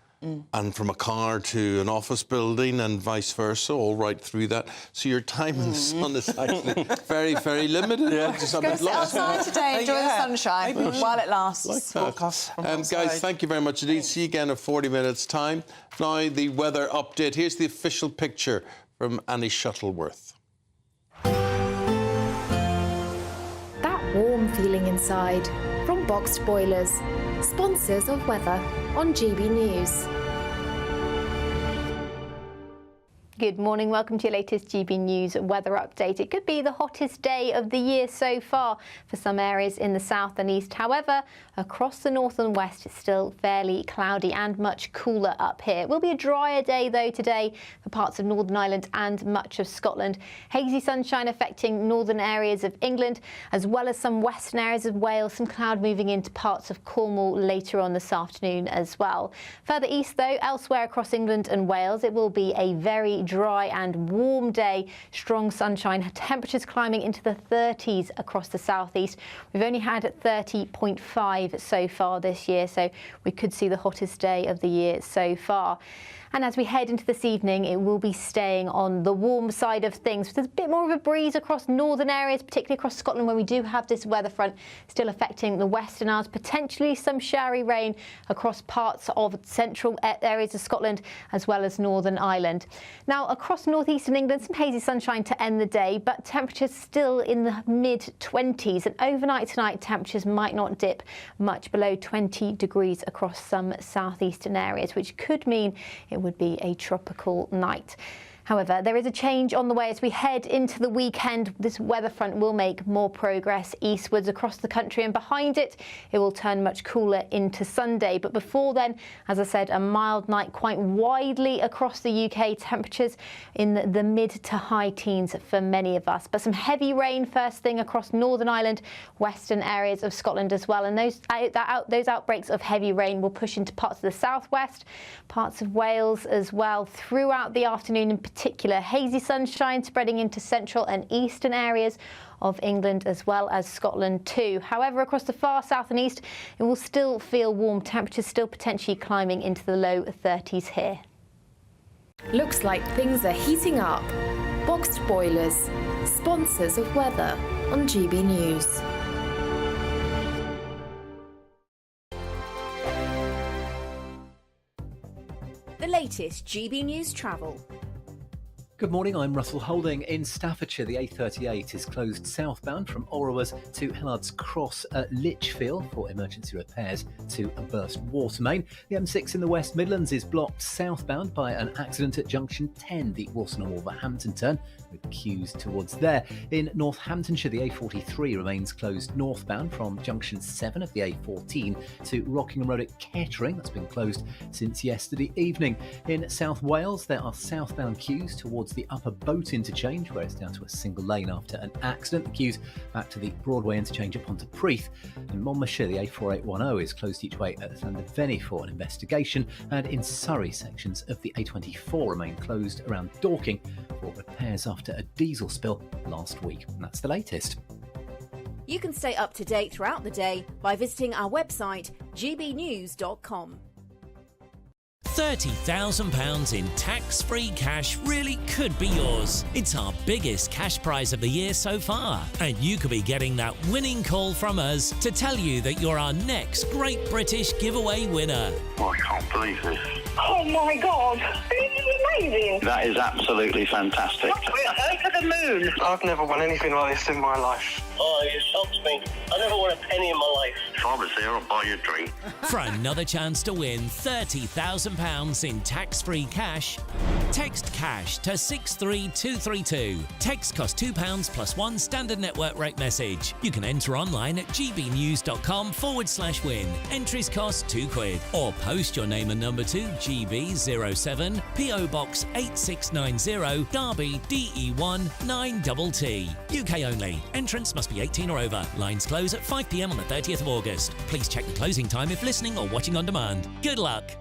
Speaker 9: and from a car to an office building and vice versa, all right through that. So your time in the sun is actually very, very limited.
Speaker 10: Just go sit outside today, enjoy the sunshine while it lasts.
Speaker 9: Like that. Guys, thank you very much indeed. See you again in 40 minutes' time. Now, the weather update. Here's the official picture from Annie Shuttleworth.
Speaker 3: That warm feeling inside from Boxed Boilers, sponsors of weather on GB News.
Speaker 6: Good morning, welcome to your latest GB News weather update. It could be the hottest day of the year so far for some areas in the south and east. However, across the north and west, it's still fairly cloudy and much cooler up here. It will be a drier day though today for parts of Northern Ireland and much of Scotland. Hazy sunshine affecting northern areas of England as well as some western areas of Wales. Some cloud moving into parts of Cornwall later on this afternoon as well. Further east though, elsewhere across England and Wales, it will be a very dry and warm day. Strong sunshine, temperatures climbing into the 30s across the southeast. We've only had 30.5 so far this year, so we could see the hottest day of the year so far. And as we head into this evening, it will be staying on the warm side of things. There's a bit more of a breeze across northern areas, particularly across Scotland, where we do have this weather front still affecting the western Isles. Potentially some showery rain across parts of central areas of Scotland as well as Northern Ireland. Now, across northeastern England, some hazy sunshine to end the day, but temperatures still in the mid-20s. And overnight tonight, temperatures might not dip much below 20 degrees across some southeastern areas, which could mean it would be a tropical night. However, there is a change on the way as we head into the weekend. This weather front will make more progress eastwards across the country, and behind it, it will turn much cooler into Sunday. But before then, as I said, a mild night quite widely across the UK. Temperatures in the mid to high teens for many of us. But some heavy rain first thing across Northern Ireland, western areas of Scotland as well. And those outbreaks of heavy rain will push into parts of the southwest, parts of Wales as well throughout the afternoon in particular. Hazy sunshine spreading into central and eastern areas of England as well as Scotland too. However, across the far south and east, it will still feel warm. Temperatures still potentially climbing into the low 30s here.
Speaker 3: Looks like things are heating up. Boxed boilers, sponsors of weather on GB News.
Speaker 7: The latest GB News travel.
Speaker 8: Good morning, I'm Russell Holding. In Staffordshire, the A38 is closed southbound from Orrowers to Hillard's Cross at Lichfield for emergency repairs to a burst water main. The M6 in the West Midlands is blocked southbound by an accident at junction 10, the Walsall and Wolverhampton turn, with queues towards there. In Northamptonshire, the A43 remains closed northbound from junction 7 of the A14 to Rockingham Road at Kettering. That's been closed since yesterday evening. In South Wales, there are southbound queues towards the Upper Boat interchange, where it's down to a single lane after an accident. The queues back to the Broadway interchange at Pontypridd. In Monmouthshire, the A4810 is closed each way at Llandybeni for an investigation, and in Surrey, sections of the A24 remain closed around Dorking for repairs after a diesel spill last week. And that's the latest.
Speaker 7: You can stay up to date throughout the day by visiting our website gbnews.com.
Speaker 12: £30,000 in tax-free cash really could be yours. It's our biggest cash prize of the year so far. And you could be getting that winning call from us to tell you that you're our next Great British Giveaway winner.
Speaker 14: Oh, I can't believe this.
Speaker 15: Oh my God, this is amazing.
Speaker 14: That is absolutely fantastic.
Speaker 15: We're over the moon.
Speaker 14: I've never won anything like this in my life.
Speaker 15: Oh, you shocked me. I never won a penny in my life.
Speaker 14: If I was there, I'd buy you a drink.
Speaker 12: For another chance to win £30,000 in tax-free cash, text cash to 63232. Text costs £2 plus one standard network rate message. You can enter online at gbnews.com/win. Entries cost £2. Or post your name and number to GB07 PO Box 8690 Derby DE1 9TT. UK only. Entrance must be 18 or over. Lines close at 5 p.m. on the 30th of August. Please check the closing time if listening or watching on demand. Good luck.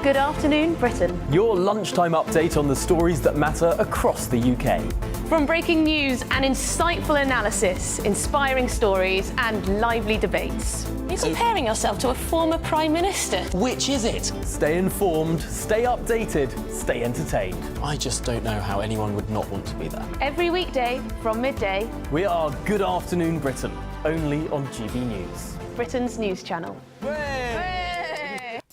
Speaker 7: Good afternoon, Britain.
Speaker 17: Your lunchtime update on the stories that matter across the UK.
Speaker 22: From breaking news and insightful analysis, inspiring stories and lively debates. You're comparing yourself to a former Prime Minister.
Speaker 17: Which is it? Stay informed, stay updated, stay entertained.
Speaker 18: I just don't know how anyone would not want to be there.
Speaker 22: Every weekday from midday.
Speaker 17: We are Good Afternoon Britain, only on GB News.
Speaker 22: Britain's news channel.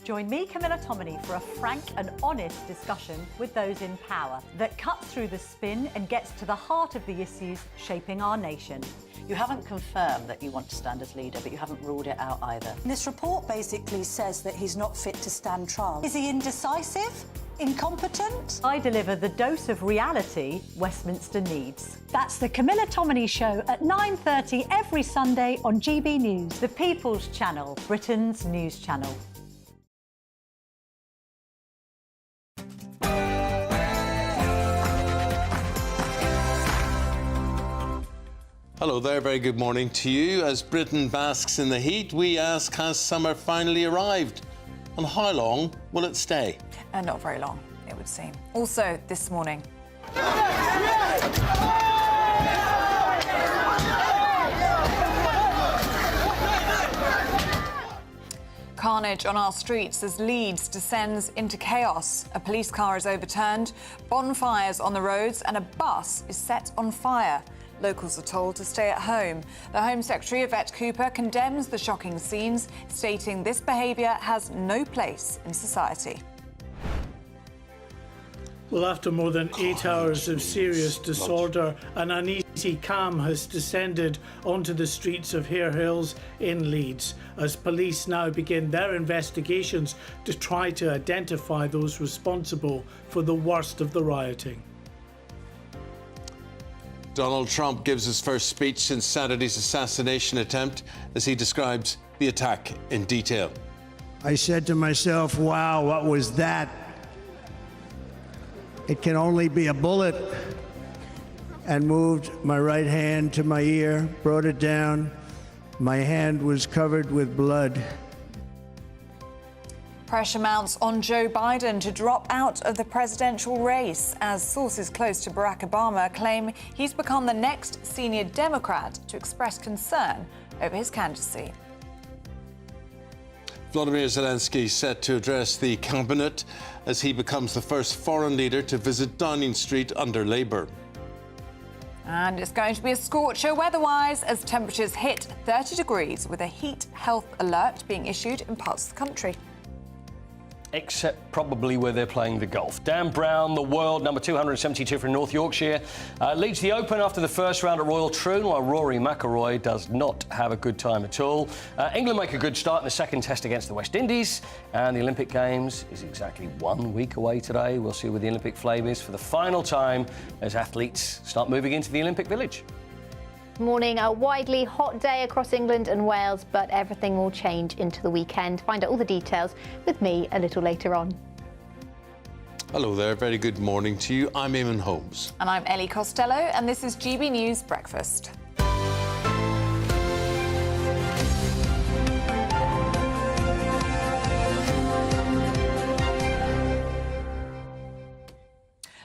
Speaker 11: Join me, Camilla Tominey, for a frank and honest discussion with those in power that cuts through the spin and gets to the heart of the issues shaping our nation.
Speaker 19: You haven't confirmed that you want to stand as leader, but you haven't ruled it out either.
Speaker 11: This report basically says that he's not fit to stand trial. Is he indecisive, Incompetent? I deliver the dose of reality Westminster needs. That's the Camilla Tominey Show at 9:30 every Sunday on GB News, the People's Channel, Britain's news channel.
Speaker 9: Hello there, very good morning to you. As Britain basks in the heat, we ask, has summer finally arrived? And how long will it stay?
Speaker 10: Not very long, it would seem. Also this morning. Carnage on our streets as Leeds descends into chaos. A police car is overturned, bonfires on the roads, and a bus is set on fire. Locals are told to stay at home. The Home Secretary, Yvette Cooper, condemns the shocking scenes, stating this behaviour has no place in society.
Speaker 1: Well, after more than 8 hours of serious disorder, an uneasy calm has descended onto the streets of Hare Hills in Leeds, as police now begin their investigations to try to identify those responsible for the worst of the rioting.
Speaker 9: Donald Trump gives his first speech since Saturday's assassination attempt as he describes the attack in detail.
Speaker 4: I said to myself, wow, what was that? It can only be a bullet. And moved my right hand to my ear, brought it down. My hand was covered with blood.
Speaker 10: Pressure mounts on Joe Biden to drop out of the presidential race as sources close to Barack Obama claim he's become the next senior Democrat to express concern over his candidacy.
Speaker 9: Volodymyr Zelenskyy set to address the cabinet as he becomes the first foreign leader to visit Downing Street under Labour.
Speaker 10: And it's going to be a scorcher weather-wise as temperatures hit 30 degrees with a heat health alert being issued in parts of the country.
Speaker 5: Except probably where they're playing the golf. Dan Brown, the world number 272 from North Yorkshire, leads the Open after the first round at Royal Troon, while Rory McIlroy does not have a good time at all. England make a good start in the second test against the West Indies, and the Olympic Games is exactly 1 week away today. We'll see where the Olympic flame is for the final time as athletes start moving into the Olympic Village.
Speaker 6: Morning, a widely hot day across England and Wales, but everything will change into the weekend. Find out all the details with me a little later on.
Speaker 9: Hello there, very good morning to you. I'm Eamon Holmes.
Speaker 10: And I'm Ellie Costello, and this is GB News Breakfast.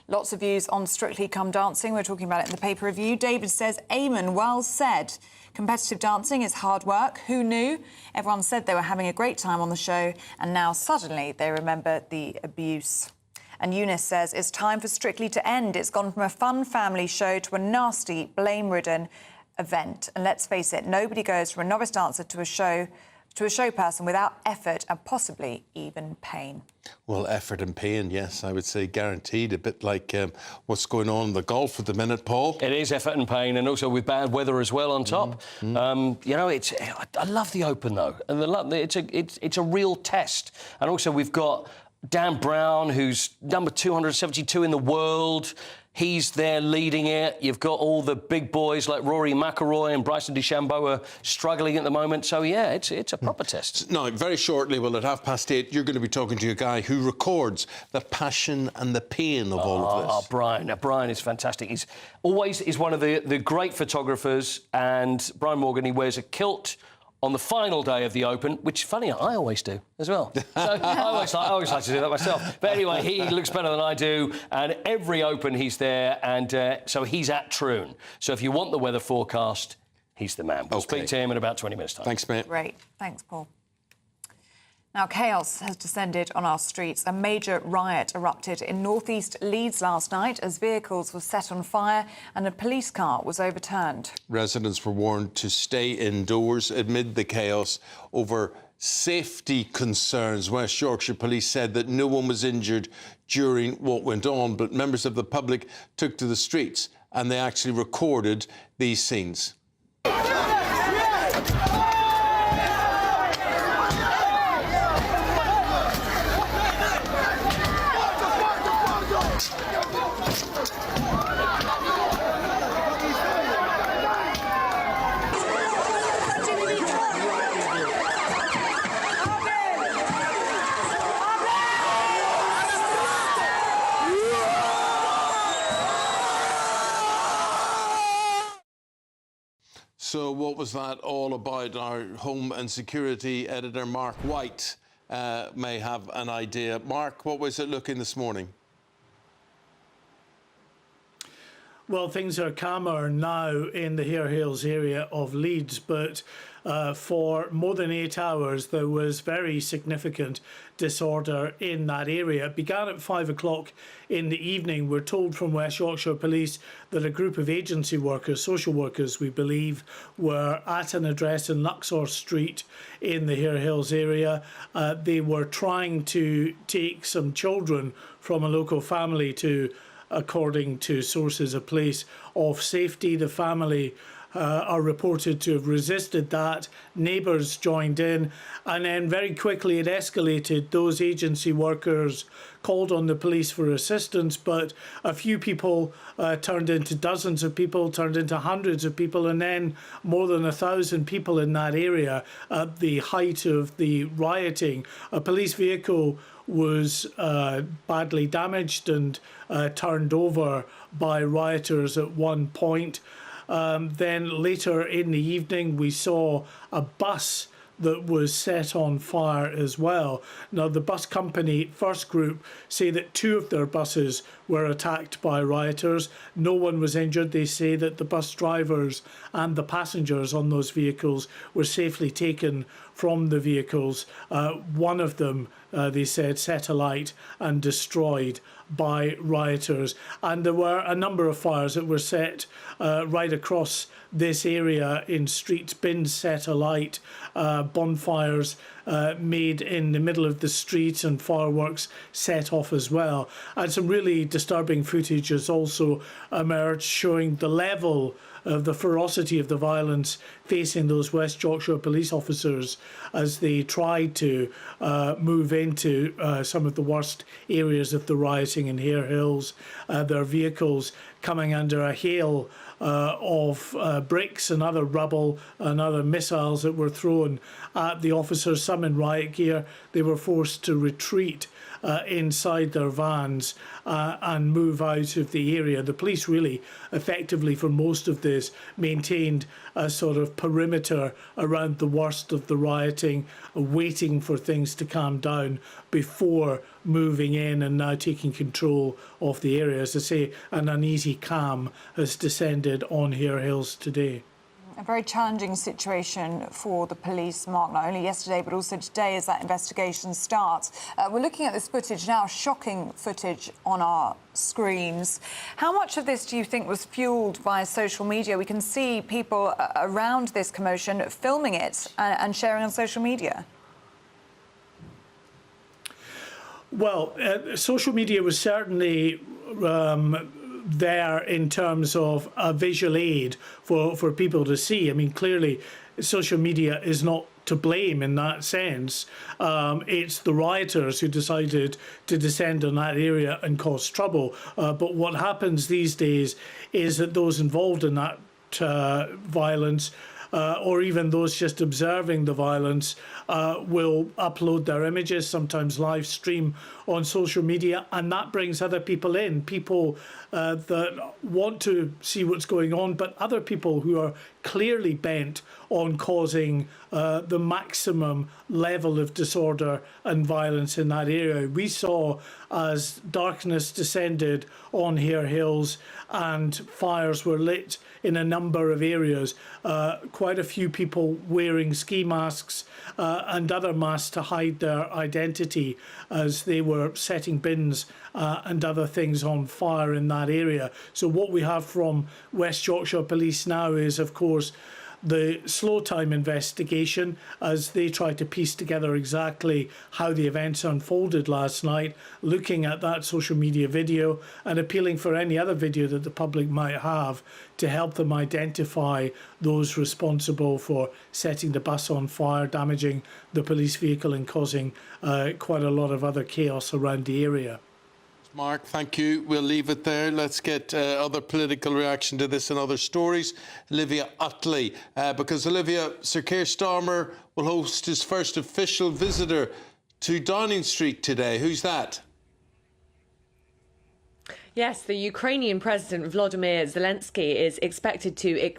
Speaker 10: Lots of views on Strictly Come Dancing. We're talking about it in the paper review. David says, Eamon, well said. Competitive dancing is hard work. Who knew? Everyone said they were having a great time on the show, and now suddenly they remember the abuse. And Eunice says, it's time for Strictly to end. It's gone from a fun family show to a nasty, blame-ridden event. And let's face it, nobody goes from a novice dancer to a show person without effort and possibly even pain.
Speaker 9: Well, effort and pain, yes, I would say guaranteed. A bit like what's going on in the golf at the minute, Paul.
Speaker 5: It is effort and pain, and also with bad weather as well on top. You know, I love the Open though, and it's a real test. And also we've got Dan Brown, who's number 272 in the world. He's there leading it. You've got all the big boys like Rory McIlroy and Bryson DeChambeau are struggling at the moment. So, yeah, it's a proper test.
Speaker 9: Now, very shortly, well, at 8:30, you're going to be talking to a guy who records the passion and the pain of all of this.
Speaker 5: Brian is fantastic. He's always one of the great photographers. And Brian Morgan, he wears a kilt on the final day of the Open, which, funny, I always do as well. So I always like to do that myself. But anyway, he looks better than I do, and every Open he's there, and so he's at Troon. So if you want the weather forecast, he's the man. We'll speak to him in about 20 minutes' time.
Speaker 9: Thanks, mate.
Speaker 10: Great. Thanks, Paul. Now, chaos has descended on our streets. A major riot erupted in northeast Leeds last night as vehicles were set on fire and a police car was overturned.
Speaker 9: Residents were warned to stay indoors amid the chaos over safety concerns. West Yorkshire Police said that no one was injured during what went on, but members of the public took to the streets and they actually recorded these scenes. So what was that all about? Our Home and Security editor, Mark White, may have an idea. Mark, what was it looking this morning?
Speaker 1: Well, things are calmer now in the Hare Hills area of Leeds, but for more than 8 hours there was very significant disorder in that area. It began at 5 o'clock in the evening. We're told from West Yorkshire Police that a group of agency workers, social workers we believe, were at an address in Luxor Street in the Hare Hills area. They were trying to take some children from a local family to, according to sources, a place of safety. The family are reported to have resisted that. Neighbours joined in, and then very quickly it escalated. Those agency workers called on the police for assistance, but a few people turned into dozens of people, turned into hundreds of people, and then more than 1,000 people in that area at the height of the rioting. A police vehicle was badly damaged and turned over by rioters at one point. Then later in the evening we saw a bus that was set on fire as well. Now the bus company, First Group, say that 2 of their buses were attacked by rioters. No one was injured. They say that the bus drivers and the passengers on those vehicles were safely taken from the vehicles. One of them, they said, set alight and destroyed by rioters. And there were a number of fires that were set right across this area in streets, bins set alight, bonfires made in the middle of the street, and fireworks set off as well. And some really disturbing footage has also emerged showing the level of the ferocity of the violence facing those West Yorkshire police officers as they tried to move into some of the worst areas of the rioting in Hare Hills. Their vehicles coming under a hail of bricks and other rubble and other missiles that were thrown at the officers, some in riot gear. They were forced to retreat inside their vans and move out of the area. The police really effectively for most of this maintained a sort of perimeter around the worst of the rioting, waiting for things to calm down before moving in and now taking control of the area. As I say, an uneasy calm has descended on Hare Hills today.
Speaker 10: A very challenging situation for the police, Mark, not only yesterday but also today as that investigation starts. We're looking at this footage now, shocking footage on our screens. How much of this do you think was fuelled by social media? We can see people around this commotion filming it and sharing on social media.
Speaker 1: Well, social media was certainly there in terms of a visual aid for people to see. I mean, clearly, social media is not to blame in that sense. It's the rioters who decided to descend on that area and cause trouble. But what happens these days is that those involved in that violence or even those just observing the violence will upload their images, sometimes live stream on social media, and that brings other people in, people that want to see what's going on, but other people who are clearly bent on causing the maximum level of disorder and violence in that area. We saw as darkness descended on Hare Hills and fires were lit in a number of areas, quite a few people wearing ski masks and other masks to hide their identity as they were setting bins and other things on fire in that area. So what we have from West Yorkshire Police now is, of course, the slow time investigation as they try to piece together exactly how the events unfolded last night, looking at that social media video and appealing for any other video that the public might have to help them identify those responsible for setting the bus on fire, damaging the police vehicle and causing quite a lot of other chaos around the area.
Speaker 9: Mark, thank you. We'll leave it there. Let's get other political reaction to this and other stories. Olivia Utley, because Olivia, Sir Keir Starmer will host his first official visitor to Downing Street today. Who's that?
Speaker 13: Yes, the Ukrainian President Volodymyr Zelenskyy is expected to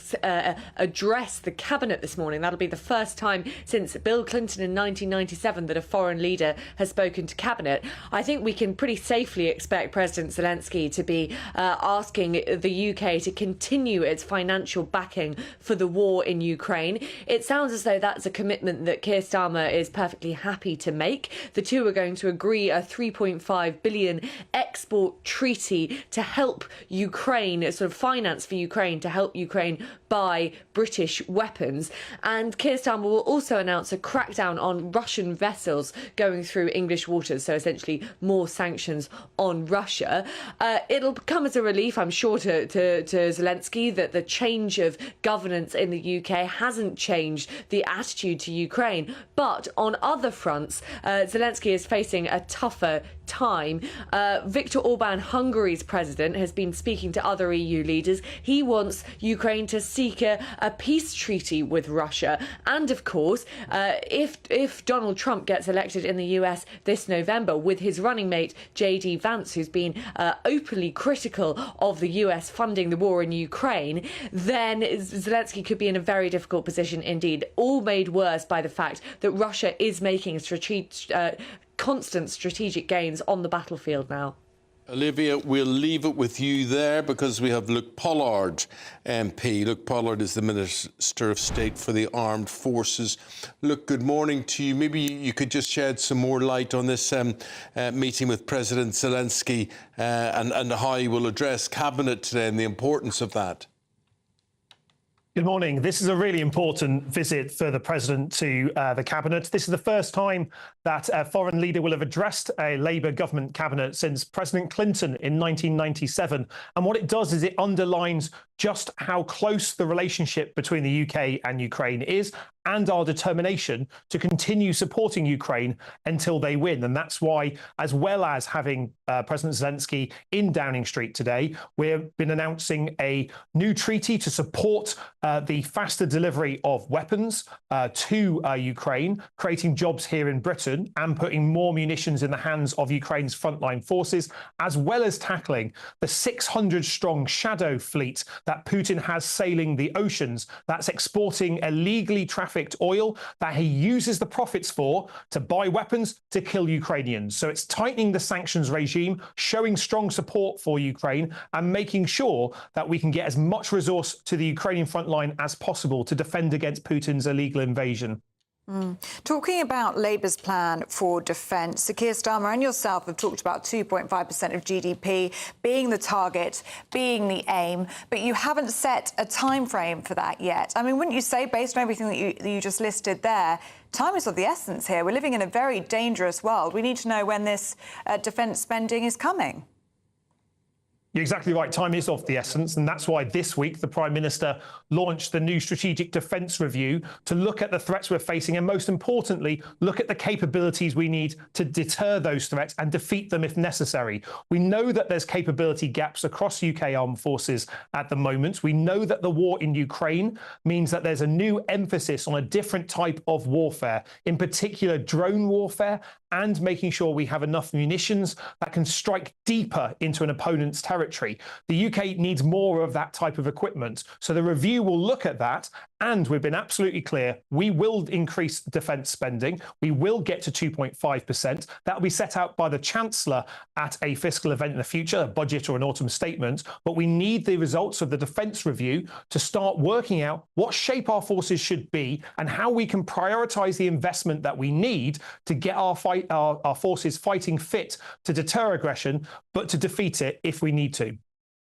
Speaker 13: address the cabinet this morning. That'll be the first time since Bill Clinton in 1997 that a foreign leader has spoken to cabinet. I think we can pretty safely expect President Zelenskyy to be asking the UK to continue its financial backing for the war in Ukraine. It sounds as though that's a commitment that Keir Starmer is perfectly happy to make. The two are going to agree a £3.5 billion export treaty to help Ukraine, sort of finance for Ukraine, to help Ukraine buy British weapons. And Keir Starmer will also announce a crackdown on Russian vessels going through English waters, so essentially more sanctions on Russia. It'll come as a relief, I'm sure, to Zelenskyy that the change of governance in the UK hasn't changed the attitude to Ukraine. But on other fronts, Zelenskyy is facing a tougher time. Viktor Orban, Hungary's president, has been speaking to other EU leaders. He wants Ukraine to seek a peace treaty with Russia. And of course, if Donald Trump gets elected in the US this November with his running mate JD Vance, who's been openly critical of the US funding the war in Ukraine, then Zelenskyy could be in a very difficult position indeed, all made worse by the fact that Russia is making constant strategic gains on the battlefield now.
Speaker 9: Olivia, we'll leave it with you there because we have Luke Pollard, MP. Luke Pollard is the Minister of State for the Armed Forces. Luke, good morning to you. Maybe you could just shed some more light on this meeting with President Zelenskyy and how he will address Cabinet today and the importance of that.
Speaker 16: Good morning. This is a really important visit for the President to the Cabinet. This is the first time that a foreign leader will have addressed a Labour government cabinet since President Clinton in 1997. And what it does is it underlines just how close the relationship between the UK and Ukraine is and our determination to continue supporting Ukraine until they win. And that's why, as well as having President Zelenskyy in Downing Street today, we've been announcing a new treaty to support the faster delivery of weapons to Ukraine, creating jobs here in Britain and putting more munitions in the hands of Ukraine's frontline forces, as well as tackling the 600-strong shadow fleet that Putin has sailing the oceans, that's exporting illegally trafficked oil that he uses the profits for to buy weapons to kill Ukrainians. So it's tightening the sanctions regime, showing strong support for Ukraine and making sure that we can get as much resource to the Ukrainian front line as possible to defend against Putin's illegal invasion.
Speaker 10: Talking about Labour's plan for defence, Keir Starmer and yourself have talked about 2.5% of GDP being the target, being the aim, but you haven't set a time frame for that yet. I mean, wouldn't you say, based on everything that you just listed there, time is of the essence here? We're living in a very dangerous world. We need to know when this defence spending is coming.
Speaker 16: You're exactly right. Time is of the essence. And that's why this week the Prime Minister launched the new Strategic Defence Review to look at the threats we're facing and, most importantly, look at the capabilities we need to deter those threats and defeat them if necessary. We know that there's capability gaps across UK armed forces at the moment. We know that the war in Ukraine means that there's a new emphasis on a different type of warfare, in particular drone warfare, and making sure we have enough munitions that can strike deeper into an opponent's territory. The UK needs more of that type of equipment. So the review will look at that, and we've been absolutely clear, we will increase defence spending. We will get to 2.5%. That will be set out by the Chancellor at a fiscal event in the future, a budget or an autumn statement. But we need the results of the defence review to start working out what shape our forces should be and how we can prioritise the investment that we need to get our forces fighting fit to deter aggression, but to defeat it if we need to.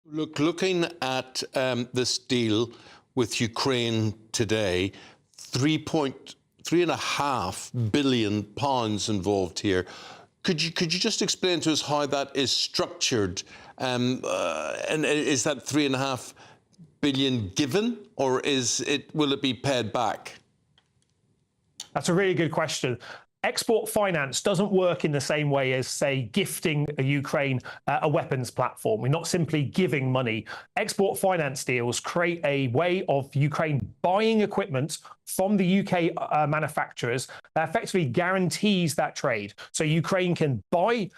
Speaker 9: Looking at this deal with Ukraine today, £3.5 billion involved here. Could you just explain to us how that is structured? And is that £3.5 billion given, or will it be paid back?
Speaker 16: That's a really good question. Export finance doesn't work in the same way as, say, gifting Ukraine a weapons platform. We're not simply giving money. Export finance deals create a way of Ukraine buying equipment from the UK manufacturers that effectively guarantees that trade. So Ukraine can buy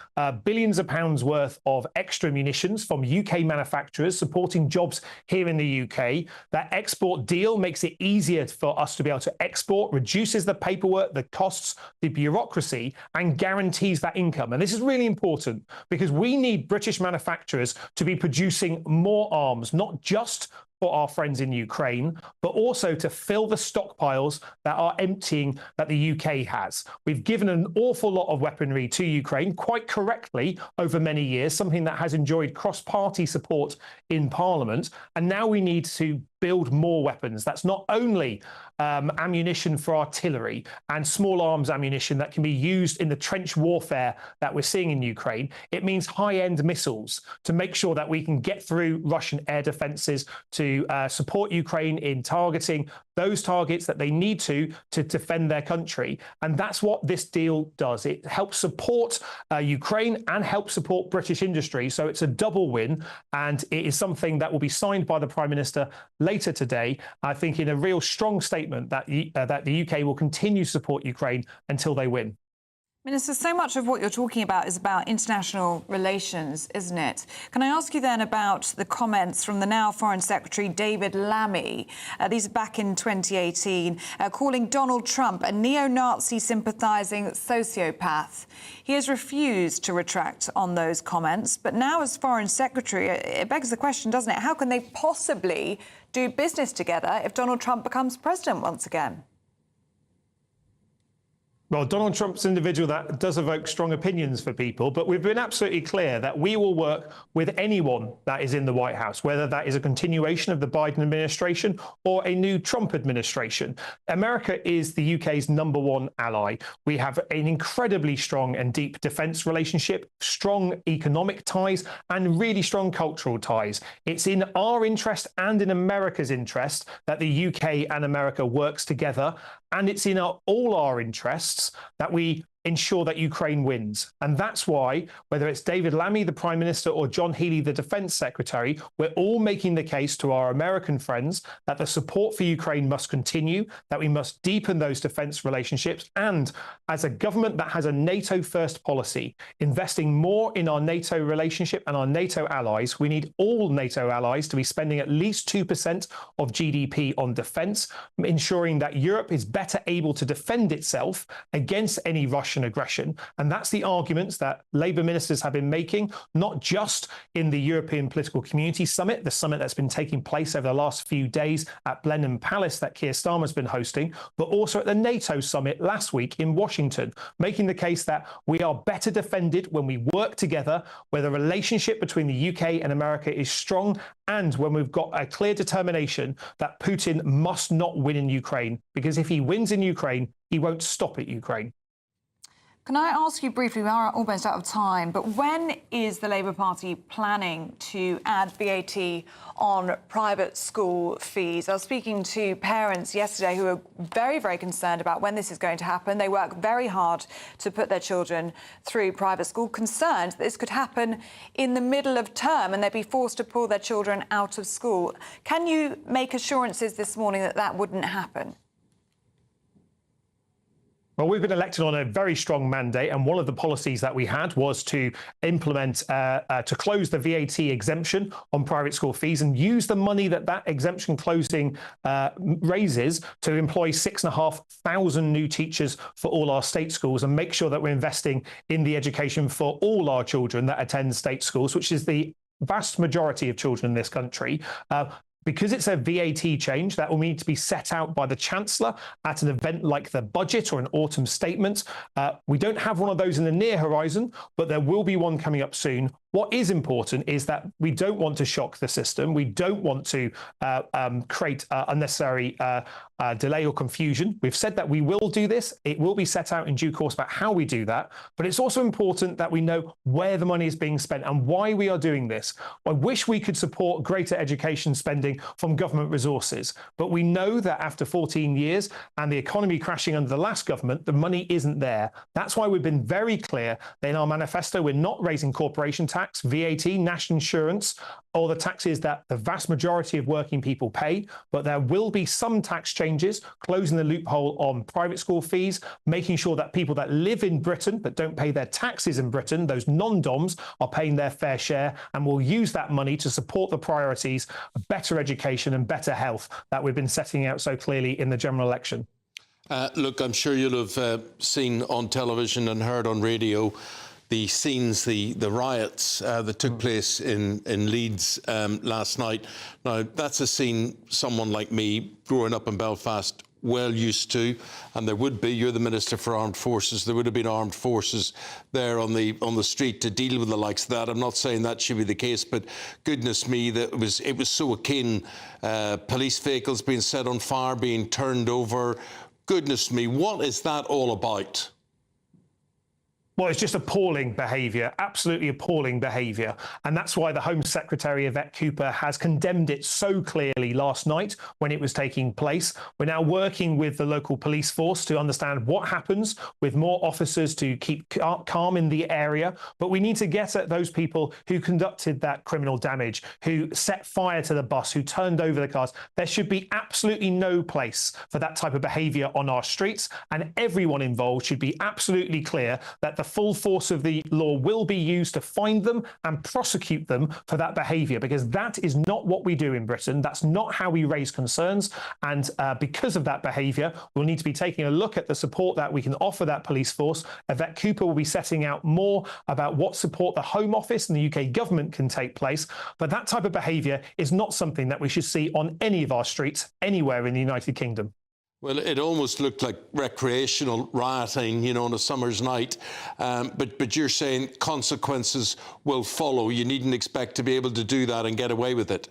Speaker 16: billions of pounds worth of extra munitions from UK manufacturers, supporting jobs here in the UK. That export deal makes it easier for us to be able to export, reduces the paperwork, the costs, the bureaucracy, and guarantees that income. And this is really important because we need British manufacturers to be producing more arms, not just for our friends in Ukraine, but also to fill the stockpiles that are emptying that the UK has. We've given an awful lot of weaponry to Ukraine, quite correctly, over many years, something that has enjoyed cross-party support in Parliament. And now we need to build more weapons. That's not only ammunition for artillery and small arms ammunition that can be used in the trench warfare that we're seeing in Ukraine. It means high-end missiles to make sure that we can get through Russian air defenses to support Ukraine in targeting those targets that they need to defend their country. And that's what this deal does. It helps support Ukraine and helps support British industry. So it's a double win. And it is something that will be signed by the Prime Minister later today, I think, in a real strong statement that the UK will continue to support Ukraine until they win.
Speaker 10: Minister, so much of what you're talking about is about international relations, isn't it? Can I ask you then about the comments from the now Foreign Secretary David Lammy? These are back in 2018, calling Donald Trump a neo-Nazi sympathising sociopath. He has refused to retract on those comments, but now as Foreign Secretary, it begs the question, doesn't it? How can they possibly do business together if Donald Trump becomes president once again?
Speaker 16: Well, Donald Trump's an individual that does evoke strong opinions for people, but we've been absolutely clear that we will work with anyone that is in the White House, whether that is a continuation of the Biden administration or a new Trump administration. America is the UK's #1 ally. We have an incredibly strong and deep defence relationship, strong economic ties, and really strong cultural ties. It's in our interest and in America's interest that the UK and America works together, and it's in all our interests that we ensure that Ukraine wins. And that's why, whether it's David Lammy, the Prime Minister, or John Healey, the Defence Secretary, we're all making the case to our American friends that the support for Ukraine must continue, that we must deepen those defence relationships, and as a government that has a NATO-first policy, investing more in our NATO relationship and our NATO allies, we need all NATO allies to be spending at least 2% of GDP on defence, ensuring that Europe is better able to defend itself against any Russian aggression. And that's the arguments that Labour ministers have been making, not just in the European Political Community Summit, the summit that's been taking place over the last few days at Buckingham Palace that Keir Starmer's been hosting, but also at the NATO summit last week in Washington, making the case that we are better defended when we work together, where the relationship between the UK and America is strong, and when we've got a clear determination that Putin must not win in Ukraine, because if he wins in Ukraine, he won't stop at Ukraine.
Speaker 10: Can I ask you briefly, we are almost out of time, but when is the Labour Party planning to add VAT on private school fees? I was speaking to parents yesterday who are very, very concerned about when this is going to happen. They work very hard to put their children through private school, concerned that this could happen in the middle of term and they'd be forced to pull their children out of school. Can you make assurances this morning that that wouldn't happen?
Speaker 16: Well, we've been elected on a very strong mandate, and one of the policies that we had was to implement, to close the VAT exemption on private school fees and use the money that that exemption closing raises to employ 6,500 new teachers for all our state schools and make sure that we're investing in the education for all our children that attend state schools, which is the vast majority of children in this country. Because it's a VAT change that will need to be set out by the Chancellor at an event like the budget or an autumn statement. We don't have one of those in the near horizon, but there will be one coming up soon. What is important is that we don't want to shock the system. We don't want to create unnecessary delay or confusion. We've said that we will do this. It will be set out in due course about how we do that. But it's also important that we know where the money is being spent and why we are doing this. I wish we could support greater education spending from government resources. But we know that after 14 years and the economy crashing under the last government, the money isn't there. That's why we've been very clear that in our manifesto, we're not raising corporation tax. tax, VAT, national insurance, all the taxes that the vast majority of working people pay, but there will be some tax changes, closing the loophole on private school fees, making sure that people that live in Britain but don't pay their taxes in Britain, those non-DOMs, are paying their fair share, and will use that money to support the priorities of better education and better health that we've been setting out so clearly in the general election.
Speaker 9: Look, I'm sure you'll have seen on television and heard on radio the scenes, the riots that took place in Leeds last night. Now, that's a scene someone like me, growing up in Belfast, well used to, and there would be. You're the Minister for Armed Forces. There would have been armed forces there on the street to deal with the likes of that. I'm not saying that should be the case, but goodness me, that it was so akin. Police vehicles being set on fire, being turned over. Goodness me, what is that all about?
Speaker 16: Well, it's just appalling behaviour, absolutely appalling behaviour. And that's why the Home Secretary, Yvette Cooper, has condemned it so clearly last night when it was taking place. We're now working with the local police force to understand what happens with more officers to keep calm in the area. But we need to get at those people who conducted that criminal damage, who set fire to the bus, who turned over the cars. There should be absolutely no place for that type of behaviour on our streets. And everyone involved should be absolutely clear that the full force of the law will be used to find them and prosecute them for that behaviour, because that is not what we do in Britain. That's not how we raise concerns. And because of that behaviour, we'll need to be taking a look at the support that we can offer that police force. Yvette Cooper will be setting out more about what support the Home Office and the UK government can take place. But that type of behaviour is not something that we should see on any of our streets anywhere in the United Kingdom.
Speaker 9: Well, it almost looked like recreational rioting, you know, on a summer's night. But you're saying consequences will follow. You needn't expect to be able to do that and get away with it.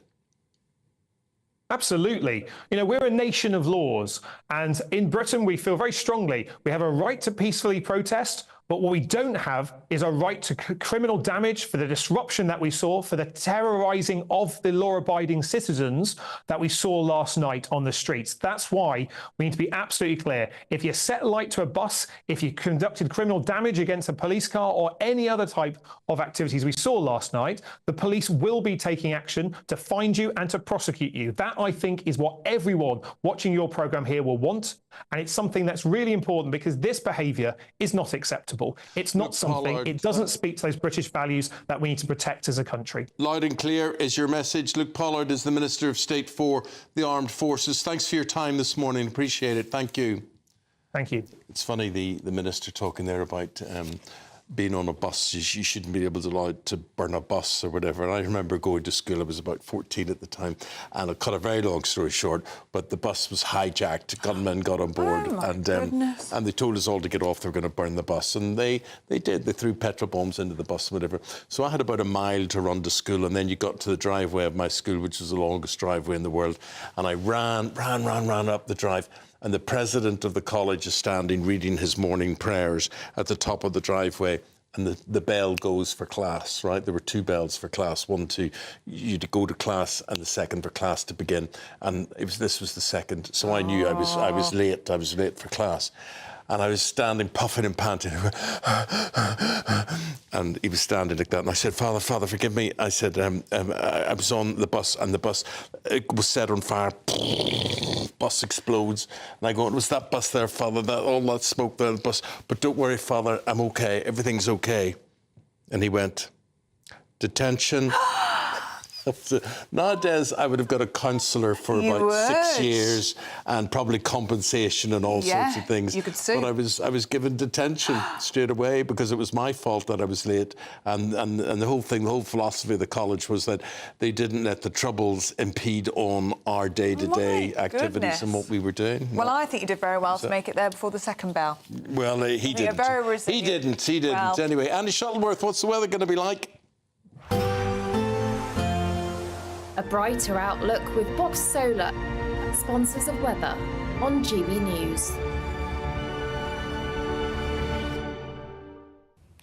Speaker 16: Absolutely. You know, we're a nation of laws. And in Britain, we feel very strongly we have a right to peacefully protest. But what we don't have is a right to criminal damage for the disruption that we saw, for the terrorising of the law-abiding citizens that we saw last night on the streets. That's why we need to be absolutely clear. If you set light to a bus, if you conducted criminal damage against a police car or any other type of activities we saw last night, the police will be taking action to find you and to prosecute you. That, I think, is what everyone watching your programme here will want. And it's something that's really important because this behaviour is not acceptable. It's not something, it doesn't speak to those British values that we need to protect as a country.
Speaker 9: Loud and clear is your message. Luke Pollard is the Minister of State for the Armed Forces. Thanks for your time this morning. Appreciate it. Thank you.
Speaker 16: Thank you.
Speaker 9: It's funny, the Minister talking there about being on a bus. You shouldn't be able to burn a bus or whatever. And I remember going to school. I was about 14 at the time. And I cut a very long story short, but the bus was hijacked. Gunmen got on board. And they told us all to get off. They were going to burn the bus. And they did. They threw petrol bombs into the bus, whatever. So I had about a mile to run to school. And then you got to the driveway of my school, which was the longest driveway in the world. And I ran up the drive. And the president of the college is standing reading his morning prayers at the top of the driveway. And the bell goes for class, right? There were two bells for class. One to you to go to class, and the second for class to begin. And this was the second, so I knew I was late. I was late for class, and I was standing puffing and panting, and he was standing like that. And I said, "Father, forgive me." I said, "I was on the bus, and the bus was set on fire." Bus explodes, and I go, "Was that bus there, Father? All that smoke there, the bus? But don't worry, Father, I'm okay. Everything's okay." And he went, "Detention." Nowadays, I would have got a counsellor for about 6 years and probably compensation and all sorts of things.
Speaker 10: You could sue.
Speaker 9: But I was given detention straight away because it was my fault that I was late. And the whole thing, the whole philosophy of the college was that they didn't let the troubles impede on our day-to-day activities and what we were doing.
Speaker 10: Well, I think you did very well to make it there before the second bell.
Speaker 9: Well, he didn't.
Speaker 10: Very resilient.
Speaker 9: He didn't. Well, anyway, Andy Shuttleworth, what's the weather going to be like?
Speaker 3: A brighter outlook with Box Solar, sponsors of weather on GB News.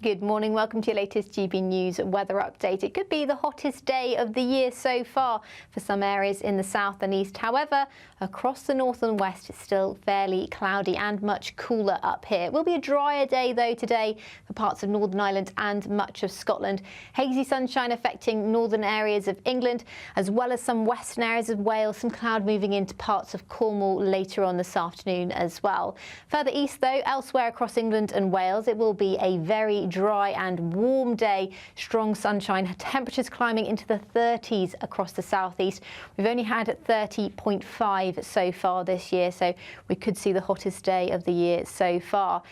Speaker 6: Good morning. Welcome to your latest GB News weather update. It could be the hottest day of the year so far for some areas in the south and east. However, across the north and west, it's still fairly cloudy and much cooler up here. It will be a drier day, though, today for parts of Northern Ireland and much of Scotland. Hazy sunshine affecting northern areas of England, as well as some western areas of Wales. Some cloud moving into parts of Cornwall later on this afternoon as well. Further east, though, elsewhere across England and Wales, it will be a very dry and warm day. Strong sunshine, temperatures climbing into the 30s across the southeast. We've only had 30.5 so far this year, so we could see the hottest day of the year so far.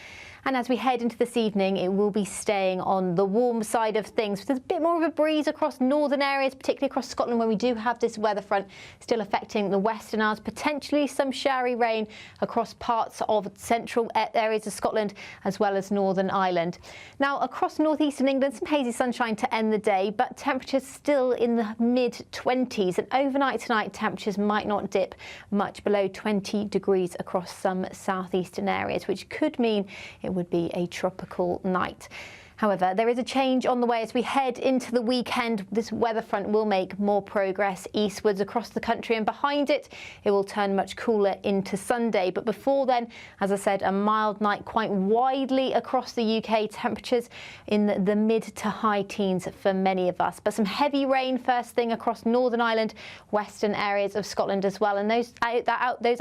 Speaker 6: And as we head into this evening, it will be staying on the warm side of things. There's a bit more of a breeze across northern areas, particularly across Scotland, where we do have this weather front still affecting the western Isles. Potentially some showery rain across parts of central areas of Scotland, as well as Northern Ireland. Now, across northeastern England, some hazy sunshine to end the day, but temperatures still in the mid-20s. And overnight tonight, temperatures might not dip much below 20 degrees across some southeastern areas, which could mean it would be a tropical night. However, there is a change on the way as we head into the weekend. This weather front will make more progress eastwards across the country, and behind it, it will turn much cooler into Sunday. But before then, as I said, a mild night quite widely across the UK. Temperatures in the mid to high teens for many of us. But some heavy rain first thing across Northern Ireland, western areas of Scotland as well. And those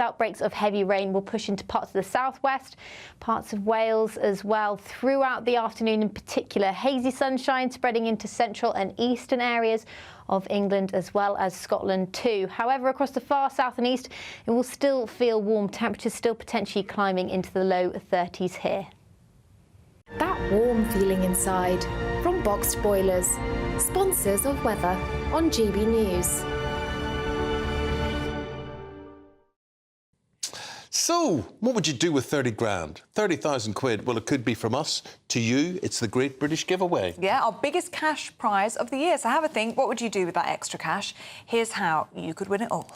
Speaker 6: outbreaks of heavy rain will push into parts of the southwest, parts of Wales as well throughout the afternoon. In particular, hazy sunshine spreading into central and eastern areas of England as well as Scotland too. However, across the far south and east, it will still feel warm. Temperatures still potentially climbing into the low 30s here.
Speaker 3: That warm feeling inside from Boxed Boilers, sponsors of weather on GB News.
Speaker 9: So, what would you do with 30 grand? 30,000 quid? Well, it could be from us to you. It's the Great British Giveaway.
Speaker 10: Yeah, our biggest cash prize of the year. So have a think. What would you do with that extra cash? Here's how you could win it all.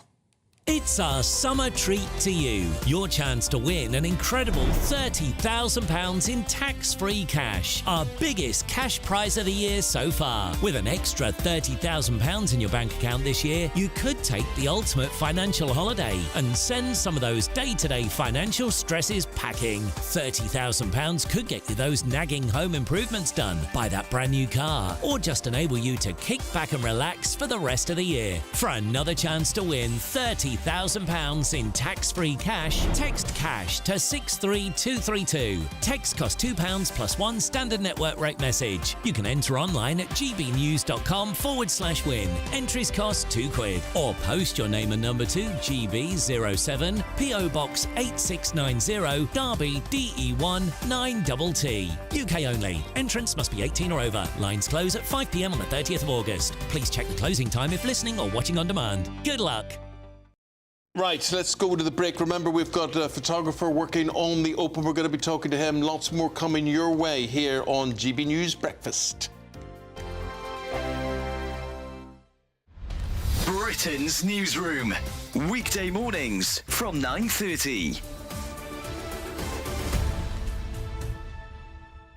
Speaker 12: It's our summer treat to you. Your chance to win an incredible £30,000 in tax-free cash. Our biggest cash prize of the year so far. With an extra £30,000 in your bank account this year, you could take the ultimate financial holiday and send some of those day-to-day financial stresses packing. £30,000 could get you those nagging home improvements done, buy that brand new car, or just enable you to kick back and relax for the rest of the year. For another chance to win £30,000 in tax-free cash, text cash to 63232. Text costs £2 plus one standard network rate message. You can enter online at gbnews.com/win. Entries cost £2. Or post your name and number to GB07 PO Box 8690 Derby DE1 9TT. UK only. Entrance must be 18 or over. Lines close at 5 p.m. on the 30th of August. Please check the closing time if listening or watching on demand. Good luck.
Speaker 9: Right, let's go to the break. Remember, we've got a photographer working on the Open. We're going to be talking to him. Lots more coming your way here on GB News Breakfast.
Speaker 20: Britain's newsroom. Weekday mornings from 9:30.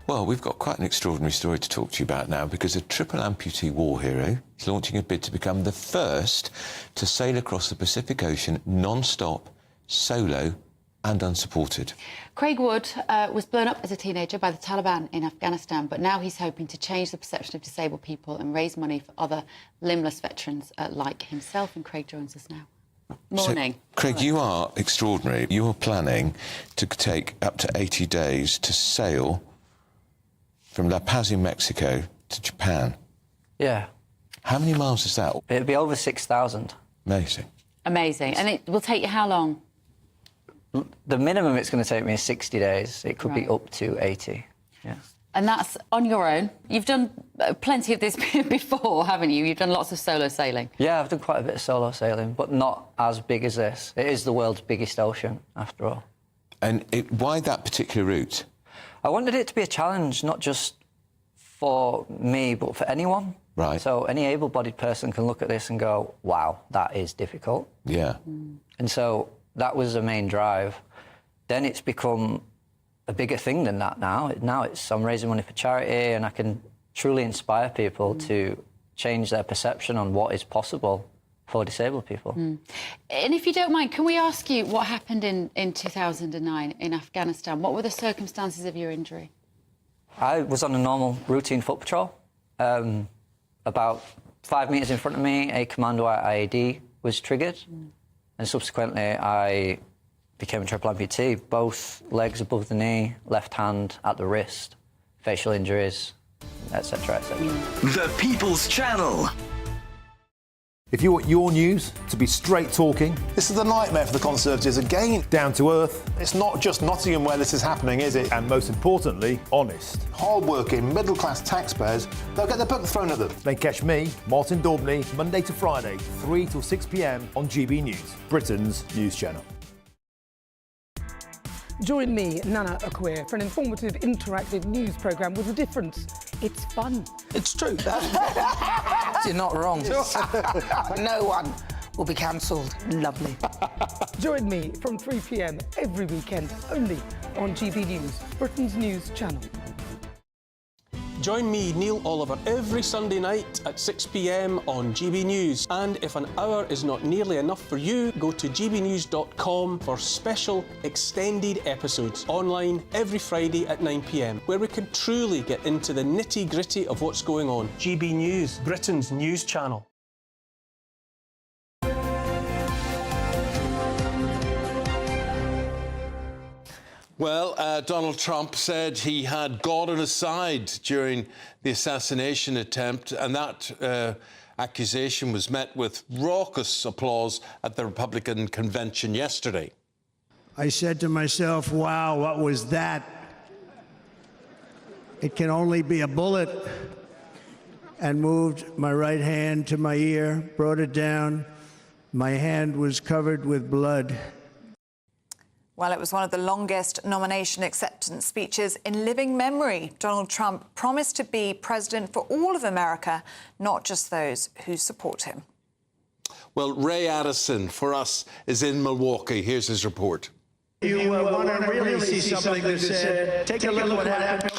Speaker 9: Well, we've got quite an extraordinary story to talk to you about now, because a triple amputee war hero is launching a bid to become the first to sail across the Pacific Ocean non-stop, solo and unsupported.
Speaker 21: Craig Wood was blown up as a teenager by the Taliban in Afghanistan, but now he's hoping to change the perception of disabled people and raise money for other limbless veterans like himself. And Craig joins us now. Morning.
Speaker 9: So, Craig, you are extraordinary. You are planning to take up to 80 days to sail from La Paz in Mexico to Japan.
Speaker 23: Yeah.
Speaker 9: How many miles is that?
Speaker 23: It'll be over 6,000.
Speaker 9: Amazing.
Speaker 21: Amazing. And it will take you how long?
Speaker 23: The minimum it's going to take me is 60 days. It could be up to 80. Yeah.
Speaker 21: And that's on your own. You've done plenty of this before, haven't you? You've done lots of solo sailing.
Speaker 23: Yeah, I've done quite a bit of solo sailing, but not as big as this. It is the world's biggest ocean, after all.
Speaker 9: And why that particular route?
Speaker 23: I wanted it to be a challenge, not just for me, but for anyone.
Speaker 9: Right.
Speaker 23: So any able-bodied person can look at this and go, wow, that is difficult.
Speaker 9: Yeah.
Speaker 23: And so that was the main drive. Then it's become a bigger thing than that now. Now I'm raising money for charity, and I can truly inspire people to change their perception on what is possible for disabled people.
Speaker 21: And if you don't mind, can we ask you what happened in 2009 in Afghanistan? What were the circumstances of your injury?
Speaker 23: I was on a normal routine foot patrol. About 5 metres in front of me, a commando IED was triggered, and subsequently I became a triple amputee, both legs above the knee, left hand at the wrist, facial injuries, etc., etc.
Speaker 20: The People's Channel.
Speaker 2: If you want your news to be straight talking...
Speaker 8: This is a nightmare for the Conservatives again.
Speaker 2: Down to earth.
Speaker 8: It's not just Nottingham where this is happening, is it?
Speaker 2: And most importantly, honest.
Speaker 8: Hard-working, middle-class taxpayers, they'll get their book thrown at them.
Speaker 2: Then catch me, Martin Daubney, Monday to Friday, 3 till 6 p.m. on GB News, Britain's news channel.
Speaker 15: Join me, Nana Akwe, for an informative, interactive news programme with a difference. It's fun.
Speaker 24: It's true. You're not wrong. No one will be cancelled. Lovely.
Speaker 15: Join me from 3 p.m. every weekend, only on GB News, Britain's news channel.
Speaker 25: Join me, Neil Oliver, every Sunday night at 6 p.m. on GB News. And if an hour is not nearly enough for you, go to gbnews.com for special extended episodes online every Friday at 9 p.m, where we can truly get into the nitty-gritty of what's going on. GB News, Britain's news channel.
Speaker 9: Well, Donald Trump said he had God on his side during the assassination attempt, and that accusation was met with raucous applause at the Republican convention yesterday.
Speaker 4: I said to myself, wow, what was that? It can only be a bullet. And moved my right hand to my ear, brought it down. My hand was covered with blood.
Speaker 10: Well, it was one of the longest nomination acceptance speeches in living memory. Donald Trump promised to be president for all of America, not just those who support him.
Speaker 9: Well, Ray Addison, for us, is in Milwaukee. Here's his report.
Speaker 4: You want to really see something that's said, take a look at what happened.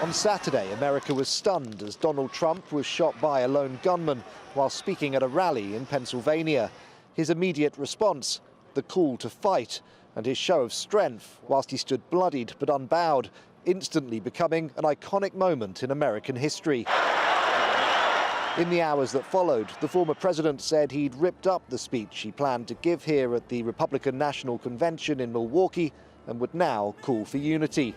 Speaker 26: On Saturday, America was stunned as Donald Trump was shot by a lone gunman while speaking at a rally in Pennsylvania. His immediate response, the call to fight, and his show of strength whilst he stood bloodied but unbowed, instantly becoming an iconic moment in American history. In the hours that followed, the former president said he'd ripped up the speech he planned to give here at the Republican National Convention in Milwaukee and would now call for unity.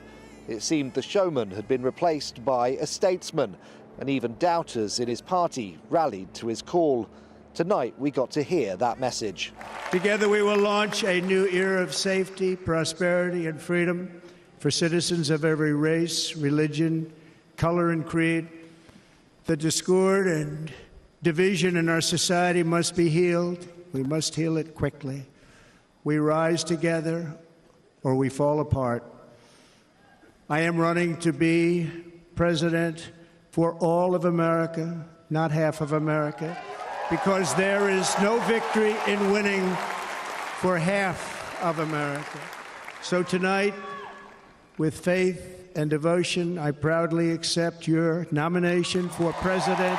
Speaker 26: It seemed the showman had been replaced by a statesman, and even doubters in his party rallied to his call. Tonight, we got to hear that message.
Speaker 4: Together we will launch a new era of safety, prosperity, and freedom for citizens of every race, religion, color, and creed. The discord and division in our society must be healed. We must heal it quickly. We rise together or we fall apart. I am running to be president for all of America, not half of America, because there is no victory in winning for half of America. So tonight, with faith and devotion, I proudly accept your nomination for President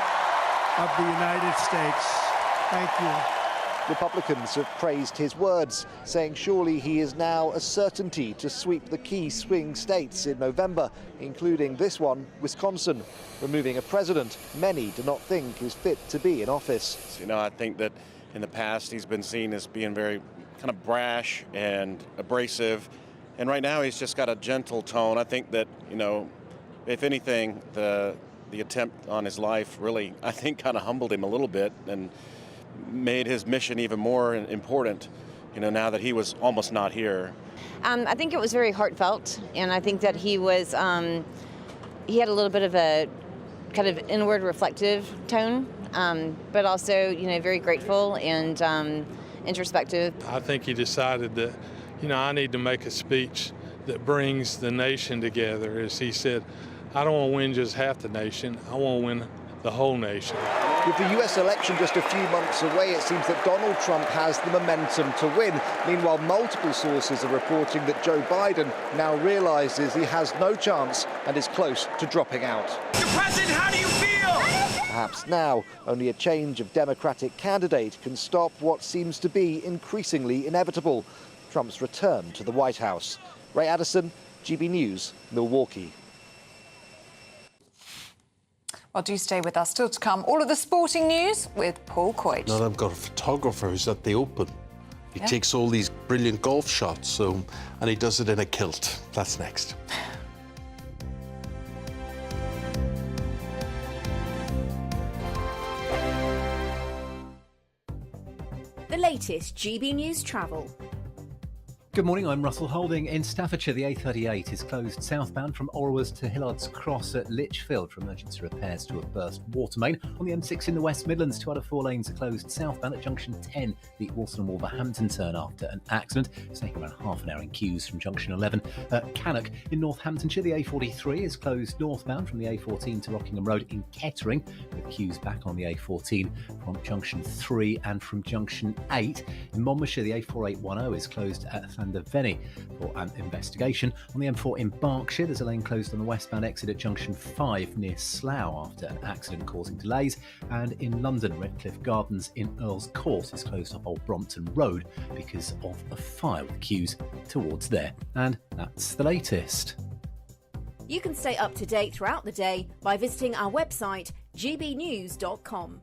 Speaker 4: of the United States. Thank you.
Speaker 26: Republicans have praised his words, saying surely he is now a certainty to sweep the key swing states in November, including this one, Wisconsin, removing a president many do not think is fit to be in office.
Speaker 27: You know, I think that in the past he's been seen as being very kind of brash and abrasive, and right now he's just got a gentle tone. I think that, you know, if anything, the attempt on his life really, I think, kind of humbled him a little bit and made his mission even more important, you know, now that he was almost not here.
Speaker 28: I think it was very heartfelt, and I think that he was, he had a little bit of a kind of inward reflective tone, but also, you know, very grateful and introspective.
Speaker 29: I think he decided that, you know, I need to make a speech that brings the nation together. As he said, I don't want to win just half the nation, I want to win the whole nation.
Speaker 26: With the US election just a few months away, it seems that Donald Trump has the momentum to win. Meanwhile, multiple sources are reporting that Joe Biden now realises he has no chance and is close to dropping out.
Speaker 20: Mr. President, how do you feel?
Speaker 26: Perhaps now, only a change of Democratic candidate can stop what seems to be increasingly inevitable: Trump's return to the White House. Ray Addison, GB News, Milwaukee.
Speaker 10: Well, do stay with us. Still to come, all of the sporting news with Paul Coit.
Speaker 9: Now I've got a photographer who's at the Open. He
Speaker 10: Yeah.
Speaker 9: takes all these brilliant golf shots, and he does it in a kilt. That's next.
Speaker 1: The latest GB News travel.
Speaker 5: Good morning, I'm Russell Holding. In Staffordshire, the A38 is closed southbound from Orwas to Hillard's Cross at Lichfield for emergency repairs to a burst water main. On the M6 in the West Midlands, 2 out of 4 lanes are closed southbound at junction 10, the Walsall and Wolverhampton turn after an accident. It's taking around half an hour in queues from junction 11. Cannock in Northamptonshire, the A43 is closed northbound from the A14 to Rockingham Road in Kettering, with queues back on the A14 from junction 3 and from junction 8. In Monmouthshire, the A4810 is closed at Venny for an investigation. On the M4 in Berkshire, there's a lane closed on the westbound exit at junction 5 near Slough after an accident causing delays. And in London, Redcliffe Gardens in Earl's Court is closed up Old Brompton Road because of a fire with queues towards there. And that's the latest.
Speaker 1: You can stay up to date throughout the day by visiting our website, gbnews.com.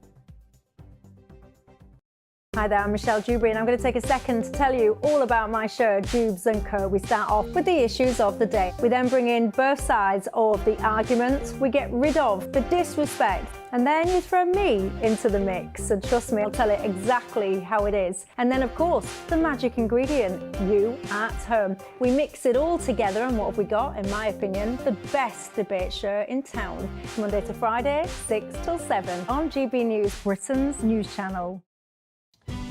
Speaker 7: Hi there, I'm Michelle Dewberry and I'm going to take a second to tell you all about my show, Dubes & Co. We start off with the issues of the day. We then bring in both sides of the argument. We get rid of the disrespect. And then you throw me into the mix. And trust me, I'll tell it exactly how it is. And then, of course, the magic ingredient, you at home. We mix it all together and what have we got, in my opinion, the best debate show in town. Monday to Friday, 6 till 7 on GB News, Britain's news channel.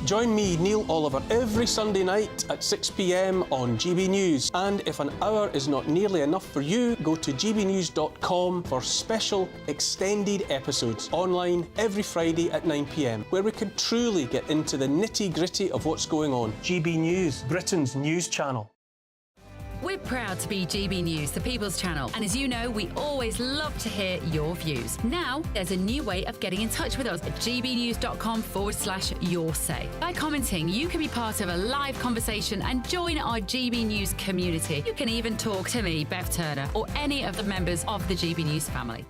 Speaker 25: Join me, Neil Oliver, every Sunday night at 6 p.m. on GB News. And if an hour is not nearly enough for you, go to gbnews.com for special extended episodes online every Friday at 9 p.m, where we can truly get into the nitty-gritty of what's going on.
Speaker 11: GB News, Britain's news channel.
Speaker 14: We're proud to be GB News, the People's Channel, and as you know, we always love to hear your views. Now, there's a new way of getting in touch with us at gbnews.com/your-say. By commenting, you can be part of a live conversation and join our GB News community. You can even talk to me, Bev Turner, or any of the members of the GB News family.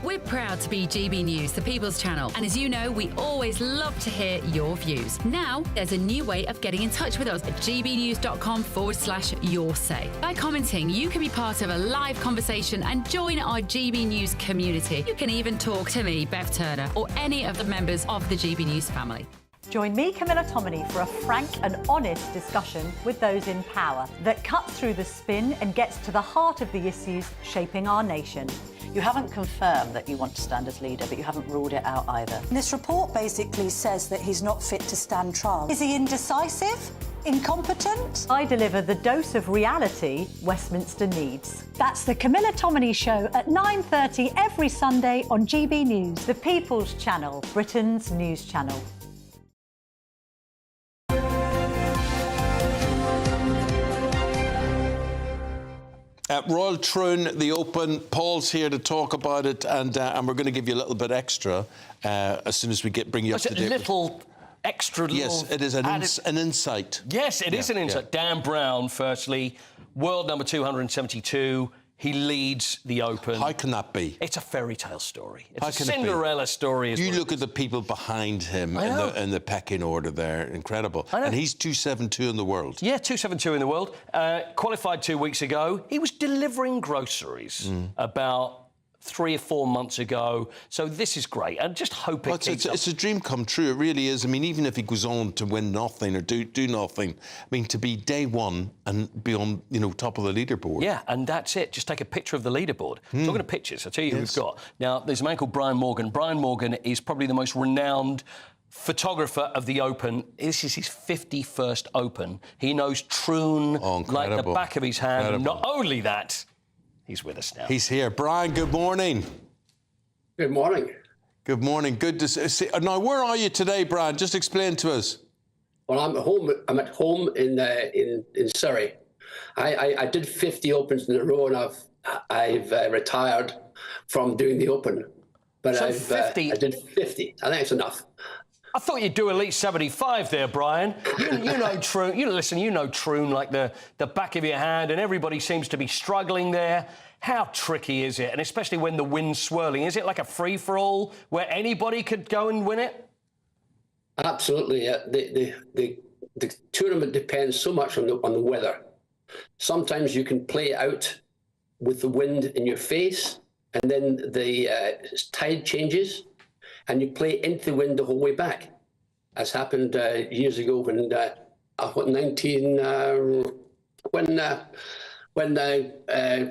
Speaker 14: We're proud to be GB News, the People's Channel, and as you know, we always love to hear your views. Now, there's a new way of getting in touch with us at gbnews.com/your-say. By commenting, you can be part of a live conversation and join our GB News community. You can even talk to me, Bev Turner, or any of the members of the GB News family.
Speaker 17: Join me, Camilla Tominey, for a frank and honest discussion with those in power that cuts through the spin and gets to the heart of the issues shaping our nation.
Speaker 18: You haven't confirmed that you want to stand as leader, but you haven't ruled it out either.
Speaker 17: This report basically says that he's not fit to stand trial. Is he indecisive? Incompetent? I deliver the dose of reality Westminster needs. That's the Camilla Tominey Show at 9:30 every Sunday on GB News, the People's Channel, Britain's news channel.
Speaker 9: Royal Troon, the Open. Paul's here to talk about it, and we're going to give you a little bit extra as soon as we bring you up to date.
Speaker 19: A little extra.
Speaker 9: Yes, it is an insight.
Speaker 19: Yes, it is an insight. Dan Brown, firstly, world number 272. He leads the Open.
Speaker 9: How can that be?
Speaker 19: It's a fairy tale story. It's
Speaker 9: How
Speaker 19: a
Speaker 9: can
Speaker 19: Cinderella story.
Speaker 9: You look at the people behind him in the pecking order there. Incredible. And he's 272 in the world.
Speaker 19: Yeah, 272 in the world. Qualified 2 weeks ago. He was delivering groceries about 3 or 4 months ago. So this is great. And just hope
Speaker 9: it's a dream come true. It really is. I mean, even if he goes on to win nothing or do nothing, I mean, to be day one and be on, top of the leaderboard.
Speaker 19: Yeah, and that's it. Just take a picture of the leaderboard. Talking of pictures, I'll tell you who we've got. Now, there's a man called Brian Morgan. Brian Morgan is probably the most renowned photographer of the Open. This is his 51st Open. He knows Troon like the back of his hand. And not only that, he's with us now.
Speaker 9: He's here. Brian, good morning.
Speaker 22: Good morning.
Speaker 9: Good morning. Good to see. Now, where are you today, Brian? Just explain to us.
Speaker 3: Well, I'm at home. I'm at home in Surrey. I did 50 Opens in a row, and I've retired from doing the Open. But
Speaker 19: So
Speaker 3: I
Speaker 19: 50?
Speaker 3: did 50. I think it's enough.
Speaker 19: I thought you'd do at least 75 there, Brian. You know Troon. You know Troon like the back of your hand, and everybody seems to be struggling there. How tricky is it? And especially when the wind's swirling. Is it like a free-for-all where anybody could go and win it?
Speaker 3: Absolutely. The tournament depends so much on the weather. Sometimes you can play out with the wind in your face, and then the tide changes, and you play into the wind the whole way back, as happened years ago when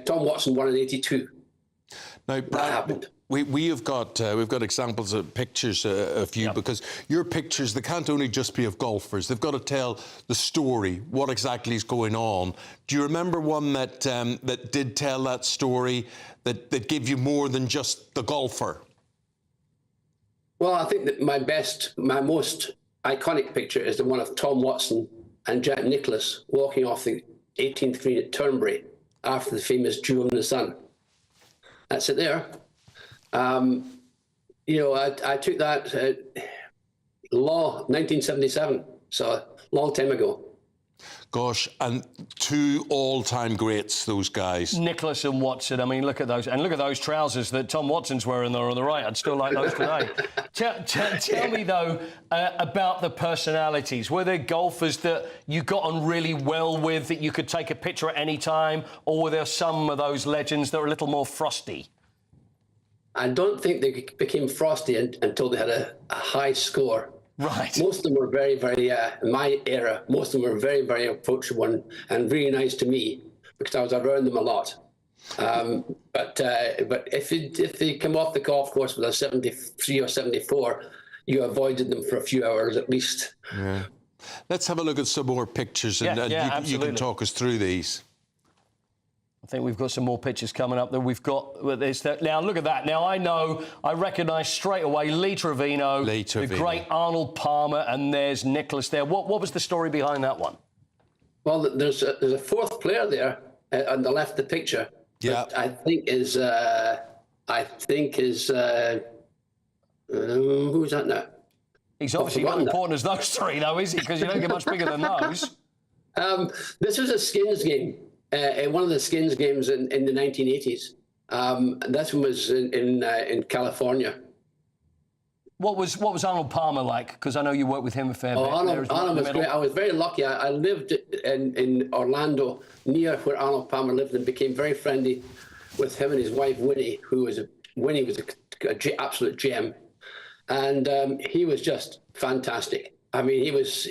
Speaker 3: Tom Watson won in '82.
Speaker 9: Now, Brian, we've got examples of pictures of you, because your pictures, they can't only just be of golfers. They've got to tell the story, what exactly is going on. Do you remember one that did tell that story, that gave you more than just the golfer?
Speaker 3: Well, I think that my most iconic picture is the one of Tom Watson and Jack Nicklaus walking off the 18th green at Turnberry after the famous Jewel in the Sun. That's it there. I took that 1977, so a long time ago.
Speaker 9: Gosh, and two all-time greats, those guys.
Speaker 19: Nicklaus and Watson. I mean, look at those. And look at those trousers that Tom Watson's wearing there on the right. I'd still like those today. Tell me, though, about the personalities. Were there golfers that you got on really well with, that you could take a picture at any time? Or were there some of those legends that were a little more frosty?
Speaker 3: I don't think they became frosty until they had a high score.
Speaker 19: Right.
Speaker 3: Most of them were very, very, in my era, most of them were very, very approachable and really nice to me, because I was around them a lot. But if they come off the golf course with a 73 or 74, you avoided them for a few hours at least.
Speaker 9: Yeah. Let's have a look at some more pictures, and you can talk us through these.
Speaker 19: I think we've got some more pictures coming up that we've got. Now, look at that. Now, I recognise straight away Lee Trevino, the great Arnold Palmer, and there's Nicklaus there. What was the story behind that one?
Speaker 3: Well, there's a fourth player there on the left of the picture.
Speaker 9: Yeah.
Speaker 3: I think is who's that now?
Speaker 19: He's obviously not important as those three, though, is he? Because you don't get much bigger than those.
Speaker 3: This was a skins game. One of the skins games in the 1980s. That one was in California.
Speaker 19: What was Arnold Palmer like? Because I know you worked with him a fair bit.
Speaker 3: Arnold was great. I was very lucky. I lived in Orlando, near where Arnold Palmer lived, and became very friendly with him and his wife Winnie, who was an absolute gem, and he was just fantastic. I mean, he was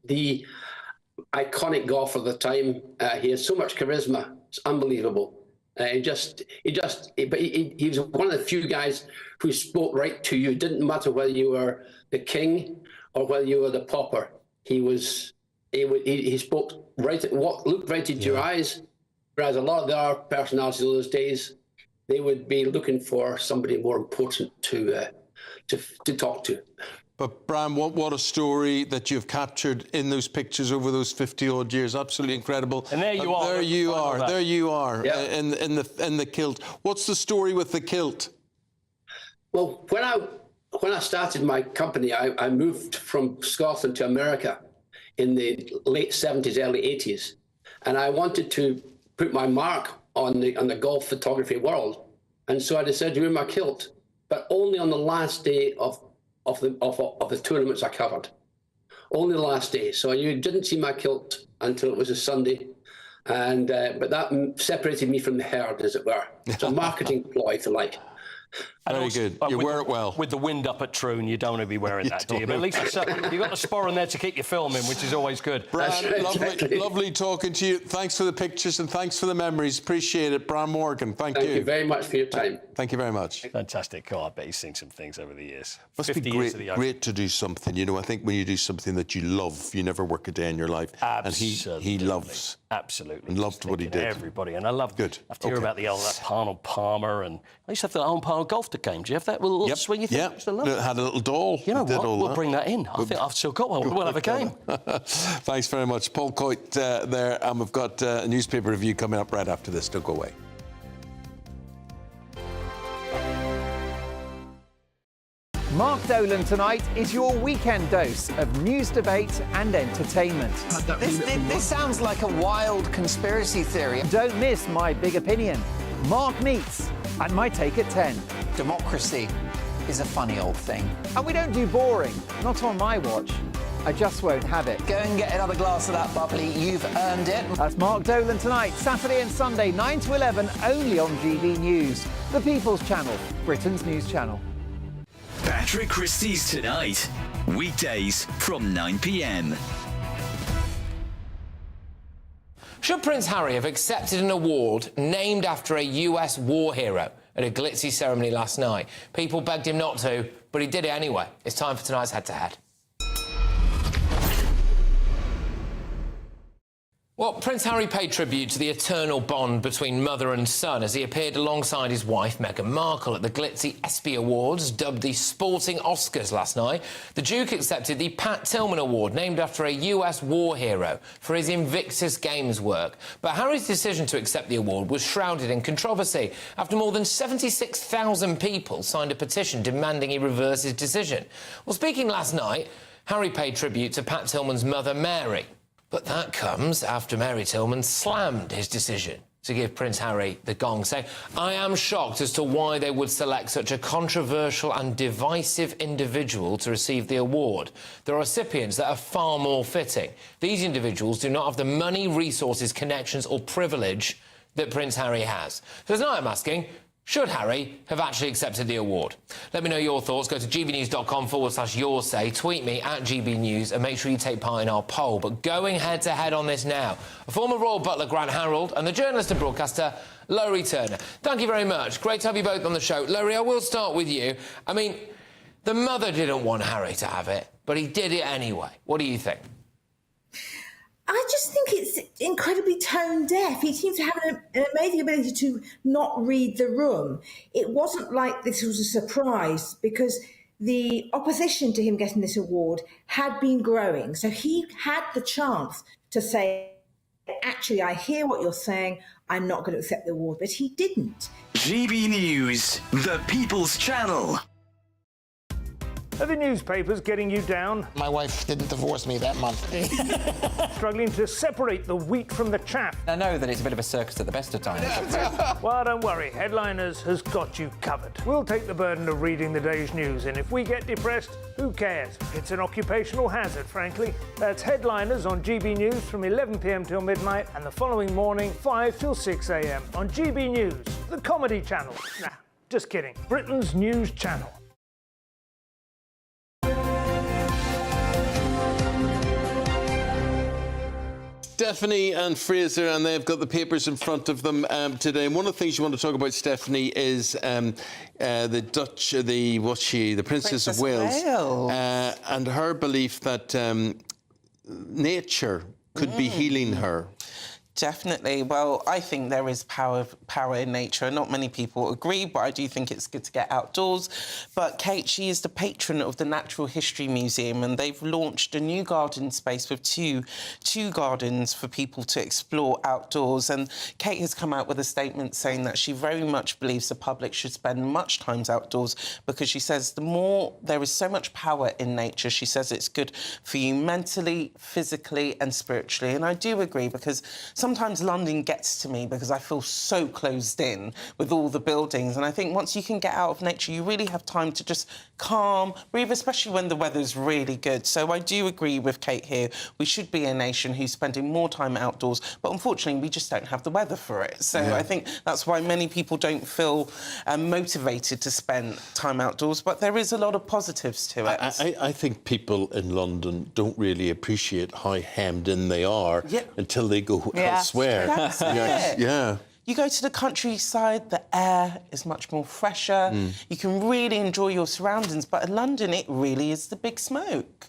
Speaker 3: the iconic golfer of the time. He had so much charisma; it's unbelievable. He was one of the few guys who spoke right to you. It didn't matter whether you were the king or whether you were the pauper. He spoke right, looked right into your eyes. Whereas a lot of our personalities of those days, they would be looking for somebody more important to talk to.
Speaker 9: But Brian, what a story that you've captured in those pictures over those 50-odd years. Absolutely incredible.
Speaker 19: And there you are.
Speaker 9: There you are. There you are.
Speaker 3: Yeah.
Speaker 9: In the kilt. What's the story with the kilt?
Speaker 3: Well, when I started my company, I moved from Scotland to America in the late 70s, early 80s, and I wanted to put my mark on the golf photography world, and so I decided to wear my kilt, but only on the last day of the tournaments I covered. Only the last day. So you didn't see my kilt until it was a Sunday. And but that separated me from the herd, as it were. It's a marketing ploy, if you like.
Speaker 9: Very good. You wear it well.
Speaker 19: With the wind up at Troon, you don't want to be wearing that, do you? But at least you've got the sporran there to keep you filming, which is always good.
Speaker 9: Brian, lovely talking to you. Thanks for the pictures and thanks for the memories. Appreciate it. Brian Morgan, thank you.
Speaker 3: Thank you very much for your time.
Speaker 9: Thank you very much.
Speaker 19: Fantastic. Oh, I bet he's seen some things over the years.
Speaker 9: Must be great to do something. You know, I think when you do something that you love, you never work a day in your life.
Speaker 19: Absolutely.
Speaker 9: And he loves.
Speaker 19: Absolutely.
Speaker 9: And loved what he did.
Speaker 19: Everybody. And I loved
Speaker 9: good.
Speaker 19: I have to hear about the old Arnold Palmer, and I used to have the Arnold Palmer our golf game. Do you have that little swingy thing?
Speaker 9: Yep. It had a little doll.
Speaker 19: You know what? We'll bring that in. I think I've still got one. We'll have a game.
Speaker 9: Thanks very much. Paul Coit there, and we've got a newspaper review coming up right after this. Don't go away.
Speaker 2: Mark Dolan tonight is your weekend dose of news, debate and entertainment.
Speaker 24: This sounds like a wild conspiracy theory.
Speaker 2: Don't miss My Big Opinion, Mark Meets, and My Take at 10.
Speaker 24: Democracy is a funny old thing.
Speaker 2: And we don't do boring, not on my watch. I just won't have it.
Speaker 24: Go and get another glass of that bubbly. You've earned it.
Speaker 2: That's Mark Dolan tonight, Saturday and Sunday, 9 to 11, only on GB News, the People's Channel, Britain's news channel.
Speaker 6: Patrick Christie's Tonight, weekdays from 9 p.m.
Speaker 8: Should Prince Harry have accepted an award named after a US war hero at a glitzy ceremony last night? People begged him not to, but he did it anyway. It's time for tonight's head-to-head. Well, Prince Harry paid tribute to the eternal bond between mother and son as he appeared alongside his wife, Meghan Markle, at the glitzy ESPY Awards, dubbed the Sporting Oscars last night. The Duke accepted the Pat Tillman Award, named after a US war hero, for his Invictus Games work. But Harry's decision to accept the award was shrouded in controversy after more than 76,000 people signed a petition demanding he reverse his decision. Well, speaking last night, Harry paid tribute to Pat Tillman's mother, Mary. But that comes after Mary Tillman slammed his decision to give Prince Harry the gong, saying, "I am shocked as to why they would select such a controversial and divisive individual to receive the award. There are recipients that are far more fitting. These individuals do not have the money, resources, connections or privilege that Prince Harry has." So tonight I'm asking, should Harry have actually accepted the award? Let me know your thoughts. Go to gbnews.com/your say. Tweet me at GB News and make sure you take part in our poll. But going head-to-head on this now, a former Royal Butler, Grant Harold, and the journalist and broadcaster, Laurie Turner. Thank you very much. Great to have you both on the show. Laurie, I will start with you. I mean, the mother didn't want Harry to have it, but he did it anyway. What do you think?
Speaker 12: I just think it's incredibly tone deaf. He seems to have an amazing ability to not read the room. It wasn't like this was a surprise because the opposition to him getting this award had been growing. So he had the chance to say, actually, I hear what you're saying. I'm not going to accept the award. But he didn't.
Speaker 6: GB News, the People's Channel.
Speaker 13: Are the newspapers getting you down?
Speaker 24: My wife didn't divorce me that month.
Speaker 13: Struggling to separate the wheat from the chaff?
Speaker 16: I know that it's a bit of a circus at the best of times.
Speaker 13: Well, don't worry. Headliners has got you covered. We'll take the burden of reading the day's news, and if we get depressed, who cares? It's an occupational hazard, frankly. That's Headliners on GB News from 11 p.m. till midnight, and the following morning, 5 till 6 a.m. on GB News, the comedy channel. Nah, just kidding. Britain's news channel.
Speaker 9: Stephanie and Fraser, and they've got the papers in front of them today. And one of the things you want to talk about, Stephanie, is the Dutch, the Princess of Wales, and her belief that nature could be healing her.
Speaker 21: Definitely. Well, I think there is power in nature. Not many people agree, but I do think it's good to get outdoors. But Kate, she is the patron of the Natural History Museum, and they've launched a new garden space with two gardens for people to explore outdoors. And Kate has come out with a statement saying that she very much believes the public should spend much time outdoors because she says the more there is so much power in nature, she says it's good for you mentally, physically and spiritually. And I do agree, because sometimes London gets to me because I feel so closed in with all the buildings. And I think once you can get out of nature, you really have time to just calm, breathe, especially when the weather's really good. So I do agree with Kate here. We should be a nation who's spending more time outdoors, but unfortunately, we just don't have the weather for it. So I think that's why many people don't feel motivated to spend time outdoors, but there is a lot of positives to it.
Speaker 9: I think people in London don't really appreciate how hemmed in they are until they go elsewhere.
Speaker 21: That's it.
Speaker 9: Yeah.
Speaker 21: You go to the countryside, the air is much more fresher. You can really enjoy your surroundings, but in London, it really is the big smoke.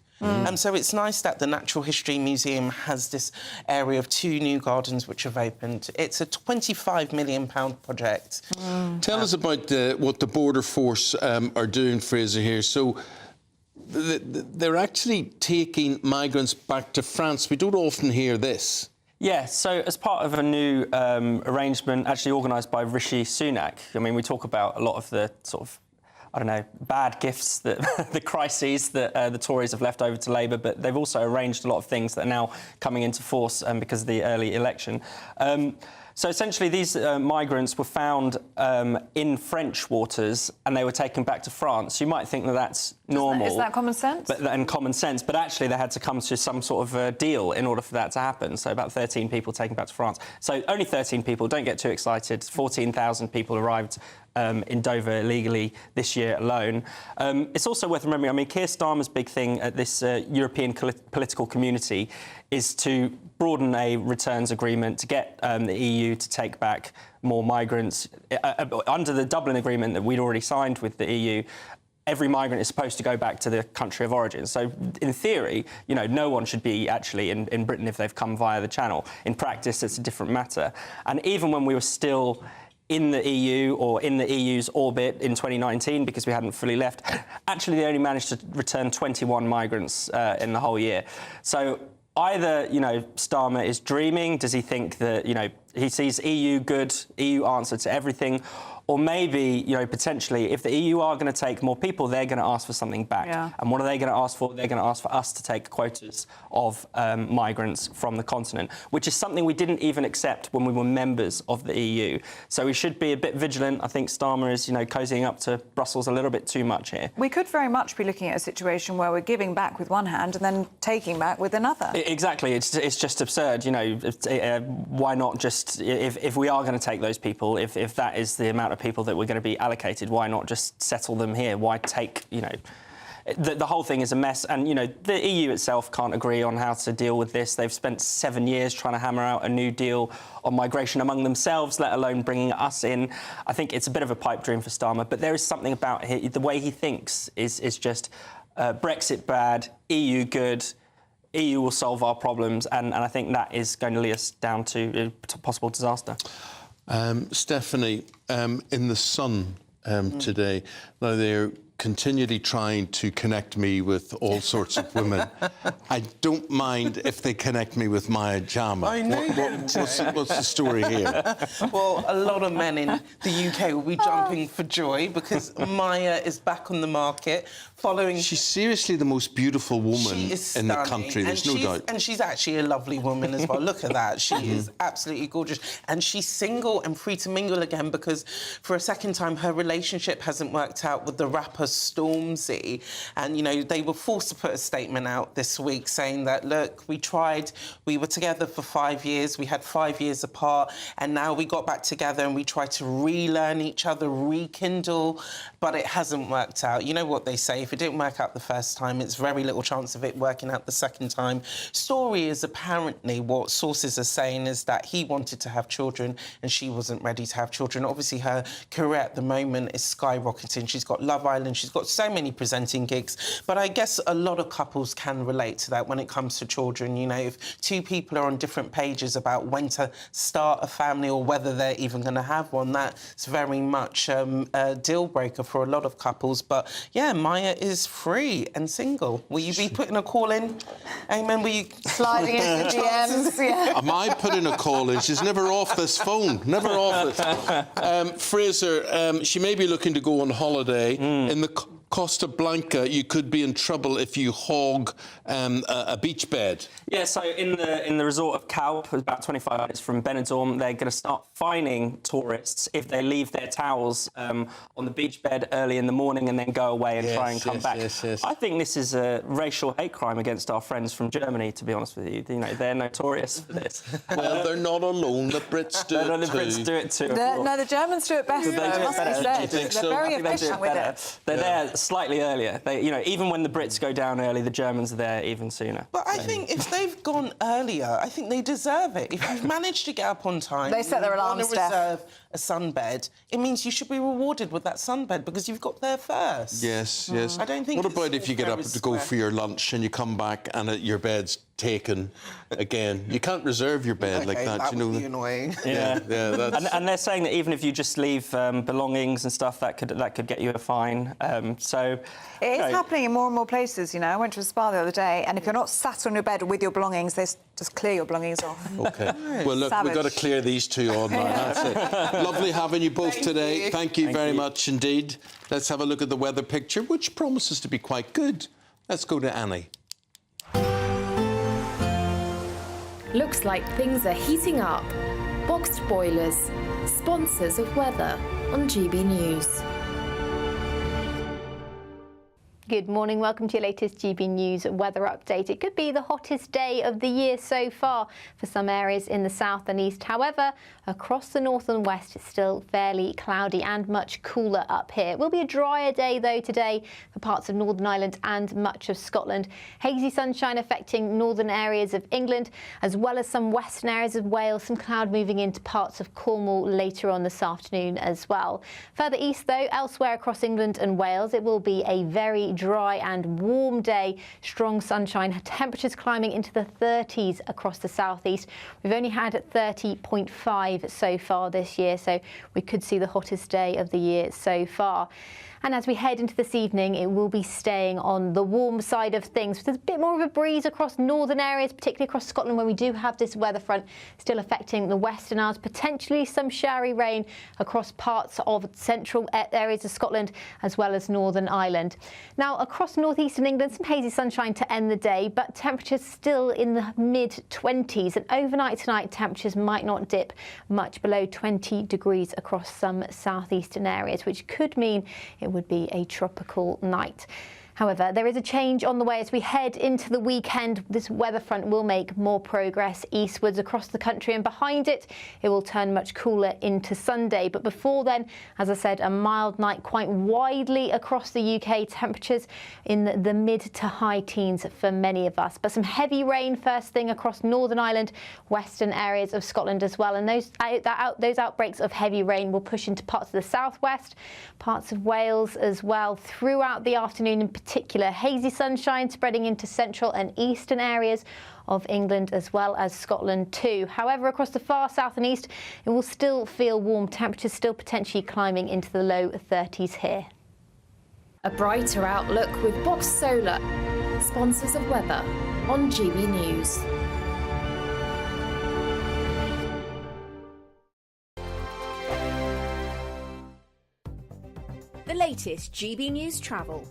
Speaker 21: So it's nice that the Natural History Museum has this area of 2 new gardens which have opened. It's a £25 million project.
Speaker 9: Tell us about what the Border Force are doing, Fraser, here. So they're actually taking migrants back to France. We don't often hear this.
Speaker 4: Yeah, so as part of a new arrangement actually organised by Rishi Sunak, I mean, we talk about a lot of the sort of, I don't know, bad gifts, that the crises that the Tories have left over to Labour, but they've also arranged a lot of things that are now coming into force because of the early election. So essentially these migrants were found in French waters and they were taken back to France. You might think that that's normal.
Speaker 10: Is that common sense?
Speaker 4: And common sense, but actually they had to come to some sort of a deal in order for that to happen. So about 13 people taken back to France. So only 13 people, don't get too excited. 14,000 people arrived in Dover illegally this year alone. It's also worth remembering, I mean, Keir Starmer's big thing at this European political community is to broaden a returns agreement to get the EU to take back more migrants. Under the Dublin Agreement that we'd already signed with the EU, every migrant is supposed to go back to the country of origin. So, in theory, you know, no one should be actually in Britain if they've come via the Channel. In practice, it's a different matter. And even when we were still in the EU or in the EU's orbit in 2019, because we hadn't fully left, actually they only managed to return 21 migrants in the whole year. So either, you know, Starmer is dreaming, does he think that, you know, he sees EU good, EU answer to everything, or maybe, you know, potentially, if the EU are going to take more people, they're going to ask for something back.
Speaker 10: Yeah.
Speaker 4: And what are they going to ask for? They're going to ask for us to take quotas of migrants from the continent, which is something we didn't even accept when we were members of the EU. So we should be a bit vigilant. I think Starmer is, you know, cozying up to Brussels a little bit too much here.
Speaker 10: We could very much be looking at a situation where we're giving back with one hand and then taking back with another.
Speaker 4: Exactly. It's just absurd, you know. Why not just, if we are going to take those people, if that is the amount of people that we're going to be allocated, why not just settle them here? Why take, you know... The whole thing is a mess, and, you know, the EU itself can't agree on how to deal with this. They've spent 7 years trying to hammer out a new deal on migration among themselves, let alone bringing us in. I think it's a bit of a pipe dream for Starmer, but there is something about the way he thinks is just Brexit bad, EU good, EU will solve our problems, and I think that is going to lead us down to possible disaster.
Speaker 9: Stephanie, in The Sun today, now they're continually trying to connect me with all sorts of women. I don't mind if they connect me with Maya Jama.
Speaker 21: I know.
Speaker 9: What's the story here?
Speaker 21: Well, a lot of men in the UK will be jumping for joy because Maya is back on the market following...
Speaker 9: She's seriously the most beautiful woman in the country, there's no doubt.
Speaker 21: And she's actually a lovely woman as well. Look at that. She is absolutely gorgeous. And she's single and free to mingle again because for a second time her relationship hasn't worked out with the rapper Stormzy. And, you know, they were forced to put a statement out this week saying that, look, we tried, we were together for 5 years, we had 5 years apart, and now we got back together and we tried to relearn each other, rekindle, but it hasn't worked out. You know what they say, if it didn't work out the first time, it's very little chance of it working out the second time. Story is apparently, what sources are saying is that he wanted to have children and she wasn't ready to have children. Obviously, her career at the moment is skyrocketing. She's got Love Island, she's got so many presenting gigs, but I guess a lot of couples can relate to that when it comes to children. You know, if two people are on different pages about when to start a family or whether they're even going to have one, that's very much a deal breaker for a lot of couples. But yeah, Maya is free and single. Will you be putting a call in? Amen. Will you
Speaker 10: sliding into DMs? Yeah.
Speaker 9: Am I putting a call in? She's never off this phone. Never off it. Fraser, she may be looking to go on holiday in the Costa Blanca. You could be in trouble if you hog a beach bed.
Speaker 4: Yeah, so in the resort of Calp, about 25 minutes from Benidorm, they're going to start fining tourists if they leave their towels on the beach bed early in the morning and then go away and try and come back. Yes. I think this is a racial hate crime against our friends from Germany, to be honest with you. You know, they're notorious for this.
Speaker 9: Well, they're not alone. The Brits do it too.
Speaker 4: The Brits do it too.
Speaker 10: No, the Germans do it better. They're very efficient with it.
Speaker 4: They're there slightly earlier. You know, even when the Brits go down early, the Germans are there even sooner.
Speaker 21: But I think if they've gone earlier, I think they deserve it. If you've managed to get up on time,
Speaker 10: they set their alarms,
Speaker 21: reserve a sunbed, it means you should be rewarded with that sunbed because you've got there first.
Speaker 9: Yes, yes.
Speaker 21: I don't think.
Speaker 9: What about if you get up to go for your lunch and you come back and your bed's taken again? You can't reserve your bed like that.
Speaker 21: That
Speaker 9: you know.
Speaker 21: would be annoying.
Speaker 9: Yeah, that's...
Speaker 4: and they're saying that even if you just leave belongings and stuff, that could get you a fine. So
Speaker 10: it is happening in more and more places. You know, I went to a spa the other day, and if you're not sat on your bed with your belongings, they just clear your belongings off.
Speaker 9: OK. Well, look, we've got to clear these two on now. That's it. Lovely having you both today. Thank you very much indeed. Let's have a look at the weather picture, which promises to be quite good. Let's go to Annie.
Speaker 5: Looks like things are heating up. Boxed boilers, sponsors of weather on GB News.
Speaker 15: Good morning, welcome to your latest GB News weather update. It could be the hottest day of the year so far for some areas in the south and east. However, across the north and west, it's still fairly cloudy and much cooler up here. It will be a drier day though today for parts of Northern Ireland and much of Scotland. Hazy sunshine affecting northern areas of England, as well as some western areas of Wales, some cloud moving into parts of Cornwall later on this afternoon as well. Further east though, elsewhere across England and Wales, it will be a very dry and warm day, strong sunshine, temperatures climbing into the 30s across the southeast. We've only had 30.5 so far this year, so we could see the hottest day of the year so far. And as we head into this evening, it will be staying on the warm side of things. There's a bit more of a breeze across northern areas, particularly across Scotland, where we do have this weather front still affecting the western Isles, potentially some showery rain across parts of central areas of Scotland, as well as Northern Ireland. Now, across northeastern England, some hazy sunshine to end the day, but temperatures still in the mid-20s. And overnight tonight, temperatures might not dip much below 20 degrees across some southeastern areas, which could mean it would be a tropical night. However, there is a change on the way as we head into the weekend. This weather front will make more progress eastwards across the country, and behind it, it will turn much cooler into Sunday. But before then, as I said, a mild night quite widely across the UK, temperatures in the mid to high teens for many of us. But some heavy rain first thing across Northern Ireland, western areas of Scotland as well. And those outbreaks of heavy rain will push into parts of the southwest, parts of Wales as well throughout the afternoon. In particular, hazy sunshine spreading into central and eastern areas of England as well as Scotland too. However, across the far south and east, it will still feel warm. Temperatures still potentially climbing into the low 30s here.
Speaker 5: A brighter outlook with Box Solar, sponsors of weather on GB News.
Speaker 1: The latest GB News travel.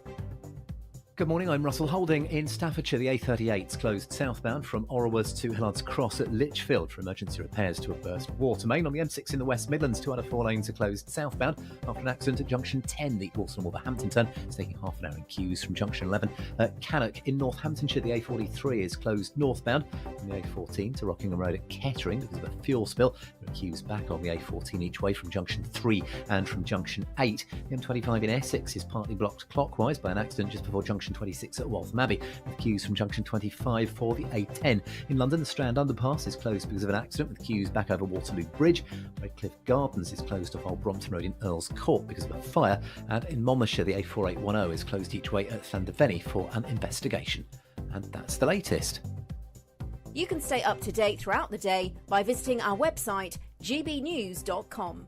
Speaker 20: Good morning, I'm Russell Holding. In Staffordshire, the A38's closed southbound from Orrwards to Hillard's Cross at Lichfield for emergency repairs to a burst water main. On the M6 in the West Midlands, 2 out of 4 lanes are closed southbound after an accident at junction 10. The Walsall-Wolverhampton turn is taking half an hour in queues from junction 11. At Cannock in Northamptonshire, the A43 is closed northbound from the A14 to Rockingham Road at Kettering because of a fuel spill. There are queues back on the A14 each way from junction 3 and from junction 8. The M25 in Essex is partly blocked clockwise by an accident just before junction 26 at Waltham Abbey, with queues from junction 25 for the A10. In London, the Strand underpass is closed because of an accident, with queues back over Waterloo Bridge. Redcliffe Gardens is closed off Old Brompton Road in Earl's Court because of a fire. And in Monmouthshire, the A4810 is closed each way at Llandybeni for an investigation. And that's the latest.
Speaker 1: You can stay up to date throughout the day by visiting our website, gbnews.com.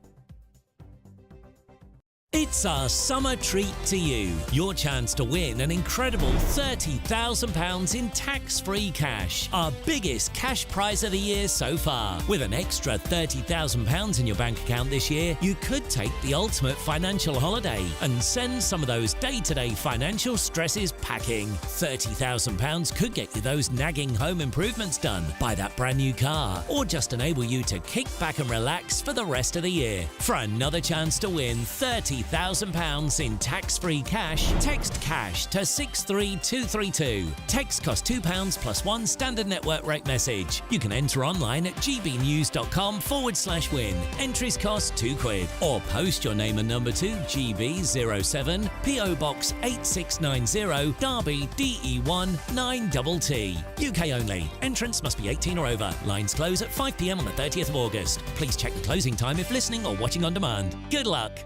Speaker 22: It's our summer treat to you. Your chance to win an incredible £30,000 in tax-free cash. Our biggest cash prize of the year so far. With an extra £30,000 in your bank account this year, you could take the ultimate financial holiday and send some of those day-to-day financial stresses packing. £30,000 could get you those nagging home improvements done, buy that brand new car, or just enable you to kick back and relax for the rest of the year. For another chance to win £30,000 £30,000 in tax-free cash, text CASH to 63232. Text costs £2 plus one standard network rate message. You can enter online at gbnews.com/win. Entries cost £2. Or post your name and number to GB07 PO Box 8690 Derby DE1 9TT. UK only. Entrance must be 18 or over. Lines close at 5 p.m. on the 30th of August. Please check the closing time if listening or watching on demand. Good luck.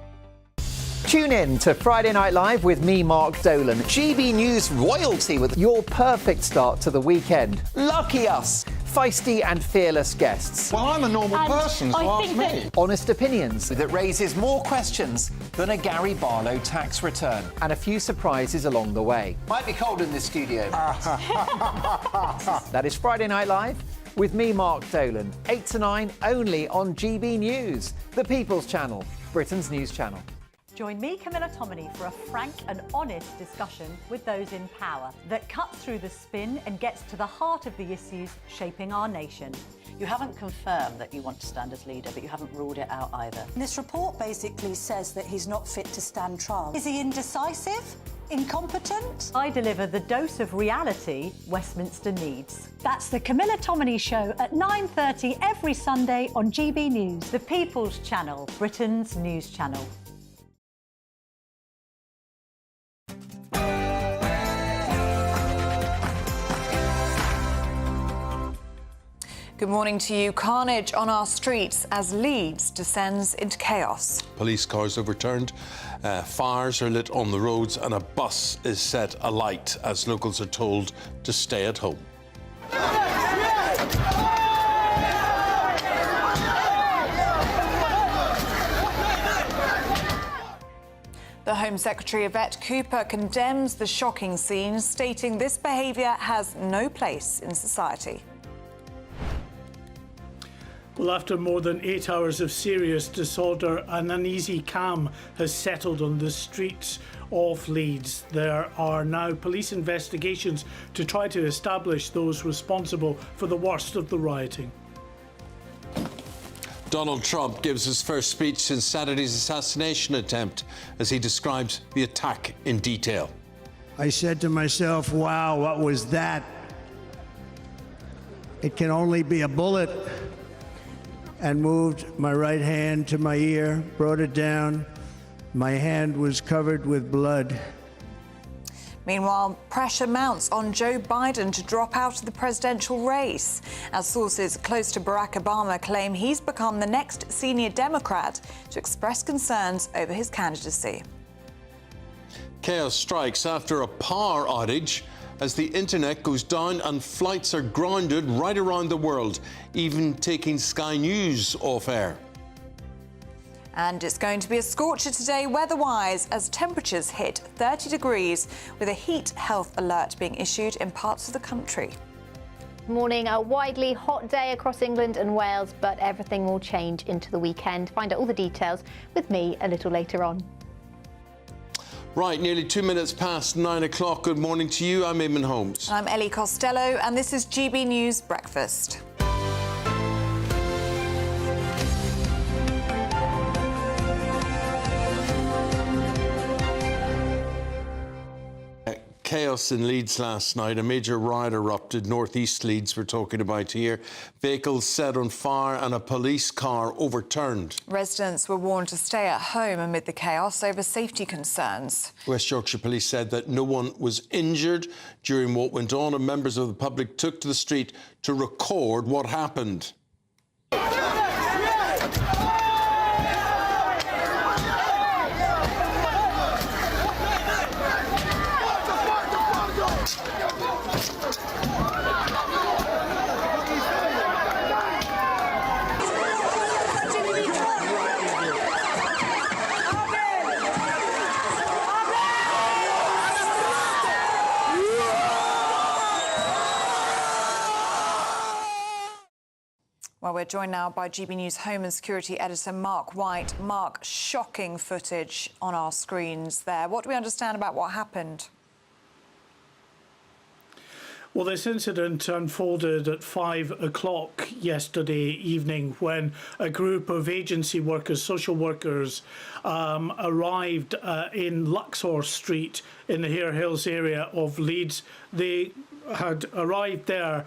Speaker 2: Tune in to Friday Night Live with me, Mark Dolan. GB News royalty with your perfect start to the weekend. Lucky us. Feisty and fearless guests.
Speaker 7: Well, I'm a normal person, so ask me.
Speaker 2: Honest opinions that raises more questions than a Gary Barlow tax return. And a few surprises along the way. Might be cold in this studio. That is Friday Night Live with me, Mark Dolan. 8 to 9 only on GB News, the People's Channel, Britain's news channel.
Speaker 17: Join me, Camilla Tominey, for a frank and honest discussion with those in power that cuts through the spin and gets to the heart of the issues shaping our nation.
Speaker 18: You haven't confirmed that you want to stand as leader, but you haven't ruled it out either.
Speaker 17: This report basically says that he's not fit to stand trial. Is he indecisive? Incompetent? I deliver the dose of reality Westminster needs. That's the Camilla Tominey Show at 9:30 every Sunday on GB News, the People's Channel, Britain's news channel.
Speaker 10: Good morning to you. Carnage on our streets as Leeds descends into chaos.
Speaker 9: Police cars overturned, fires are lit on the roads and a bus is set alight as locals are told to stay at home.
Speaker 10: The Home Secretary Yvette Cooper condemns the shocking scenes, stating this behaviour has no place in society.
Speaker 11: Well, after more than 8 hours of serious disorder, an uneasy calm has settled on the streets of Leeds. There are now police investigations to try to establish those responsible for the worst of the rioting.
Speaker 9: Donald Trump gives his first speech since Saturday's assassination attempt as he describes the attack in detail.
Speaker 14: I said to myself, wow, what was that? It can only be a bullet. And moved my right hand to my ear, brought it down. My hand was covered with blood.
Speaker 10: Meanwhile, pressure mounts on Joe Biden to drop out of the presidential race, as sources close to Barack Obama claim he's become the next senior Democrat to express concerns over his candidacy.
Speaker 9: Chaos strikes after a power outage as the internet goes down and flights are grounded right around the world, even taking Sky News off air.
Speaker 10: And it's going to be a scorcher today weather-wise as temperatures hit 30 degrees with a heat health alert being issued in parts of the country.
Speaker 15: Morning, a widely hot day across England and Wales, but everything will change into the weekend. Find out all the details with me a little later on.
Speaker 9: Right, nearly 2 minutes past 9 o'clock. Good morning to you. I'm Eamon Holmes.
Speaker 10: I'm Ellie Costello, and this is GB News Breakfast.
Speaker 9: Chaos in Leeds last night. A major riot erupted. Northeast Leeds we're talking about here. Vehicles set on fire and a police car overturned.
Speaker 10: Residents were warned to stay at home amid the chaos over safety concerns.
Speaker 9: West Yorkshire Police said that no one was injured during what went on, and members of the public took to the street to record what happened.
Speaker 10: Well, we're joined now by GB News Home and Security Editor Mark White. Mark, shocking footage on our screens there. What do we understand about what happened?
Speaker 11: Well, this incident unfolded at 5 o'clock yesterday evening when a group of agency workers, social workers, arrived in Luxor Street in the Hare Hills area of Leeds. They had arrived there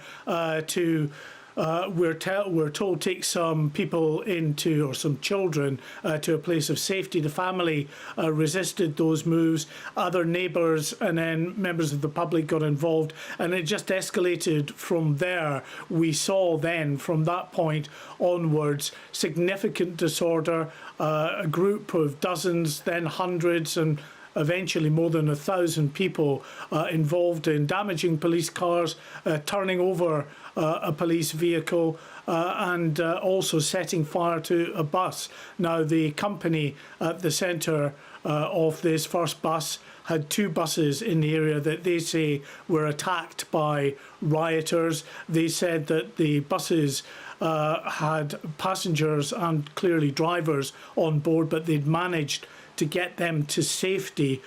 Speaker 11: to we're told take some people into, or some children, to a place of safety. The family resisted those moves. Other neighbours and then members of the public got involved, and it just escalated from there. We saw then, from that point onwards, significant disorder, a group of dozens, then hundreds, and eventually more than 1,000 people involved in damaging police cars, turning over a police vehicle, and also setting fire to a bus. Now, the company at the centre of this first bus had 2 buses in the area that they say were attacked by rioters. They said that the buses had passengers and clearly drivers on board, but they'd managed to get them to safety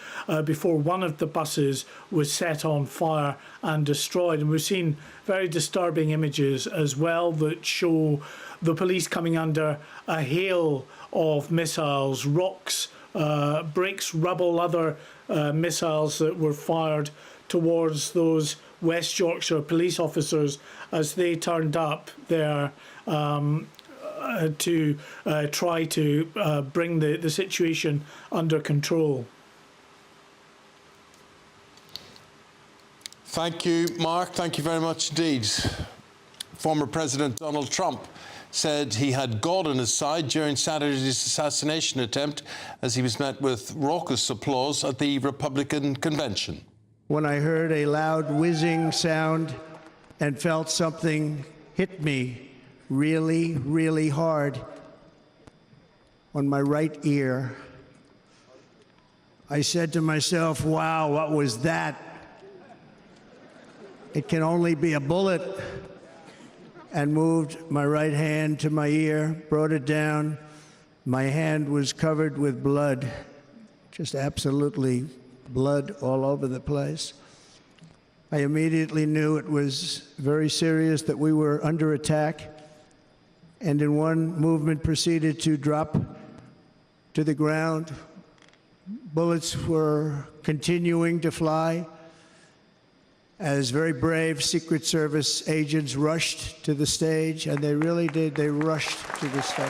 Speaker 11: before one of the buses was set on fire and destroyed. And we've seen very disturbing images as well that show the police coming under a hail of missiles, rocks, bricks, rubble, other missiles that were fired towards those West Yorkshire police officers as they turned up there to try to bring the situation under control.
Speaker 9: Thank you, Mark. Thank you very much indeed. Former President Donald Trump said he had God on his side during Saturday's assassination attempt as he was met with raucous applause at the Republican convention.
Speaker 14: When I heard a loud whizzing sound and felt something hit me really, really hard on my right ear, I said to myself, wow, what was that? It can only be a bullet. And moved my right hand to my ear, brought it down. My hand was covered with blood, just absolutely blood all over the place. I immediately knew it was very serious, that we were under attack, and in one movement proceeded to drop to the ground. Bullets were continuing to fly as very brave Secret Service agents rushed to the stage, and they really did. They rushed to the stage.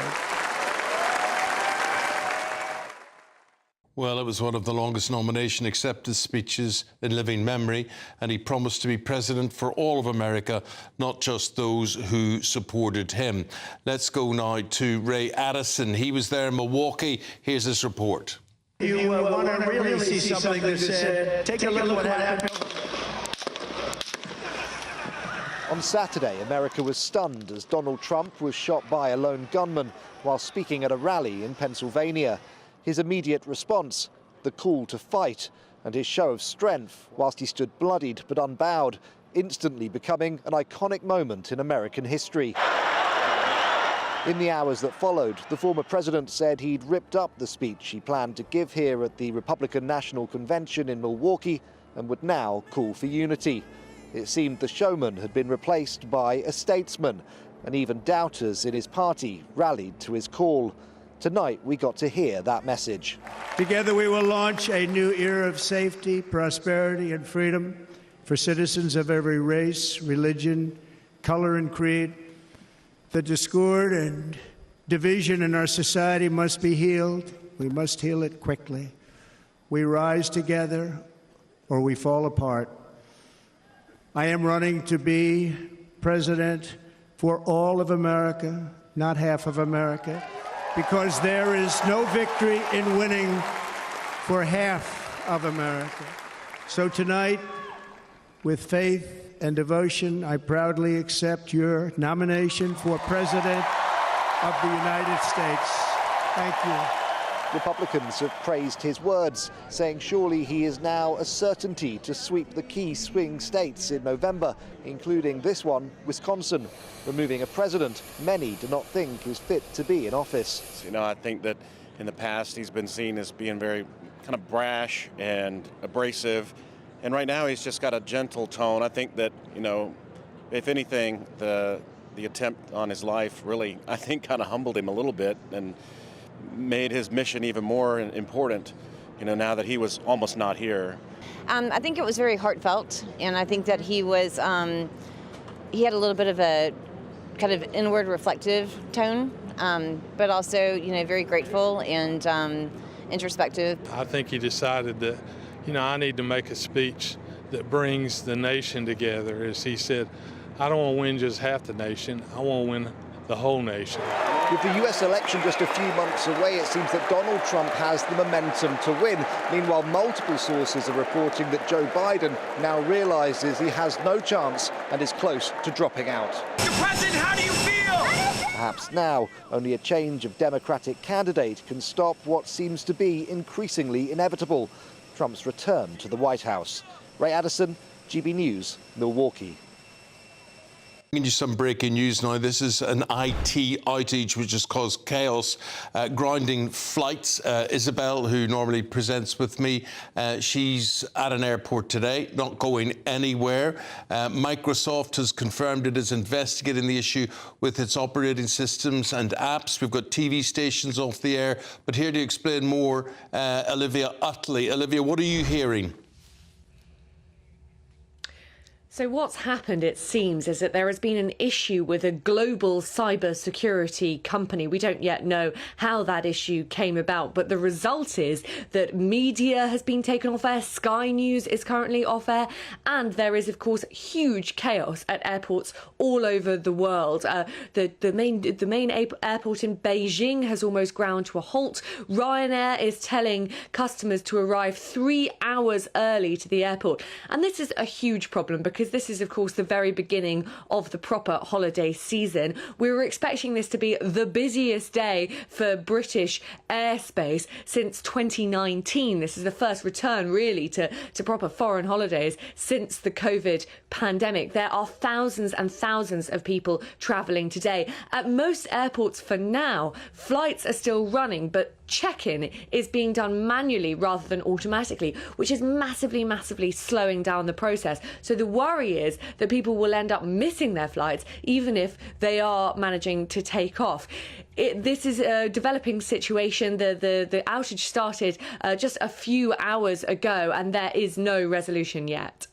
Speaker 9: Well, it was one of the longest nomination acceptance speeches in living memory, and he promised to be president for all of America, not just those who supported him. Let's go now to Ray Addison. He was there in Milwaukee. Here's his report.
Speaker 14: You want to really see something that's said, take a look at what happened.
Speaker 2: On Saturday, America was stunned as Donald Trump was shot by a lone gunman while speaking at a rally in Pennsylvania. His immediate response, the call to fight, and his show of strength whilst he stood bloodied but unbowed, instantly becoming an iconic moment in American history. In the hours that followed, the former president said he'd ripped up the speech he planned to give here at the Republican National Convention in Milwaukee and would now call for unity. It seemed the showman had been replaced by a statesman, and even doubters in his party rallied to his call. Tonight, we got to hear that message.
Speaker 14: Together we will launch a new era of safety, prosperity, and freedom for citizens of every race, religion, color, and creed. The discord and division in our society must be healed. We must heal it quickly. We rise together or we fall apart. I am running to be president for all of America, not half of America, because there is no victory in winning for half of America. So tonight, with faith and devotion, I proudly accept your nomination for President of the United States. Thank you.
Speaker 2: Republicans have praised his words, saying surely he is now a certainty to sweep the key swing states in November, including this one, Wisconsin, removing a president many do not think is fit to be in office.
Speaker 3: You know, I think that in the past he's been seen as being very kind of brash and abrasive And right now he's just got a gentle tone. I think that, you know, if anything, the attempt on his life really, I think, kind of humbled him a little bit and made his mission even more important, you know, now that he was almost not here.
Speaker 8: I think it was very heartfelt, and I think that he was, he had a little bit of a kind of inward reflective tone, but also, you know, very grateful and introspective.
Speaker 19: I think he decided that, you know, I need to make a speech that brings the nation together. As he said, I don't want to win just half the nation, I want to win the whole nation.
Speaker 2: With the US election just a few months away, it seems that Donald Trump has the momentum to win. Meanwhile, multiple sources are reporting that Joe Biden now realises he has no chance and is close to dropping out.
Speaker 6: Mr. President, how do you feel?
Speaker 2: Perhaps now, only a change of Democratic candidate can stop what seems to be increasingly inevitable: Trump's return to the White House. Ray Addison, GB News, Milwaukee.
Speaker 9: Bringing you some breaking news now. This is an IT outage which has caused chaos, grinding flights. Isabel, who normally presents with me, she's at an airport today, not going anywhere. Microsoft has confirmed it is investigating the issue with its operating systems and apps. We've got TV stations off the air. But here to explain more, Olivia Utley. Olivia, what are you hearing?
Speaker 23: So what's happened, it seems, is that there has been an issue with a global cybersecurity company. We don't yet know how that issue came about, but the result is that media has been taken off air, Sky News is currently off air, and there is, of course, huge chaos at airports all over the world. The main airport in Beijing has almost ground to a halt. Ryanair is telling customers to arrive 3 hours early to the airport, and this is a huge problem because this is, of course, the very beginning of the proper holiday season. We were expecting this to be the busiest day for British airspace since 2019. This is the first return, really, to proper foreign holidays since the COVID pandemic. There are thousands and thousands of people travelling today. At most airports for now, flights are still running, but check-in is being done manually rather than automatically, which is massively, massively slowing down the process. So the worry is that people will end up missing their flights, even if they are managing to take off. This is a developing situation. The outage started just a few hours ago, and there is no resolution yet.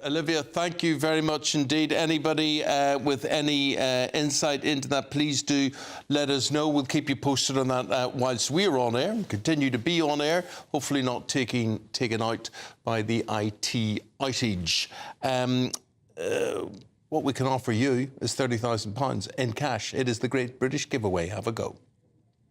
Speaker 9: Olivia, thank you very much indeed. Anybody with any insight into that, please do let us know. We'll keep you posted on that whilst we're on air and continue to be on air, hopefully not taken out by the IT outage. What we can offer you is £30,000 in cash. It is the Great British Giveaway. Have a go.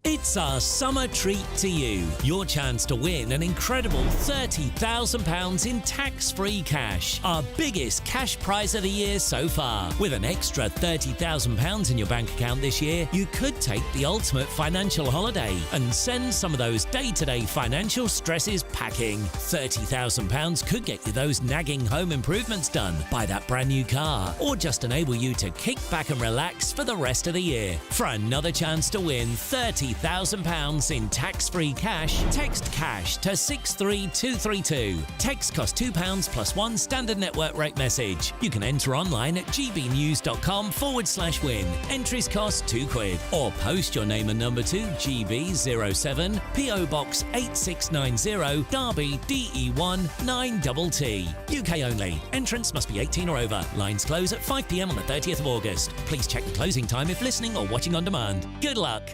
Speaker 22: It's our summer treat to you. Your chance to win an incredible £30,000 in tax-free cash. Our biggest cash prize of the year so far. With an extra £30,000 in your bank account this year, you could take the ultimate financial holiday and send some of those day-to-day financial stresses packing. £30,000 could get you those nagging home improvements done, buy that brand new car, or just enable you to kick back and relax for the rest of the year. For another chance to win £30,000 in tax-free cash, text cash to 63232. Text costs £2 plus one standard network rate message. You can enter online at gbnews.com/win. Entries cost £2. Or post your name and number to GB07 PO Box 8690 Derby DE1 9TT. UK only. Entrance must be 18 or over. Lines close at 5 p.m. on the 30th of August. Please check the closing time if listening or watching on demand. Good luck.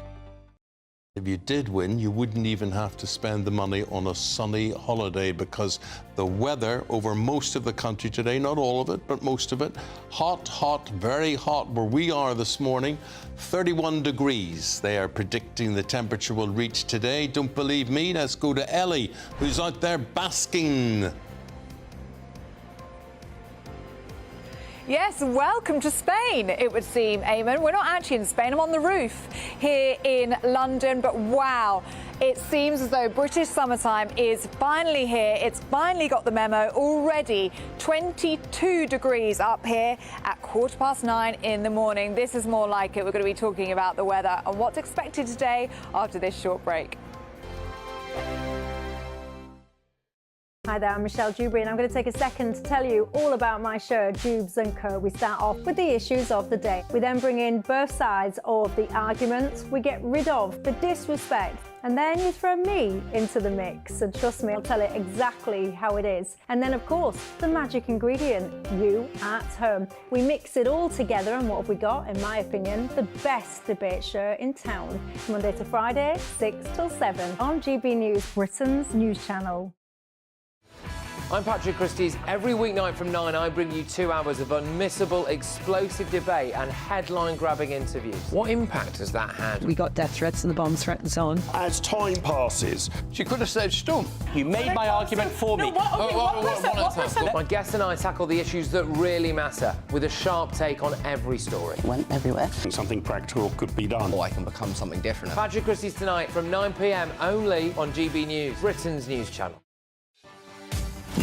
Speaker 9: If you did win, you wouldn't even have to spend the money on a sunny holiday because the weather over most of the country today, not all of it, but most of it, hot, very hot where we are this morning, 31 degrees. They are predicting the temperature will reach today. Don't believe me? Let's go to Ellie, who's out there basking.
Speaker 10: Yes, welcome to Spain, it would seem, Eamon. We're not actually in Spain, I'm on the roof here in London, but wow, it seems as though British summertime is finally here. It's finally got the memo. Already 22 degrees up here at 9:15 in the morning. This is more like it. We're going to be talking about the weather and what's expected today after this short break.
Speaker 12: Hi there, I'm Michelle Dewberry, and I'm going to take a second to tell you all about my show, Dubes & Co. We start off with the issues of the day. We then bring in both sides of the arguments. We get rid of the disrespect. And then you throw me into the mix. And trust me, I'll tell it exactly how it is. And then, of course, the magic ingredient, you at home. We mix it all together, and what have we got? In my opinion, the best debate show in town. Monday to Friday, 6 till 7 on GB News, Britain's news channel.
Speaker 13: I'm Patrick Christie's. Every weeknight from 9, I bring you 2 hours of unmissable, explosive debate and headline-grabbing interviews. What impact has that had?
Speaker 16: We got death threats and the bomb threats on.
Speaker 24: As time passes,
Speaker 13: she could have said storm.
Speaker 16: You made my argument for me.
Speaker 13: My guest and I tackle the issues that really matter with a sharp take on every story.
Speaker 16: Went everywhere.
Speaker 24: Something practical could be done.
Speaker 13: Or I can become something different. Patrick Christie's tonight from 9 p.m. only on GB News, Britain's news channel.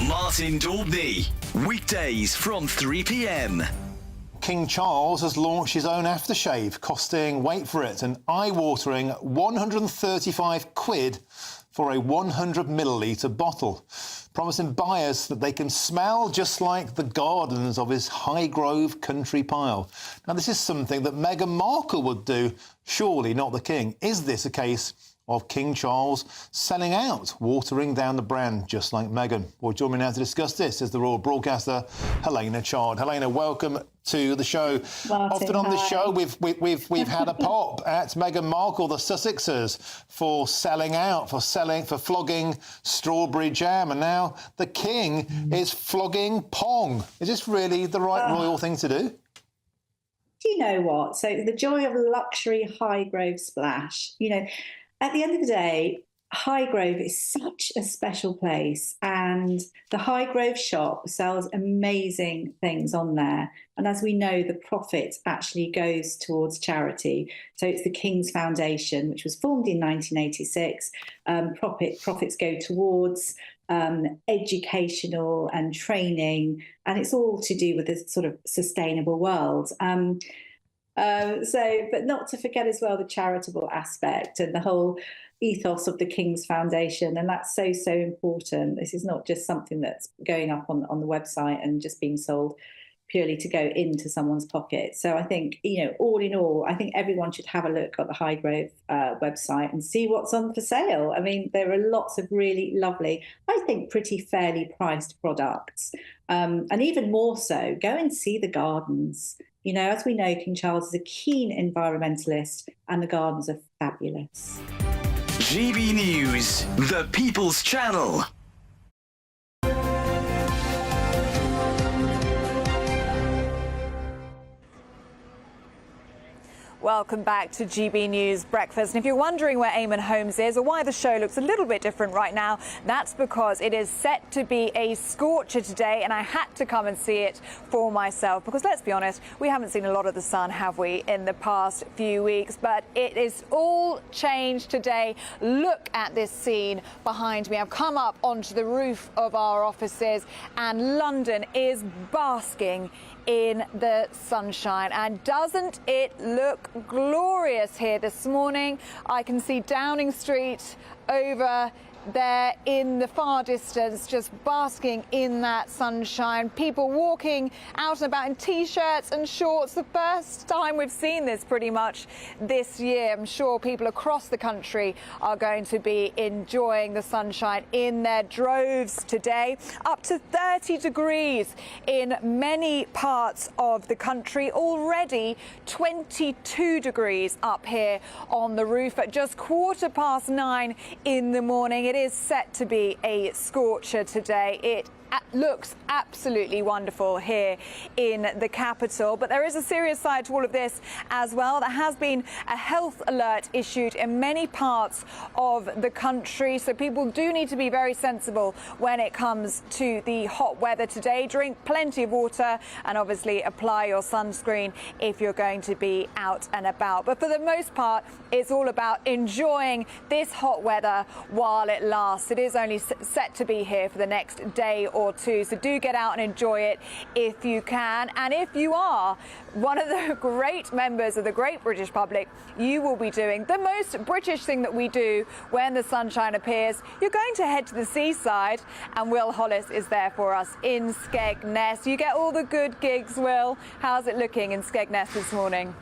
Speaker 6: Martin Daubney, weekdays from 3 p.m.
Speaker 25: King Charles has launched his own aftershave, costing, wait for it, an eye-watering 135 quid for a 100 millilitre bottle, promising buyers that they can smell just like the gardens of his Highgrove country pile. Now, this is something that Meghan Markle would do, surely not the King. Is this a case of King Charles selling out, watering down the brand just like Meghan? Well, join me now to discuss this is the royal broadcaster Helena Chard. Helena, welcome to the show.
Speaker 26: Martin,
Speaker 25: often on the
Speaker 26: hi.
Speaker 25: show, we've had a pop at Meghan Markle, the Sussexers, for selling out, for flogging strawberry jam, and now the King is flogging Pong. Is this really the right royal thing to do?
Speaker 26: Do you know what? So the joy of luxury Highgrove splash, you know, at the end of the day, Highgrove is such a special place, and the Highgrove shop sells amazing things on there. And as we know, the profit actually goes towards charity. So it's the King's Foundation, which was formed in 1986. Profits go towards educational and training, and it's all to do with this sort of sustainable world. But not to forget as well the charitable aspect and the whole ethos of the King's Foundation, and that's so important. This is not just something that's going up on the website and just being sold purely to go into someone's pocket. So I think, you know, all in all, I think everyone should have a look at the Highgrove website and see what's on for sale. I mean, there are lots of really lovely, I think, pretty fairly priced products, and even more so, go and see the gardens. You know, as we know, King Charles is a keen environmentalist, and the gardens are fabulous.
Speaker 6: GB News, the People's Channel.
Speaker 10: Welcome back to GB News Breakfast. And if you're wondering where Eamon Holmes is or why the show looks a little bit different right now, that's because it is set to be a scorcher today, and I had to come and see it for myself because, let's be honest, we haven't seen a lot of the sun, have we, in the past few weeks? But it is all changed today. Look at this scene behind me. I've come up onto the roof of our offices, and London is basking in the sunshine. And doesn't it look glorious here this morning? I can see Downing Street over there in the far distance, just basking in that sunshine. People walking out and about in T-shirts and shorts. The first time we've seen this pretty much this year. I'm sure people across the country are going to be enjoying the sunshine in their droves today. Up to 30 degrees in many parts of the country. Already 22 degrees up here on the roof at just 9:15 in the morning. It is set to be a scorcher today. It looks absolutely wonderful here in the capital, but there is a serious side to all of this as well. There has been a health alert issued in many parts of the country, so people do need to be very sensible when it comes to the hot weather today. Drink plenty of water and obviously apply your sunscreen if you're going to be out and about. But for the most part, it's all about enjoying this hot weather while it lasts. It is only set to be here for the next day or two. So do get out and enjoy it if you can. And if you are one of the great members of the great British public, you will be doing the most British thing that we do when the sunshine appears. You're going to head to the seaside, and Will Hollis is there for us in Skegness. You get all the good gigs, Will. How's it looking in Skegness this morning?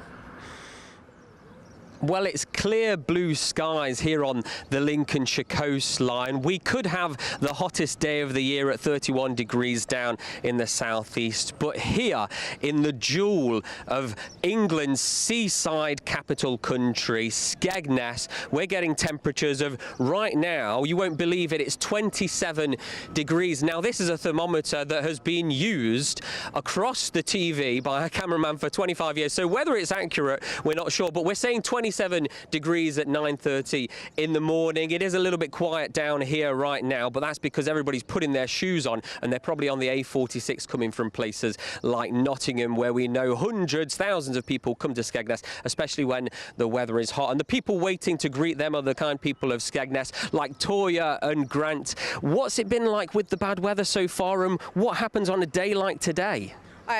Speaker 1: Well, it's clear blue skies here on the Lincolnshire coastline. We could have the hottest day of the year at 31 degrees down in the southeast. But here in the jewel of England's seaside capital country, Skegness, we're getting temperatures of right now, you won't believe it, it's 27 degrees. Now, this is a thermometer that has been used across the TV by a cameraman for 25 years. So whether it's accurate, we're not sure. But we're saying 27 degrees at 9:30 in the morning. It is a little bit quiet down here right now, but that's because everybody's putting their shoes on, and they're probably on the A46 coming from places like Nottingham, where we know hundreds, thousands of people come to Skegness, especially when the weather is hot. And the people waiting to greet them are the kind people of Skegness, like Toya and Grant. What's it been like with the bad weather so far, and what happens on a day like today?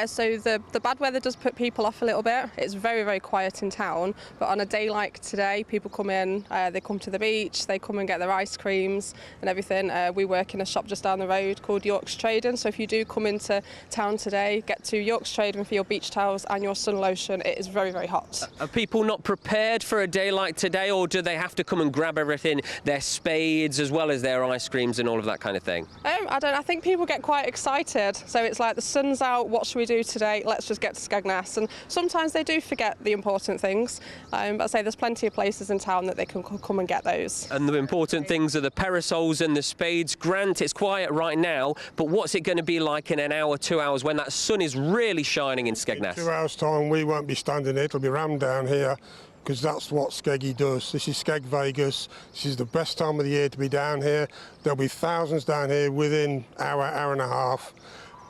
Speaker 4: So the bad weather does put people off a little bit. It's very, very quiet in town, but on a day like today, people come in, they come to the beach, they come and get their ice creams and everything. We work in a shop just down the road called York's Trading, so if you do come into town today, get to York's Trading for your beach towels and your sun lotion. It is very, very hot.
Speaker 1: Are people not prepared for a day like today, or do they have to come and grab everything, their spades as well as their ice creams and all of that kind of thing?
Speaker 4: I think people get quite excited, so it's like the sun's out, what should we do today? Let's just get to Skegness. And sometimes they do forget the important things, but I say there's plenty of places in town that they can come and get those.
Speaker 1: And the important things are the parasols and the spades. Grant, it's quiet right now, but what's it going to be like in an hour, 2 hours, when that sun is really shining in Skegness?
Speaker 24: 2 hours time we won't be standing here, it'll be rammed down here, because that's what Skeggy does. This is Skeg Vegas. This is the best time of the year to be down here. There'll be thousands down here within hour and a half.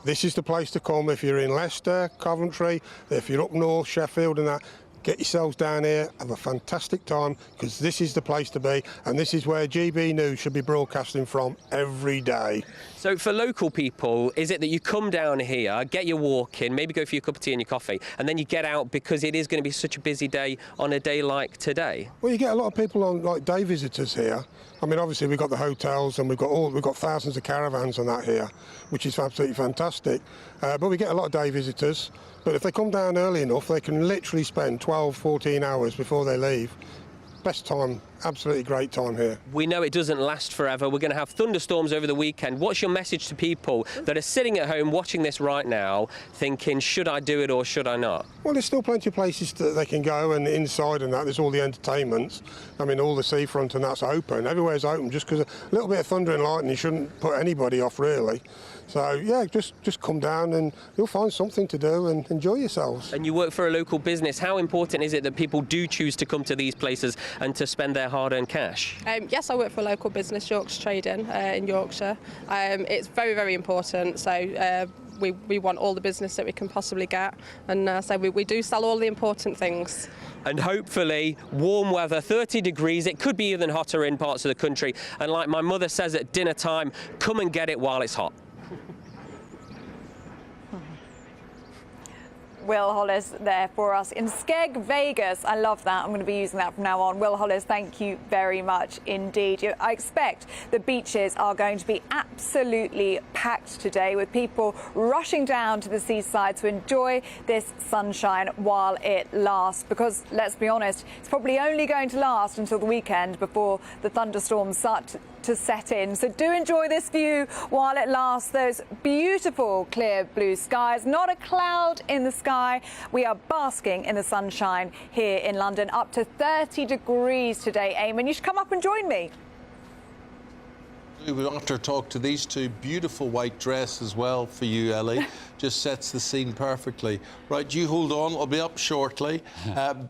Speaker 24: This is the place to come if you're in Leicester, Coventry, if you're up north, Sheffield and that. Get yourselves down here, have a fantastic time, because this is the place to be, and this is where GB News should be broadcasting from every day.
Speaker 1: So for local people, is it that you come down here, get your walk in, maybe go for your cup of tea and your coffee, and then you get out because it is going to be such a busy day on a day like today?
Speaker 24: Well, you get a lot of people on, like day visitors here. I mean, obviously we've got the hotels and we've got thousands of caravans and that here, which is absolutely fantastic. But we get a lot of day visitors. But if they come down early enough, they can literally spend 12, 14 hours before they leave. Best time, absolutely great time here.
Speaker 1: We know it doesn't last forever. We're going to have thunderstorms over the weekend. What's your message to people that are sitting at home watching this right now, thinking, should I do it or should I not?
Speaker 24: Well, there's still plenty of places that they can go, and inside and that, there's all the entertainments. I mean, all the seafront and that's open. Everywhere's open, just because a little bit of thunder and lightning shouldn't put anybody off, really. So, yeah, just come down and you'll find something to do and enjoy yourselves.
Speaker 1: And you work for a local business. How important is it that people do choose to come to these places and to spend their hard-earned cash?
Speaker 4: Yes, I work for a local business, York's Trading, in Yorkshire. It's very, very important. So we want all the business that we can possibly get. And so we do sell all the important things.
Speaker 1: And hopefully warm weather, 30 degrees. It could be even hotter in parts of the country. And like my mother says at dinner time, come and get it while it's hot.
Speaker 10: Will Hollis there for us in Skeg Vegas. I love that. I'm going to be using that from now on. Will Hollis, thank you very much indeed. I expect the beaches are going to be absolutely packed today, with people rushing down to the seaside to enjoy this sunshine while it lasts, because let's be honest, it's probably only going to last until the weekend before the thunderstorms start to set in. So do enjoy this view while it lasts. Those beautiful clear blue skies, not a cloud in the sky. We are basking in the sunshine here in London. Up to 30 degrees today, Eamon. You should come up and join me.
Speaker 9: We want to talk to these two. Beautiful white dress as well for you, Ellie. Just sets the scene perfectly. Right, you hold on. I'll be up shortly.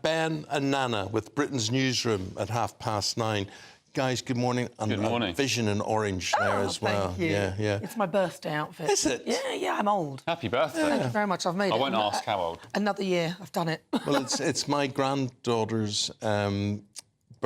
Speaker 9: Ben and Nana with Britain's Newsroom at 9:30. Guys, good morning.
Speaker 5: Good morning.
Speaker 9: Vision in orange there as well.
Speaker 16: Thank you.
Speaker 9: Yeah.
Speaker 16: It's my birthday outfit.
Speaker 9: Is it?
Speaker 16: Yeah, I'm old.
Speaker 5: Happy birthday.
Speaker 16: Thank you very much. I've made it.
Speaker 5: I won't ask how old.
Speaker 16: Another year. I've done it.
Speaker 9: Well, it's my granddaughter's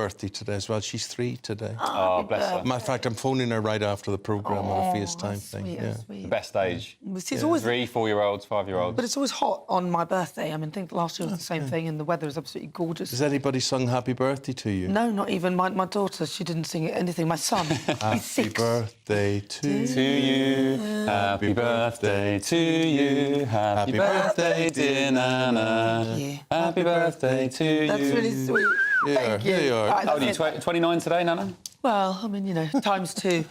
Speaker 9: birthday today as well. She's 3 today.
Speaker 5: Oh, bless her.
Speaker 9: Matter of fact, I'm phoning her right after the programme on a FaceTime thing. Yeah.
Speaker 5: The best age.
Speaker 16: It's always
Speaker 5: 3, 4-year-olds, 5-year-olds.
Speaker 16: But it's always hot on my birthday. I mean, I think last year was the same thing, and the weather is absolutely gorgeous.
Speaker 9: Has anybody sung Happy Birthday to you?
Speaker 16: No, not even my daughter. She didn't sing anything. My son, he's 6.
Speaker 9: Happy birthday to
Speaker 5: you. Happy birthday to you. Happy birthday, dear Nana.
Speaker 16: Yeah.
Speaker 5: Happy birthday to you.
Speaker 16: That's really sweet. Thank you.
Speaker 9: There you are.
Speaker 16: Right,
Speaker 5: How old are you? 29 today, Nana?
Speaker 16: Well, I mean, you know, times 2.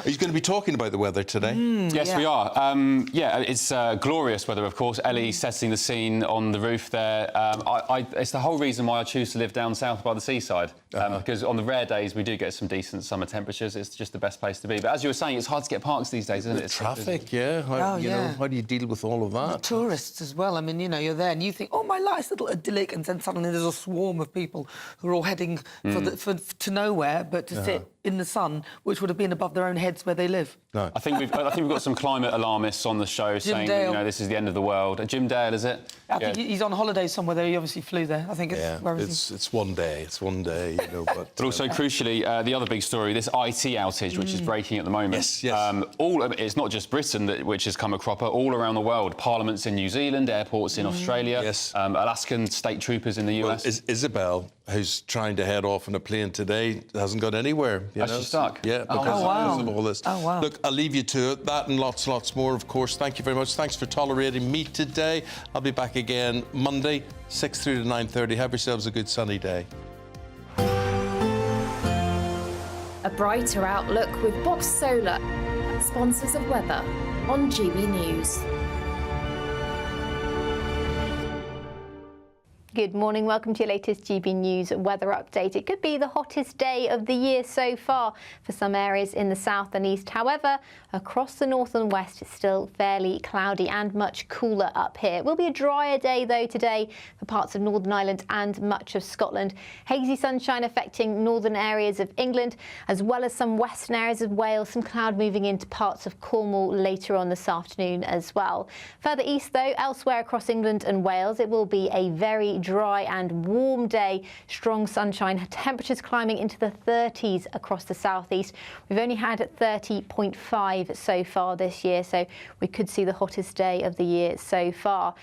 Speaker 9: He's going to be talking about the weather today.
Speaker 5: Yes, we are. It's glorious weather, of course. Ellie setting the scene on the roof there. It's the whole reason why I choose to live down south by the seaside, because on the rare days we do get some decent summer temperatures. It's just the best place to be. But as you were saying, it's hard to get parks these days, isn't it?
Speaker 9: Traffic, yeah. How do you deal with all of that?
Speaker 16: The tourists as well. I mean, you know, you're there and you think, oh, my life's little idyllic, and then suddenly there's a swarm of people who are all heading to nowhere, but to sit in the sun, which would have been above their own heads where they live.
Speaker 9: No.
Speaker 5: I think we've got some climate alarmists on the show saying that, you know, this is the end of the world. Jim Dale, is it?
Speaker 16: I think he's on holiday somewhere there. He obviously flew there. I think
Speaker 9: it's one day. It's one day, you know.
Speaker 5: But also, crucially, the other big story, this IT outage, which is breaking at the moment.
Speaker 9: Yes.
Speaker 5: It's not just Britain which has come a cropper. All around the world, parliaments in New Zealand, airports in Australia, Alaskan state troopers in the US.
Speaker 9: Well, Isabel, who's trying to head off on a plane today, hasn't got anywhere.
Speaker 5: She's stuck?
Speaker 9: Yeah, because of all this. Oh, wow. Look, I'll leave you to it. That and lots more, of course. Thank you very much. Thanks for tolerating me today. I'll be back again Monday, 6 through to 9:30. Have yourselves a good sunny day.
Speaker 7: A brighter outlook with Box Solar, sponsors of weather on GB News.
Speaker 15: Good morning, welcome to your latest GB News weather update. It could be the hottest day of the year so far for some areas in the south and east. However, across the north and west, it's still fairly cloudy and much cooler up here. It will be a drier day though today for parts of Northern Ireland and much of Scotland. Hazy sunshine affecting northern areas of England, as well as some western areas of Wales. Some cloud moving into parts of Cornwall later on this afternoon as well. Further east though, elsewhere across England and Wales, it will be a very dry and warm day. Strong sunshine, temperatures climbing into the 30s across the southeast. We've only had 30.5 so far this year, so we could see the hottest day of the year so far.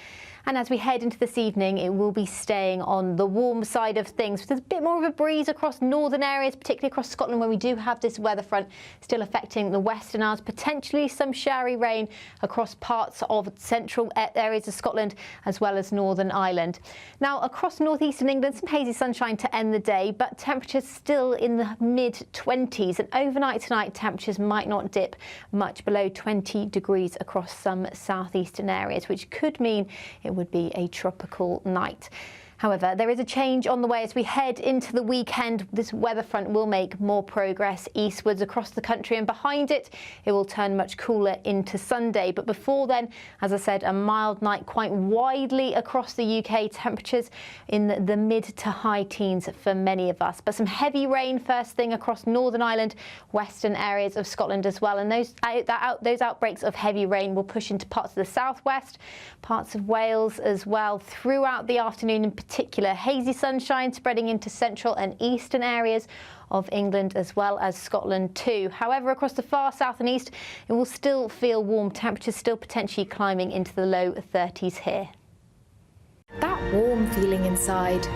Speaker 15: And as we head into this evening, it will be staying on the warm side of things. There's a bit more of a breeze across northern areas, particularly across Scotland, where we do have this weather front still affecting the western Isles. Potentially some showery rain across parts of central areas of Scotland, as well as Northern Ireland. Now, across northeastern England, some hazy sunshine to end the day, but temperatures still in the mid-20s. And overnight tonight, temperatures might not dip much below 20 degrees across some southeastern areas, which could mean it would be a tropical night. However, there is a change on the way as we head into the weekend. This weather front will make more progress eastwards across the country, and behind it, it will turn much cooler into Sunday. But before then, as I said, a mild night quite widely across the UK. Temperatures in the mid to high teens for many of us. But some heavy rain first thing across Northern Ireland, western areas of Scotland as well. And those outbreaks of heavy rain will push into parts of the southwest, parts of Wales as well throughout the afternoon. In particular, hazy sunshine spreading into central and eastern areas of England as well as Scotland too. However, across the far south and east, it will still feel warm. Temperatures still potentially climbing into the low 30s here.
Speaker 7: That warm feeling inside.